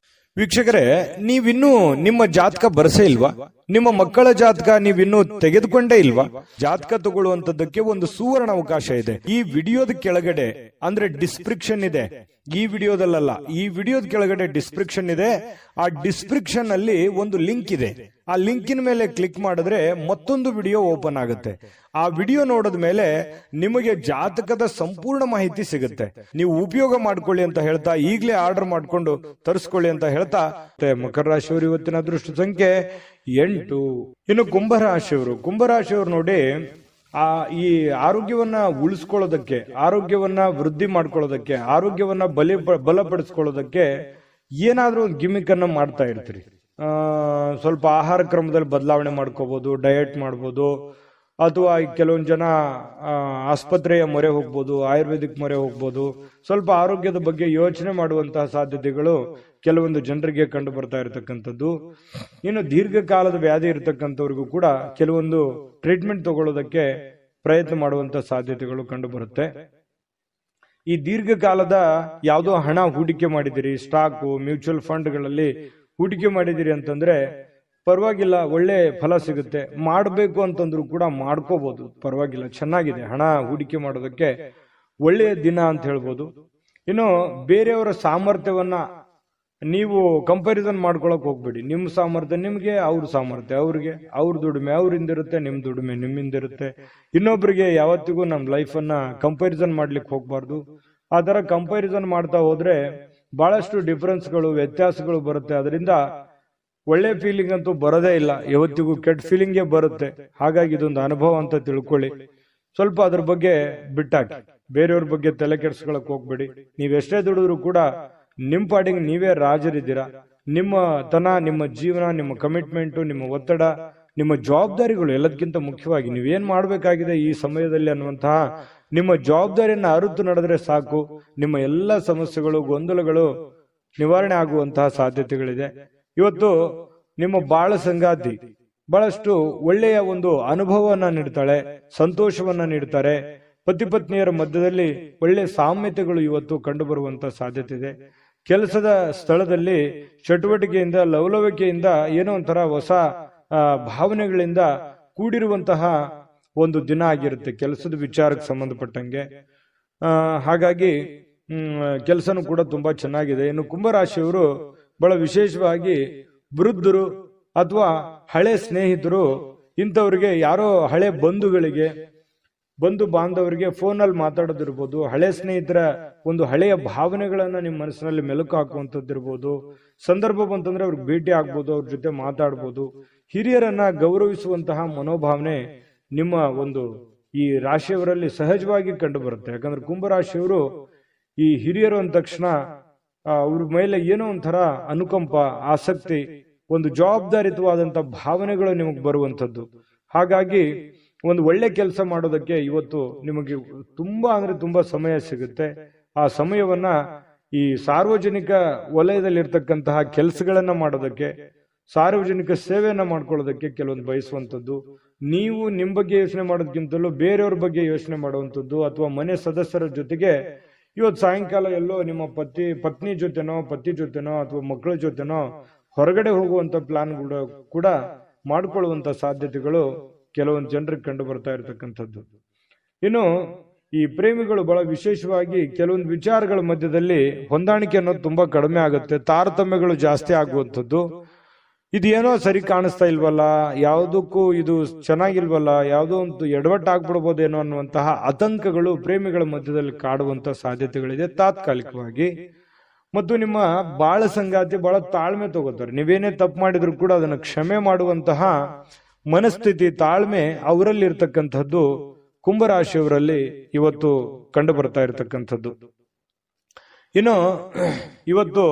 ವೀಕ್ಷಕರೇ, ನೀವಿನ್ನೂ ನಿಮ್ಮ ಜಾತಕ ಬರಸೇ ಇಲ್ವಾ? ನಿಮ್ಮ ಮಕ್ಕಳ ಜಾತಕ ನೀವಿನ್ನೂ ತೆಗೆದುಕೊಂಡೇ ಇಲ್ವಾ? ಜಾತಕ ತಗೊಳ್ಳುವಂತದ್ದಕ್ಕೆ ಒಂದು ಸುವರ್ಣ ಅವಕಾಶ ಇದೆ. ಈ ವಿಡಿಯೋದ ಕೆಳಗಡೆ ಅಂದ್ರೆ ಡಿಸ್ಕ್ರಿಪ್ಷನ್ ಇದೆ, ಈ ವಿಡಿಯೋದಲ್ಲ, ಈ ವಿಡಿಯೋದ ಕೆಳಗಡೆ ಡಿಸ್ಕ್ರಿಪ್ಷನ್ ಇದೆ. ಆ ಡಿಸ್ಕ್ರಿಪ್ಷನ್ ಅಲ್ಲಿ ಒಂದು ಲಿಂಕ್ ಇದೆ. ಆ ಲಿಂಕಿನ ಮೇಲೆ ಕ್ಲಿಕ್ ಮಾಡಿದ್ರೆ ಮತ್ತೊಂದು ವಿಡಿಯೋ ಓಪನ್ ಆಗುತ್ತೆ. ಆ ವಿಡಿಯೋ ನೋಡಿದ ಮೇಲೆ ನಿಮಗೆ ಜಾತಕದ ಸಂಪೂರ್ಣ ಮಾಹಿತಿ ಸಿಗುತ್ತೆ. ನೀವು ಉಪಯೋಗ ಮಾಡ್ಕೊಳ್ಳಿ ಅಂತ ಹೇಳ್ತಾ, ಈಗಲೇ ಆರ್ಡರ್ ಮಾಡ್ಕೊಂಡು ತರಿಸ್ಕೊಳ್ಳಿ ಅಂತ ಹೇಳ್ತಾ, ಮಕರ ರಾಶಿಯವರು ಇವತ್ತಿನ ಅದೃಷ್ಟ ಸಂಖ್ಯೆ 8. ಇನ್ನು ಕುಂಭರಾಶಿಯವರು ನೋಡಿ, ಈ ಆರೋಗ್ಯವನ್ನ ಉಳಿಸ್ಕೊಳ್ಳೋದಕ್ಕೆ, ಆರೋಗ್ಯವನ್ನ ವೃದ್ಧಿ ಮಾಡ್ಕೊಳ್ಳೋದಕ್ಕೆ, ಆರೋಗ್ಯವನ್ನ ಬಲಪಡಿಸ್ಕೊಳ್ಳೋದಕ್ಕೆ ಏನಾದ್ರೂ ಒಂದು ಗಿಮಿಕ್ ಅನ್ನ ಮಾಡ್ತಾ ಇರ್ತೀರಿ. ಸ್ವಲ್ಪ ಆಹಾರ ಕ್ರಮದಲ್ಲಿ ಬದಲಾವಣೆ ಮಾಡ್ಕೋಬಹುದು, ಡಯಟ್ ಮಾಡ್ಬೋದು, ಅಥವಾ ಕೆಲವೊಂದು ಜನ ಆಸ್ಪತ್ರೆಯ ಮೊರೆ ಹೋಗ್ಬೋದು, ಆಯುರ್ವೇದಿಕ್ ಮೊರೆ ಹೋಗ್ಬೋದು. ಸ್ವಲ್ಪ ಆರೋಗ್ಯದ ಬಗ್ಗೆ ಯೋಚನೆ ಮಾಡುವಂತಹ ಸಾಧ್ಯತೆಗಳು ಕೆಲವೊಂದು ಜನರಿಗೆ ಕಂಡು ಬರ್ತಾ ಇರತಕ್ಕಂಥದ್ದು. ಇನ್ನು ದೀರ್ಘಕಾಲದ ವ್ಯಾಧಿ ಇರತಕ್ಕಂಥವ್ರಿಗೂ ಕೂಡ ಕೆಲವೊಂದು ಟ್ರೀಟ್ಮೆಂಟ್ ತಗೊಳ್ಳೋದಕ್ಕೆ ಪ್ರಯತ್ನ ಮಾಡುವಂತ ಸಾಧ್ಯತೆಗಳು ಕಂಡು ಬರುತ್ತೆ. ಈ ದೀರ್ಘಕಾಲದ ಯಾವುದೋ ಹಣ ಹೂಡಿಕೆ ಮಾಡಿದಿರಿ, ಸ್ಟಾಕು, ಮ್ಯೂಚುವಲ್ ಫಂಡ್ಗಳಲ್ಲಿ ಹೂಡಿಕೆ ಮಾಡಿದಿರಿ ಅಂತಂದ್ರೆ ಪರವಾಗಿಲ್ಲ, ಒಳ್ಳೆ ಫಲ ಸಿಗುತ್ತೆ. ಮಾಡಬೇಕು ಅಂತಂದ್ರು ಕೂಡ ಮಾಡ್ಕೋಬಹುದು, ಪರವಾಗಿಲ್ಲ, ಚೆನ್ನಾಗಿದೆ. ಹಣ ಹೂಡಿಕೆ ಮಾಡೋದಕ್ಕೆ ಒಳ್ಳೆಯ ದಿನ ಅಂತ ಹೇಳ್ಬೋದು. ಇನ್ನು ಬೇರೆಯವರ ಸಾಮರ್ಥ್ಯವನ್ನ ನೀವು ಕಂಪ್ಯಾರಿಸನ್ ಮಾಡ್ಕೊಳಕ್ ಹೋಗ್ಬೇಡಿ. ನಿಮ್ಮ ಸಾಮರ್ಥ್ಯ ನಿಮ್ಗೆ, ಅವ್ರ ಸಾಮರ್ಥ್ಯ ಅವ್ರಿಗೆ, ಅವ್ರ ದುಡಿಮೆ ಅವ್ರಿಂದಿರುತ್ತೆ, ನಿಮ್ ದುಡಿಮೆ ನಿಮ್ಮಿಂದಿರುತ್ತೆ. ಇನ್ನೊಬ್ರಿಗೆ ಯಾವತ್ತಿಗೂ ನಮ್ ಲೈಫ್ ಅನ್ನ ಕಂಪ್ಯಾರಿಸನ್ ಮಾಡ್ಲಿಕ್ಕೆ ಹೋಗ್ಬಾರ್ದು. ಆ ತರ ಕಂಪ್ಯಾರಿಸನ್ ಮಾಡ್ತಾ ಹೋದ್ರೆ ಬಹಳಷ್ಟು ಡಿಫರೆನ್ಸ್ಗಳು, ವ್ಯತ್ಯಾಸಗಳು ಬರುತ್ತೆ. ಅದರಿಂದ ಒಳ್ಳೆ ಫೀಲಿಂಗ್ ಅಂತೂ ಬರೋದೇ ಇಲ್ಲ, ಯಾವತ್ತಿಗೂ ಕೆಟ್ಟ ಫೀಲಿಂಗೇ ಬರುತ್ತೆ. ಹಾಗಾಗಿ ಇದೊಂದು ಅನುಭವ ಅಂತ ತಿಳ್ಕೊಳ್ಳಿ. ಸ್ವಲ್ಪ ಅದ್ರ ಬಗ್ಗೆ ಬಿಟ್ಟಾಕಿ, ಬೇರೆಯವ್ರ ಬಗ್ಗೆ ತಲೆ ಕೆಡ್ಸ್ಕೊಳಕ್ ಹೋಗ್ಬೇಡಿ. ನೀವೆಷ್ಟೇ ದುಡಿದ್ರು ಕೂಡ ನಿಮ್ ಪಾಡಿಗೆ ನೀವೇ ರಾಜರಿದ್ದೀರಾ. ನಿಮ್ಮ ಜೀವನ, ನಿಮ್ಮ ಕಮಿಟ್ಮೆಂಟ್, ನಿಮ್ಮ ಒತ್ತಡ, ನಿಮ್ಮ ಜವಾಬ್ದಾರಿಗಳು ಎಲ್ಲದಕ್ಕಿಂತ ಮುಖ್ಯವಾಗಿ ನೀವೇನ್ ಮಾಡ್ಬೇಕಾಗಿದೆ ಈ ಸಮಯದಲ್ಲಿ ಅನ್ನುವಂತಹ ನಿಮ್ಮ ಜವಾಬ್ದಾರಿಯನ್ನ ಅರಿತು ನಡೆದ್ರೆ ಸಾಕು. ನಿಮ್ಮ ಎಲ್ಲ ಸಮಸ್ಯೆಗಳು, ಗೊಂದಲಗಳು ನಿವಾರಣೆ ಆಗುವಂತಹ ಸಾಧ್ಯತೆಗಳಿದೆ. ಇವತ್ತು ನಿಮ್ಮ ಬಾಳ ಸಂಗಾತಿ ಬಹಳಷ್ಟು ಒಳ್ಳೆಯ ಒಂದು ಅನುಭವವನ್ನ ನೀಡ್ತಾಳೆ, ಸಂತೋಷವನ್ನ ನೀಡ್ತಾರೆ. ಪತಿ ಪತ್ನಿಯರ ಮಧ್ಯದಲ್ಲಿ ಒಳ್ಳೆ ಸಾಮ್ಯತೆಗಳು ಇವತ್ತು ಕಂಡು ಬರುವಂತ ಸಾಧ್ಯತೆ ಇದೆ. ಕೆಲಸದ ಸ್ಥಳದಲ್ಲಿ ಚಟುವಟಿಕೆಯಿಂದ, ಲವಲವಿಕೆಯಿಂದ, ಏನೋ ಒಂಥರ ಹೊಸ ಭಾವನೆಗಳಿಂದ ಕೂಡಿರುವಂತಹ ಒಂದು ದಿನ ಆಗಿರುತ್ತೆ ಕೆಲಸದ ವಿಚಾರಕ್ಕೆ ಸಂಬಂಧಪಟ್ಟಂಗೆ. ಹಾಗಾಗಿ ಕೆಲಸನೂ ಕೂಡ ತುಂಬಾ ಚೆನ್ನಾಗಿದೆ. ಇನ್ನು ಕುಂಭರಾಶಿಯವರು ಬಹಳ ವಿಶೇಷವಾಗಿ ವೃದ್ಧರು ಅಥವಾ ಹಳೆ ಸ್ನೇಹಿತರು, ಇಂಥವ್ರಿಗೆ, ಯಾರೋ ಹಳೆ ಬಂಧು ಬಾಂಧವರಿಗೆ ಫೋನಲ್ಲಿ ಮಾತಾಡೋದಿರ್ಬೋದು, ಹಳೆ ಸ್ನೇಹಿತರ ಒಂದು ಹಳೆಯ ಭಾವನೆಗಳನ್ನ ನಿಮ್ಮ ಮನಸ್ಸಿನಲ್ಲಿ ಮೆಲುಕು ಹಾಕುವಂಥದ್ದಿರ್ಬೋದು. ಸಂದರ್ಭ ಬಂತಂದ್ರೆ ಅವ್ರಿಗೆ ಭೇಟಿ ಆಗ್ಬೋದು, ಅವ್ರ ಜೊತೆ ಮಾತಾಡ್ಬೋದು. ಹಿರಿಯರನ್ನ ಗೌರವಿಸುವಂತಹ ಮನೋಭಾವನೆ ನಿಮ್ಮ ಒಂದು ಈ ರಾಶಿಯವರಲ್ಲಿ ಸಹಜವಾಗಿ ಕಂಡು ಬರುತ್ತೆ. ಯಾಕಂದ್ರೆ ಕುಂಭರಾಶಿಯವರು ಈ ಹಿರಿಯರು ಅಂದ ತಕ್ಷಣ ಅವ್ರ ಮೇಲೆ ಏನೋ ಒಂಥರ ಅನುಕಂಪ, ಆಸಕ್ತಿ, ಒಂದು ಜವಾಬ್ದಾರಿತವಾದಂತ ಭಾವನೆಗಳು ನಿಮಗೆ ಬರುವಂತದ್ದು. ಹಾಗಾಗಿ ಒಂದು ಒಳ್ಳೆ ಕೆಲಸ ಮಾಡೋದಕ್ಕೆ ಇವತ್ತು ನಿಮಗೆ ತುಂಬಾ ಸಮಯ ಸಿಗುತ್ತೆ. ಆ ಸಮಯವನ್ನ ಈ ಸಾರ್ವಜನಿಕ ವಲಯದಲ್ಲಿರ್ತಕ್ಕಂತಹ ಕೆಲಸಗಳನ್ನ ಮಾಡೋದಕ್ಕೆ, ಸಾರ್ವಜನಿಕ ಸೇವೆಯನ್ನ ಮಾಡ್ಕೊಳ್ಳೋದಕ್ಕೆ ಕೆಲವೊಂದು ಬಯಸುವಂಥದ್ದು. ನೀವು ನಿಮ್ಮ ಬಗ್ಗೆ ಯೋಚನೆ ಮಾಡೋದಕ್ಕಿಂತಲೂ ಬೇರೆಯವ್ರ ಬಗ್ಗೆ ಯೋಚನೆ ಮಾಡುವಂಥದ್ದು, ಅಥವಾ ಮನೆ ಸದಸ್ಯರ ಜೊತೆಗೆ ಇವತ್ತು ಸಾಯಂಕಾಲ ಎಲ್ಲೋ ನಿಮ್ಮ ಪತ್ನಿ ಜೊತೆನೋ ಪತಿ ಜೊತೆನೋ ಅಥವಾ ಮಕ್ಕಳ ಜೊತೆನೋ ಹೊರಗಡೆ ಹೋಗುವಂತ ಪ್ಲಾನ್ ಕೂಡ ಮಾಡ್ಕೊಳ್ಳುವಂತ ಸಾಧ್ಯತೆಗಳು ಕೆಲವೊಂದು ಜನರಿಗೆ ಕಂಡು ಬರ್ತಾ ಇರತಕ್ಕಂಥದ್ದು. ಇನ್ನು ಈ ಪ್ರೇಮಿಗಳು ಬಹಳ ವಿಶೇಷವಾಗಿ ಕೆಲವೊಂದು ವಿಚಾರಗಳ ಮಧ್ಯದಲ್ಲಿ ಹೊಂದಾಣಿಕೆ ಅನ್ನೋದು ತುಂಬಾ ಕಡಿಮೆ ಆಗುತ್ತೆ, ತಾರತಮ್ಯಗಳು ಜಾಸ್ತಿ ಆಗುವಂಥದ್ದು. ಇದೇನೋ ಸರಿ ಕಾಣಿಸ್ತಾ ಇಲ್ವಲ್ಲ, ಯಾವುದಕ್ಕೂ ಇದು ಚೆನ್ನಾಗಿಲ್ವಲ್ಲ, ಯಾವುದೋ ಒಂದು ಎಡವಟ್ಟಾಗ್ಬಿಡ್ಬೋದೇನೋ ಅನ್ನುವಂತಹ ಆತಂಕಗಳು ಪ್ರೇಮಿಗಳ ಮಧ್ಯದಲ್ಲಿ ಕಾಡುವಂತ ಸಾಧ್ಯತೆಗಳಿದೆ ತಾತ್ಕಾಲಿಕವಾಗಿ. ಮತ್ತು ನಿಮ್ಮ ಬಾಳ ಸಂಗಾತಿ ಬಹಳ ತಾಳ್ಮೆ ತಗೋತಾರೆ. ನೀವೇನೇ ತಪ್ಪು ಮಾಡಿದ್ರು ಕೂಡ ಅದನ್ನು ಕ್ಷಮೆ ಮಾಡುವಂತಹ ಮನಸ್ಥಿತಿ, ತಾಳ್ಮೆ ಅವರಲ್ಲಿ ಇರ್ತಕ್ಕಂಥದ್ದು ಕುಂಭರಾಶಿಯವರಲ್ಲಿ ಇವತ್ತು ಕಂಡು ಬರ್ತಾ ಇರತಕ್ಕಂಥದ್ದು. ಇನ್ನು ಇವತ್ತು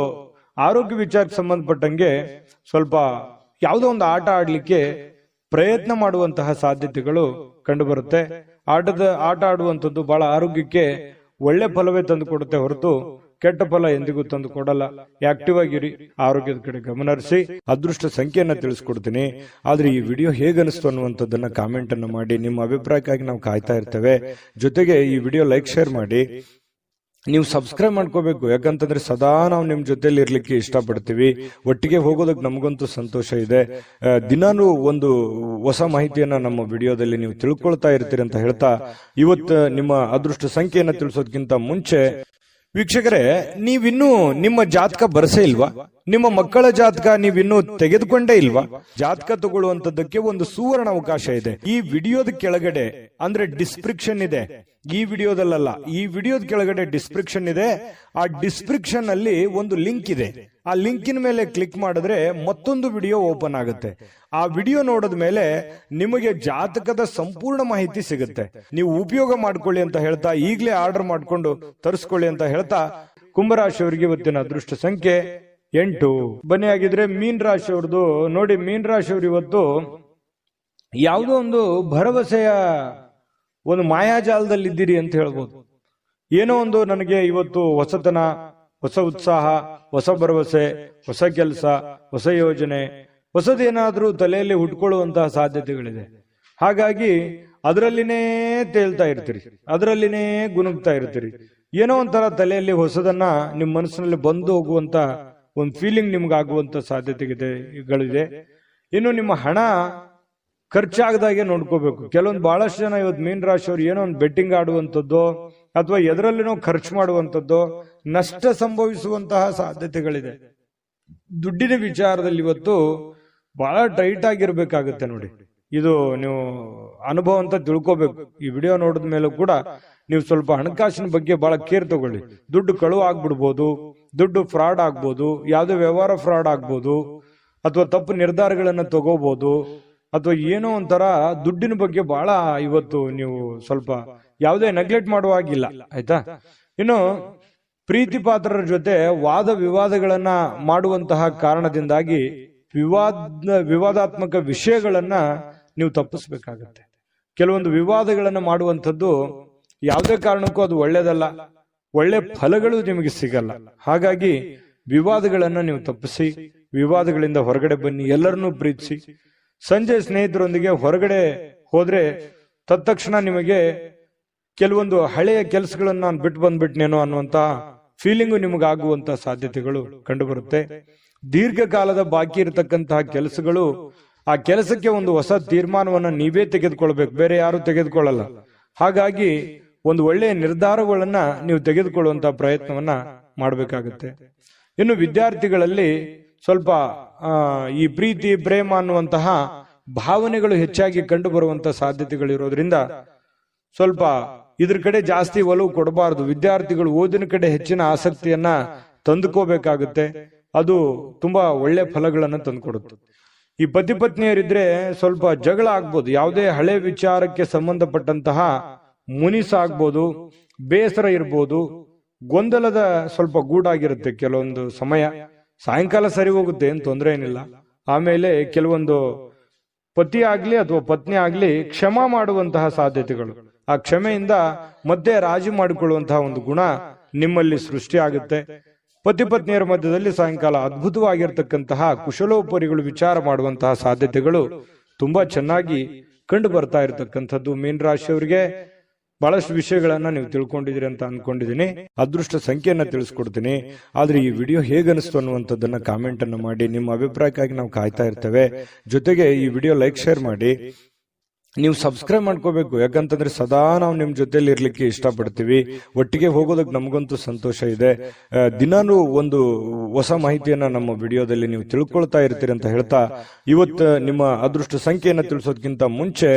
ಆರೋಗ್ಯ ವಿಚಾರಕ್ಕೆ ಸಂಬಂಧಪಟ್ಟಂಗೆ ಸ್ವಲ್ಪ ಯಾವುದೋ ಒಂದು ಆಟ ಆಡ್ಲಿಕ್ಕೆ ಪ್ರಯತ್ನ ಮಾಡುವಂತಹ ಸಾಧ್ಯತೆಗಳು ಕಂಡು ಬರುತ್ತೆ. ಆಟ ಆಡುವಂಥದ್ದು ಬಹಳ ಆರೋಗ್ಯಕ್ಕೆ ಒಳ್ಳೆ ಫಲವೇ ತಂದು ಕೊಡುತ್ತೆ ಹೊರತು ಕೆಟ್ಟ ಫಲ ಎಂದಿಗೂ ತಂದು ಕೊಡಲ್ಲ. ಆಕ್ಟಿವ್ ಆಗಿರಿ, ಆರೋಗ್ಯದ ಕಡೆ ಗಮನ ಹರಿಸಿ. ಅದೃಷ್ಟ ಸಂಖ್ಯೆಯನ್ನ ತಿಳಿಸ್ಕೊಡ್ತೀನಿ. ಆದ್ರೆ ಈ ವಿಡಿಯೋ ಹೇಗನಿಸ್ತು ಅನ್ನುವಂಥದ್ದನ್ನ ಕಾಮೆಂಟ್ ಅನ್ನು ಮಾಡಿ. ನಿಮ್ಮ ಅಭಿಪ್ರಾಯಕ್ಕಾಗಿ ನಾವು ಕಾಯ್ತಾ ಇರ್ತೇವೆ. ಜೊತೆಗೆ ಈ ವಿಡಿಯೋ ಲೈಕ್ ಶೇರ್ ಮಾಡಿ. ನೀವು ಸಬ್ಸ್ಕ್ರೈಬ್ ಮಾಡ್ಕೋಬೇಕು, ಯಾಕಂತಂದ್ರೆ ಸದಾ ನಾವು ನಿಮ್ ಜೊತೆಲಿ ಇರ್ಲಿಕ್ಕೆ ಇಷ್ಟಪಡ್ತೀವಿ. ಒಟ್ಟಿಗೆ ಹೋಗೋದಕ್ಕೆ ನಮಗಂತೂ ಸಂತೋಷ ಇದೆ. ದಿನಾನು ಒಂದು ಹೊಸ ಮಾಹಿತಿಯನ್ನ ನಮ್ಮ ವಿಡಿಯೋದಲ್ಲಿ ನೀವು ತಿಳ್ಕೊಳ್ತಾ ಇರ್ತೀರಿ ಅಂತ ಹೇಳ್ತಾ, ಇವತ್ತು ನಿಮ್ಮ ಅದೃಷ್ಟ ಸಂಖ್ಯೆಯನ್ನ ತಿಳಿಸೋದಕ್ಕಿಂತ ಮುಂಚೆ ವೀಕ್ಷಕರೇ, ನೀವಿನ್ನೂ ನಿಮ್ಮ ಜಾತಕ ಬರಸೇ ಇಲ್ವಾ? ನಿಮ್ಮ ಮಕ್ಕಳ ಜಾತಕ ನೀವಿನ್ನೂ ತೆಗೆದುಕೊಂಡೇ ಇಲ್ವಾ? ಜಾತಕ ತಗೊಳ್ಳುವಂತದ್ದಕ್ಕೆ ಒಂದು ಸುವರ್ಣ ಅವಕಾಶ ಇದೆ. ಈ ವಿಡಿಯೋದ ಕೆಳಗಡೆ ಅಂದ್ರೆ ಡಿಸ್ಕ್ರಿಪ್ಷನ್ ಇದೆ, ಈ ವಿಡಿಯೋದಲ್ಲ, ಈ ವಿಡಿಯೋದ ಕೆಳಗಡೆ ಡಿಸ್ಕ್ರಿಪ್ಷನ್ ಇದೆ. ಆ ಡಿಸ್ಕ್ರಿಪ್ಷನ್ ಅಲ್ಲಿ ಒಂದು ಲಿಂಕ್ ಇದೆ. ಆ ಲಿಂಕಿನ ಮೇಲೆ ಕ್ಲಿಕ್ ಮಾಡಿದ್ರೆ ಮತ್ತೊಂದು ವಿಡಿಯೋ ಓಪನ್ ಆಗುತ್ತೆ. ಆ ವಿಡಿಯೋ ನೋಡಿದ ಮೇಲೆ ನಿಮಗೆ ಜಾತಕದ ಸಂಪೂರ್ಣ ಮಾಹಿತಿ ಸಿಗುತ್ತೆ. ನೀವು ಉಪಯೋಗ ಮಾಡ್ಕೊಳ್ಳಿ ಅಂತ ಹೇಳ್ತಾ, ಈಗಲೇ ಆರ್ಡರ್ ಮಾಡ್ಕೊಂಡು ತರಿಸ್ಕೊಳ್ಳಿ ಅಂತ ಹೇಳ್ತಾ, ಕುಂಭರಾಶಿಯವರಿಗೆ ಇವತ್ತಿನ ಅದೃಷ್ಟ ಸಂಖ್ಯೆ 8. ಬನ್ನಿ ಆಗಿದ್ರೆ ಮೀನ್ ರಾಶಿಯವ್ರದ್ದು ನೋಡಿ. ಮೀನ್ ರಾಶಿಯವರು ಇವತ್ತು ಯಾವುದೋ ಒಂದು ಭರವಸೆಯ ಒಂದು ಮಾಯಾಜಾಲದಲ್ಲಿ ಇದ್ದೀರಿ ಅಂತ ಹೇಳ್ಬೋದು. ಏನೋ ಒಂದು ನನಗೆ ಇವತ್ತು ಹೊಸತನ, ಹೊಸ ಉತ್ಸಾಹ, ಹೊಸ ಭರವಸೆ, ಹೊಸ ಕೆಲಸ, ಹೊಸ ಯೋಜನೆ, ಹೊಸದೇನಾದ್ರೂ ತಲೆಯಲ್ಲಿ ಹುಟ್ಕೊಳ್ಳುವಂತಹ ಸಾಧ್ಯತೆಗಳಿದೆ. ಹಾಗಾಗಿ ಅದರಲ್ಲಿನೇ ತೇಲ್ತಾ ಇರ್ತೀರಿ, ಅದರಲ್ಲಿನೇ ಗುನುಗ್ತಾ ಇರ್ತೀರಿ. ಏನೋ ಒಂಥರ ತಲೆಯಲ್ಲಿ ಹೊಸದನ್ನ ನಿಮ್ಮ ಮನಸ್ಸಿನಲ್ಲಿ ಬಂದು ಹೋಗುವಂತ ಒಂದು ಫೀಲಿಂಗ್ ನಿಮ್ಗೆ ಆಗುವಂತ ಸಾಧ್ಯತೆಗಳಿದೆ. ಇನ್ನು ನಿಮ್ಮ ಹಣ ಖರ್ಚಾಗದಾಗೆ ನೋಡ್ಕೋಬೇಕು. ಕೆಲವೊಂದು ಬಹಳಷ್ಟು ಜನ ಇವತ್ತು ಮೀನ್ ರಾಶಿಯವರು ಏನೋ ಒಂದು ಬೆಟ್ಟಿಂಗ್ ಆಡುವಂಥದ್ದು ಅಥವಾ ಎದರಲ್ಲಿನೋ ಖರ್ಚು ಮಾಡುವಂಥದ್ದು, ನಷ್ಟ ಸಂಭವಿಸುವಂತಹ ಸಾಧ್ಯತೆಗಳಿದೆ. ದುಡ್ಡಿನ ವಿಚಾರದಲ್ಲಿ ಇವತ್ತು ಬಹಳ ಟೈಟ್ ಆಗಿರ್ಬೇಕಾಗುತ್ತೆ ನೋಡಿ. ಇದು ನೀವು ಅನುಭವ ಅಂತ ತಿಳ್ಕೋಬೇಕು. ಈ ವಿಡಿಯೋ ನೋಡಿದ ಮೇಲೂ ಕೂಡ ನೀವು ಸ್ವಲ್ಪ ಹಣಕಾಸಿನ ಬಗ್ಗೆ ಬಹಳ ಕೇರ್ ತಗೊಳ್ಳಿ. ದುಡ್ಡು ಕಳುವು ಆಗ್ಬಿಡ್ಬೋದು, ದುಡ್ಡು ಫ್ರಾಡ್ ಆಗ್ಬೋದು, ಯಾವುದೇ ವ್ಯವಹಾರ ಫ್ರಾಡ್ ಆಗ್ಬೋದು, ಅಥವಾ ತಪ್ಪು ನಿರ್ಧಾರಗಳನ್ನ ತಗೋಬಹುದು, ಅಥವಾ ಏನೋ ಒಂಥರ ದುಡ್ಡಿನ ಬಗ್ಗೆ ಬಹಳ ಇವತ್ತು ನೀವು ಸ್ವಲ್ಪ ಯಾವುದೇ ನೆಗ್ಲೆಕ್ಟ್ ಮಾಡುವ ಹಾಗಿಲ್ಲ, ಆಯ್ತಾ. ಇನ್ನು ಪ್ರೀತಿ ಪಾತ್ರರ ಜೊತೆ ವಾದ ವಿವಾದಗಳನ್ನ ಮಾಡುವಂತಹ ಕಾರಣದಿಂದಾಗಿ ವಿವಾದಾತ್ಮಕ ವಿಷಯಗಳನ್ನ ನೀವು ತಪ್ಪಿಸ್ಬೇಕಾಗತ್ತೆ. ಕೆಲವೊಂದು ವಿವಾದಗಳನ್ನ ಮಾಡುವಂಥದ್ದು ಯಾವುದೇ ಕಾರಣಕ್ಕೂ ಅದು ಒಳ್ಳೇದಲ್ಲ, ಒಳ್ಳೆ ಫಲಗಳು ನಿಮಗೆ ಸಿಗಲ್ಲ. ಹಾಗಾಗಿ ವಿವಾದಗಳನ್ನ ನೀವು ತಪ್ಪಿಸಿ, ವಿವಾದಗಳಿಂದ ಹೊರಗಡೆ ಬನ್ನಿ, ಎಲ್ಲರನ್ನೂ ಪ್ರೀತಿಸಿ. ಸಂಜೆ ಸ್ನೇಹಿತರೊಂದಿಗೆ ಹೊರಗಡೆ ಹೋದ್ರೆ ತತ್ಕ್ಷಣ ನಿಮಗೆ ಕೆಲವೊಂದು ಹಳೆಯ ಕೆಲಸಗಳನ್ನ ನಾನು ಬಿಟ್ಟು ಬಂದ್ಬಿಟ್ನೇನೋ ಅನ್ನುವಂತ ಫೀಲಿಂಗು ನಿಮಗಾಗುವಂತ ಸಾಧ್ಯತೆಗಳು ಕಂಡು ಬರುತ್ತೆ. ದೀರ್ಘಕಾಲದ ಬಾಕಿ ಇರತಕ್ಕಂತಹ ಕೆಲಸಗಳು, ಆ ಕೆಲಸಕ್ಕೆ ಒಂದು ಹೊಸ ತೀರ್ಮಾನವನ್ನ ನೀವೇ ತೆಗೆದುಕೊಳ್ಬೇಕು, ಬೇರೆ ಯಾರು ತೆಗೆದುಕೊಳ್ಳಲ್ಲ. ಹಾಗಾಗಿ ಒಂದು ಒಳ್ಳೆಯ ನಿರ್ಧಾರಗಳನ್ನ ನೀವು ತೆಗೆದುಕೊಳ್ಳುವಂತಹ ಪ್ರಯತ್ನವನ್ನ ಮಾಡಬೇಕಾಗುತ್ತೆ. ಇನ್ನು ವಿದ್ಯಾರ್ಥಿಗಳಲ್ಲಿ ಸ್ವಲ್ಪ ಈ ಪ್ರೀತಿ ಪ್ರೇಮ ಅನ್ನುವಂತಹ ಭಾವನೆಗಳು ಹೆಚ್ಚಾಗಿ ಕಂಡು ಬರುವಂತಹ ಸಾಧ್ಯತೆಗಳಿರೋದ್ರಿಂದ ಸ್ವಲ್ಪ ಇದ್ರ ಕಡೆ ಜಾಸ್ತಿ ಒಲವು ಕೊಡಬಾರದು. ವಿದ್ಯಾರ್ಥಿಗಳು ಓದಿನ ಕಡೆ ಹೆಚ್ಚಿನ ಆಸಕ್ತಿಯನ್ನ ತಂದುಕೋಬೇಕಾಗುತ್ತೆ. ಅದು ತುಂಬಾ ಒಳ್ಳೆ ಫಲಗಳನ್ನ ತಂದುಕೊಡುತ್ತೆ. ಈ ಪತಿ ಪತ್ನಿಯರಿದ್ರೆ ಸ್ವಲ್ಪ ಜಗಳ ಆಗ್ಬೋದು, ಯಾವುದೇ ಹಳೆ ವಿಚಾರಕ್ಕೆ ಸಂಬಂಧಪಟ್ಟಂತಹ ಮುನಿಸಾಗ್ಬೋದು, ಬೇಸರ ಇರ್ಬೋದು, ಗೊಂದಲದ ಸ್ವಲ್ಪ ಗೂಡಾಗಿರುತ್ತೆ ಕೆಲವೊಂದು ಸಮಯ. ಸಾಯಂಕಾಲ ಸರಿ ಹೋಗುತ್ತೆ, ಏನ್ ತೊಂದರೆ ಏನಿಲ್ಲ. ಆಮೇಲೆ ಕೆಲವೊಂದು ಪತಿ ಆಗ್ಲಿ ಅಥವಾ ಪತ್ನಿ ಆಗ್ಲಿ ಕ್ಷಮಾ ಮಾಡುವಂತಹ ಸಾಧ್ಯತೆಗಳು, ಆ ಕ್ಷಮೆಯಿಂದ ಮತ್ತೆ ರಾಜಿ ಮಾಡಿಕೊಳ್ಳುವಂತಹ ಒಂದು ಗುಣ ನಿಮ್ಮಲ್ಲಿ ಸೃಷ್ಟಿ ಆಗುತ್ತೆ. ಪತಿ ಪತ್ನಿಯರ ಮಧ್ಯದಲ್ಲಿ ಸಾಯಂಕಾಲ ಅದ್ಭುತವಾಗಿರ್ತಕ್ಕಂತಹ ಕುಶಲೋಪರಿಗಳು ವಿಚಾರ ಮಾಡುವಂತಹ ಸಾಧ್ಯತೆಗಳು ತುಂಬಾ ಚೆನ್ನಾಗಿ ಕಂಡು ಬರ್ತಾ ಇರತಕ್ಕಂಥದ್ದು. ಮೀನ ರಾಶಿಯವರಿಗೆ ಬಹಳಷ್ಟು ವಿಷಯಗಳನ್ನ ನೀವು ತಿಳ್ಕೊಂಡಿದ್ದೀರಿ ಅಂತ ಅನ್ಕೊಂಡಿದ್ದೀನಿ. ಅದೃಷ್ಟ ಸಂಖ್ಯೆಯನ್ನ ತಿಳಿಸ್ಕೊಡ್ತೀನಿ. ಆದ್ರೆ ಈ ವಿಡಿಯೋ ಹೇಗನಿಸ್ತು ಅನ್ನುವಂಥದ್ದನ್ನ ಕಾಮೆಂಟ್ ಅನ್ನು ಮಾಡಿ. ನಿಮ್ಮ ಅಭಿಪ್ರಾಯಕ್ಕಾಗಿ ನಾವು ಕಾಯ್ತಾ ಇರ್ತೇವೆ. ಜೊತೆಗೆ ಈ ವಿಡಿಯೋ ಲೈಕ್ ಶೇರ್ ಮಾಡಿ. ನೀವು ಸಬ್ಸ್ಕ್ರೈಬ್ ಮಾಡ್ಕೋಬೇಕು, ಯಾಕಂತಂದ್ರೆ ಸದಾ ನಾವು ನಿಮ್ ಜೊತೆಲಿ ಇರ್ಲಿಕ್ಕೆ ಇಷ್ಟಪಡ್ತೀವಿ. ಒಟ್ಟಿಗೆ ಹೋಗೋದಕ್ಕೆ ನಮಗಂತೂ ಸಂತೋಷ ಇದೆ. ದಿನಾನು ಒಂದು ಹೊಸ ಮಾಹಿತಿಯನ್ನ ನಮ್ಮ ವಿಡಿಯೋದಲ್ಲಿ ನೀವು ತಿಳ್ಕೊಳ್ತಾ ಇರ್ತೀರಿ ಅಂತ ಹೇಳ್ತಾ, ಇವತ್ತು ನಿಮ್ಮ ಅದೃಷ್ಟ ಸಂಖ್ಯೆಯನ್ನ ತಿಳಿಸೋದಕ್ಕಿಂತ ಮುಂಚೆ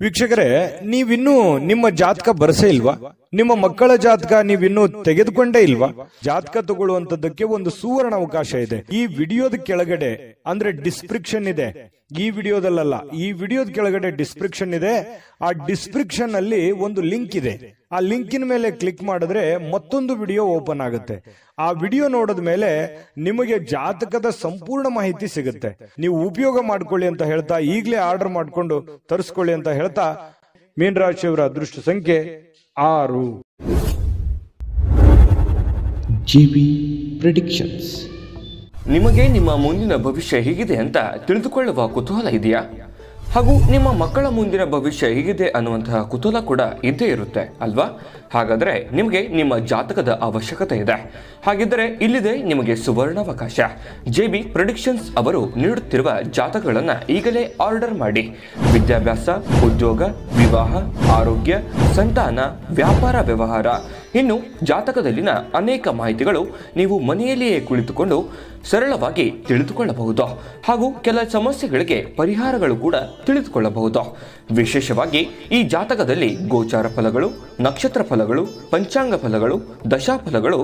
ವೀಕ್ಷಕರೇ, ನೀವಿನ್ನೂ ನಿಮ್ಮ ಜಾತಕ ಬರಸೇ ಇಲ್ವಾ? ನಿಮ್ಮ ಮಕ್ಕಳ ಜಾತಕ ನೀವಿನ್ನೂ ತೆಗೆದುಕೊಂಡೇ ಇಲ್ವಾ? ಜಾತಕ ತಗೊಳ್ಳುವಂತದ್ದಕ್ಕೆ ಒಂದು ಸುವರ್ಣ ಅವಕಾಶ ಇದೆ. ಈ ವಿಡಿಯೋದ ಕೆಳಗಡೆ ಅಂದ್ರೆ ಡಿಸ್ಕ್ರಿಪ್ಷನ್ ಇದೆ. ಈ ವಿಡಿಯೋದಲ್ಲ, ಈ ವಿಡಿಯೋದ ಕೆಳಗಡೆ ಡಿಸ್ಕ್ರಿಪ್ಷನ್ ಇದೆ. ಆ ಡಿಸ್ಕ್ರಿಪ್ಷನ್ ಅಲ್ಲಿ ಒಂದು ಲಿಂಕ್ ಇದೆ. ಆ ಲಿಂಕಿನ ಮೇಲೆ ಕ್ಲಿಕ್ ಮಾಡಿದ್ರೆ ಮತ್ತೊಂದು ವಿಡಿಯೋ ಓಪನ್ ಆಗುತ್ತೆ. ಆ ವಿಡಿಯೋ ನೋಡಿದ ಮೇಲೆ ನಿಮಗೆ ಜಾತಕದ ಸಂಪೂರ್ಣ ಮಾಹಿತಿ ಸಿಗುತ್ತೆ. ನೀವು ಉಪಯೋಗ ಮಾಡ್ಕೊಳ್ಳಿ ಅಂತ ಹೇಳ್ತಾ, ಈಗಲೇ ಆರ್ಡರ್ ಮಾಡ್ಕೊಂಡು ತರಿಸ್ಕೊಳ್ಳಿ ಅಂತ ಹೇಳ್ತಾ, ಮೀನ ರಾಶಿಯವರ ಅದೃಷ್ಟ ಸಂಖ್ಯೆ 6. GB predictions. ನಿಮಗೆ ನಿಮ್ಮ ಮುಂದಿನ ಭವಿಷ್ಯ ಹೇಗಿದೆ ಅಂತ ತಿಳಿದುಕೊಳ್ಳುವ ಕುತೂಹಲ ಇದೆಯಾ? ಹಾಗೂ ನಿಮ್ಮ ಮಕ್ಕಳ ಮುಂದಿನ ಭವಿಷ್ಯ ಹೇಗಿದೆ ಅನ್ನುವಂತಹ ಕುತೂಹಲ ಕೂಡ ಇದ್ದೇ ಇರುತ್ತೆ ಅಲ್ವಾ? ಹಾಗಾದರೆ ನಿಮಗೆ ನಿಮ್ಮ ಜಾತಕದ ಅವಶ್ಯಕತೆ ಇದೆ. ಹಾಗಿದ್ದರೆ ಇಲ್ಲಿದೆ ನಿಮಗೆ ಸುವರ್ಣಾವಕಾಶ. JB ಪ್ರೆಡಿಕ್ಷನ್ಸ್ ಅವರು ನೀಡುತ್ತಿರುವ ಜಾತಕಗಳನ್ನು ಈಗಲೇ ಆರ್ಡರ್ ಮಾಡಿ. ವಿದ್ಯಾಭ್ಯಾಸ, ಉದ್ಯೋಗ, ವಿವಾಹ, ಆರೋಗ್ಯ, ಸಂತಾನ, ವ್ಯಾಪಾರ ವ್ಯವಹಾರ, ಇನ್ನು ಜಾತಕದಲ್ಲಿನ ಅನೇಕ ಮಾಹಿತಿಗಳು ನೀವು ಮನೆಯಲ್ಲಿಯೇ ಕುಳಿತುಕೊಂಡು ಸರಳವಾಗಿ ತಿಳಿದುಕೊಳ್ಳಬಹುದು. ಹಾಗೂ ಕೆಲ ಸಮಸ್ಯೆಗಳಿಗೆ ಪರಿಹಾರಗಳು ಕೂಡ ತಿಳಿದುಕೊಳ್ಳಬಹುದು. ವಿಶೇಷವಾಗಿ ಈ ಜಾತಕದಲ್ಲಿ ಗೋಚಾರ ಫಲಗಳು, ನಕ್ಷತ್ರ ಫಲಗಳು, ಪಂಚಾಂಗ ಫಲಗಳು, ದಶಾಫಲಗಳು,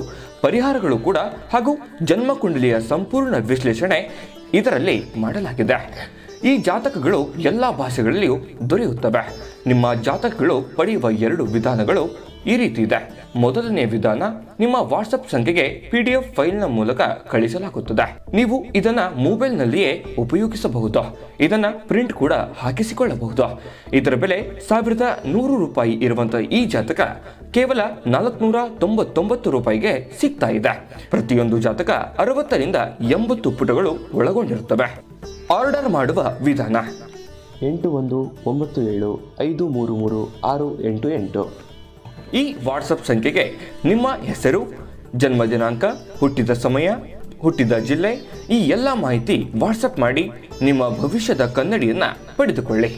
ಪರಿಹಾರಗಳು ಕೂಡ ಹಾಗೂ ಜನ್ಮಕುಂಡಲಿಯ ಸಂಪೂರ್ಣ ವಿಶ್ಲೇಷಣೆ ಇದರಲ್ಲಿ ಮಾಡಲಾಗಿದೆ. ಈ ಜಾತಕಗಳು ಎಲ್ಲ ಭಾಷೆಗಳಲ್ಲಿಯೂ ದೊರೆಯುತ್ತವೆ. ನಿಮ್ಮ ಜಾತಕಗಳು ಪಡೆಯುವ 2 ವಿಧಾನಗಳು ಈ ರೀತಿ ಇದೆ. ಮೊದಲನೇ ವಿಧಾನ, ನಿಮ್ಮ ವಾಟ್ಸಪ್ ಸಂಖ್ಯೆಗೆ PDF ಫೈಲ್ನ ಮೂಲಕ ಕಳಿಸಲಾಗುತ್ತದೆ. ನೀವು ಇದನ್ನ ಮೊಬೈಲ್ನಲ್ಲಿಯೇ ಉಪಯೋಗಿಸಬಹುದು. ಇದನ್ನ ಪ್ರಿಂಟ್ ಕೂಡ ಹಾಕಿಸಿಕೊಳ್ಳಬಹುದು. ಇದರ ಬೆಲೆ 1100 ರೂಪಾಯಿ ಇರುವಂತಹ ಈ ಜಾತಕ ಕೇವಲ 499 ರೂಪಾಯಿಗೆ ಸಿಗ್ತಾ ಇದೆ. ಪ್ರತಿಯೊಂದು ಜಾತಕ 60 ರಿಂದ 80 ಪುಟಗಳು ಒಳಗೊಂಡಿರುತ್ತವೆ. ಆರ್ಡರ್ ಮಾಡುವ ವಿಧಾನ: 8197533688. ಈ ವಾಟ್ಸಪ್ ಸಂಖ್ಯೆಗೆ ನಿಮ್ಮ ಹೆಸರು, ಜನ್ಮ ದಿನಾಂಕ, ಹುಟ್ಟಿದ ಸಮಯ, ಹುಟ್ಟಿದ ಜಿಲ್ಲೆ, ಈ ಎಲ್ಲ ಮಾಹಿತಿ ವಾಟ್ಸಪ್ ಮಾಡಿ ನಿಮ್ಮ ಭವಿಷ್ಯದ ಕನ್ನಡಿಯನ್ನ ಪಡೆದುಕೊಳ್ಳಿ.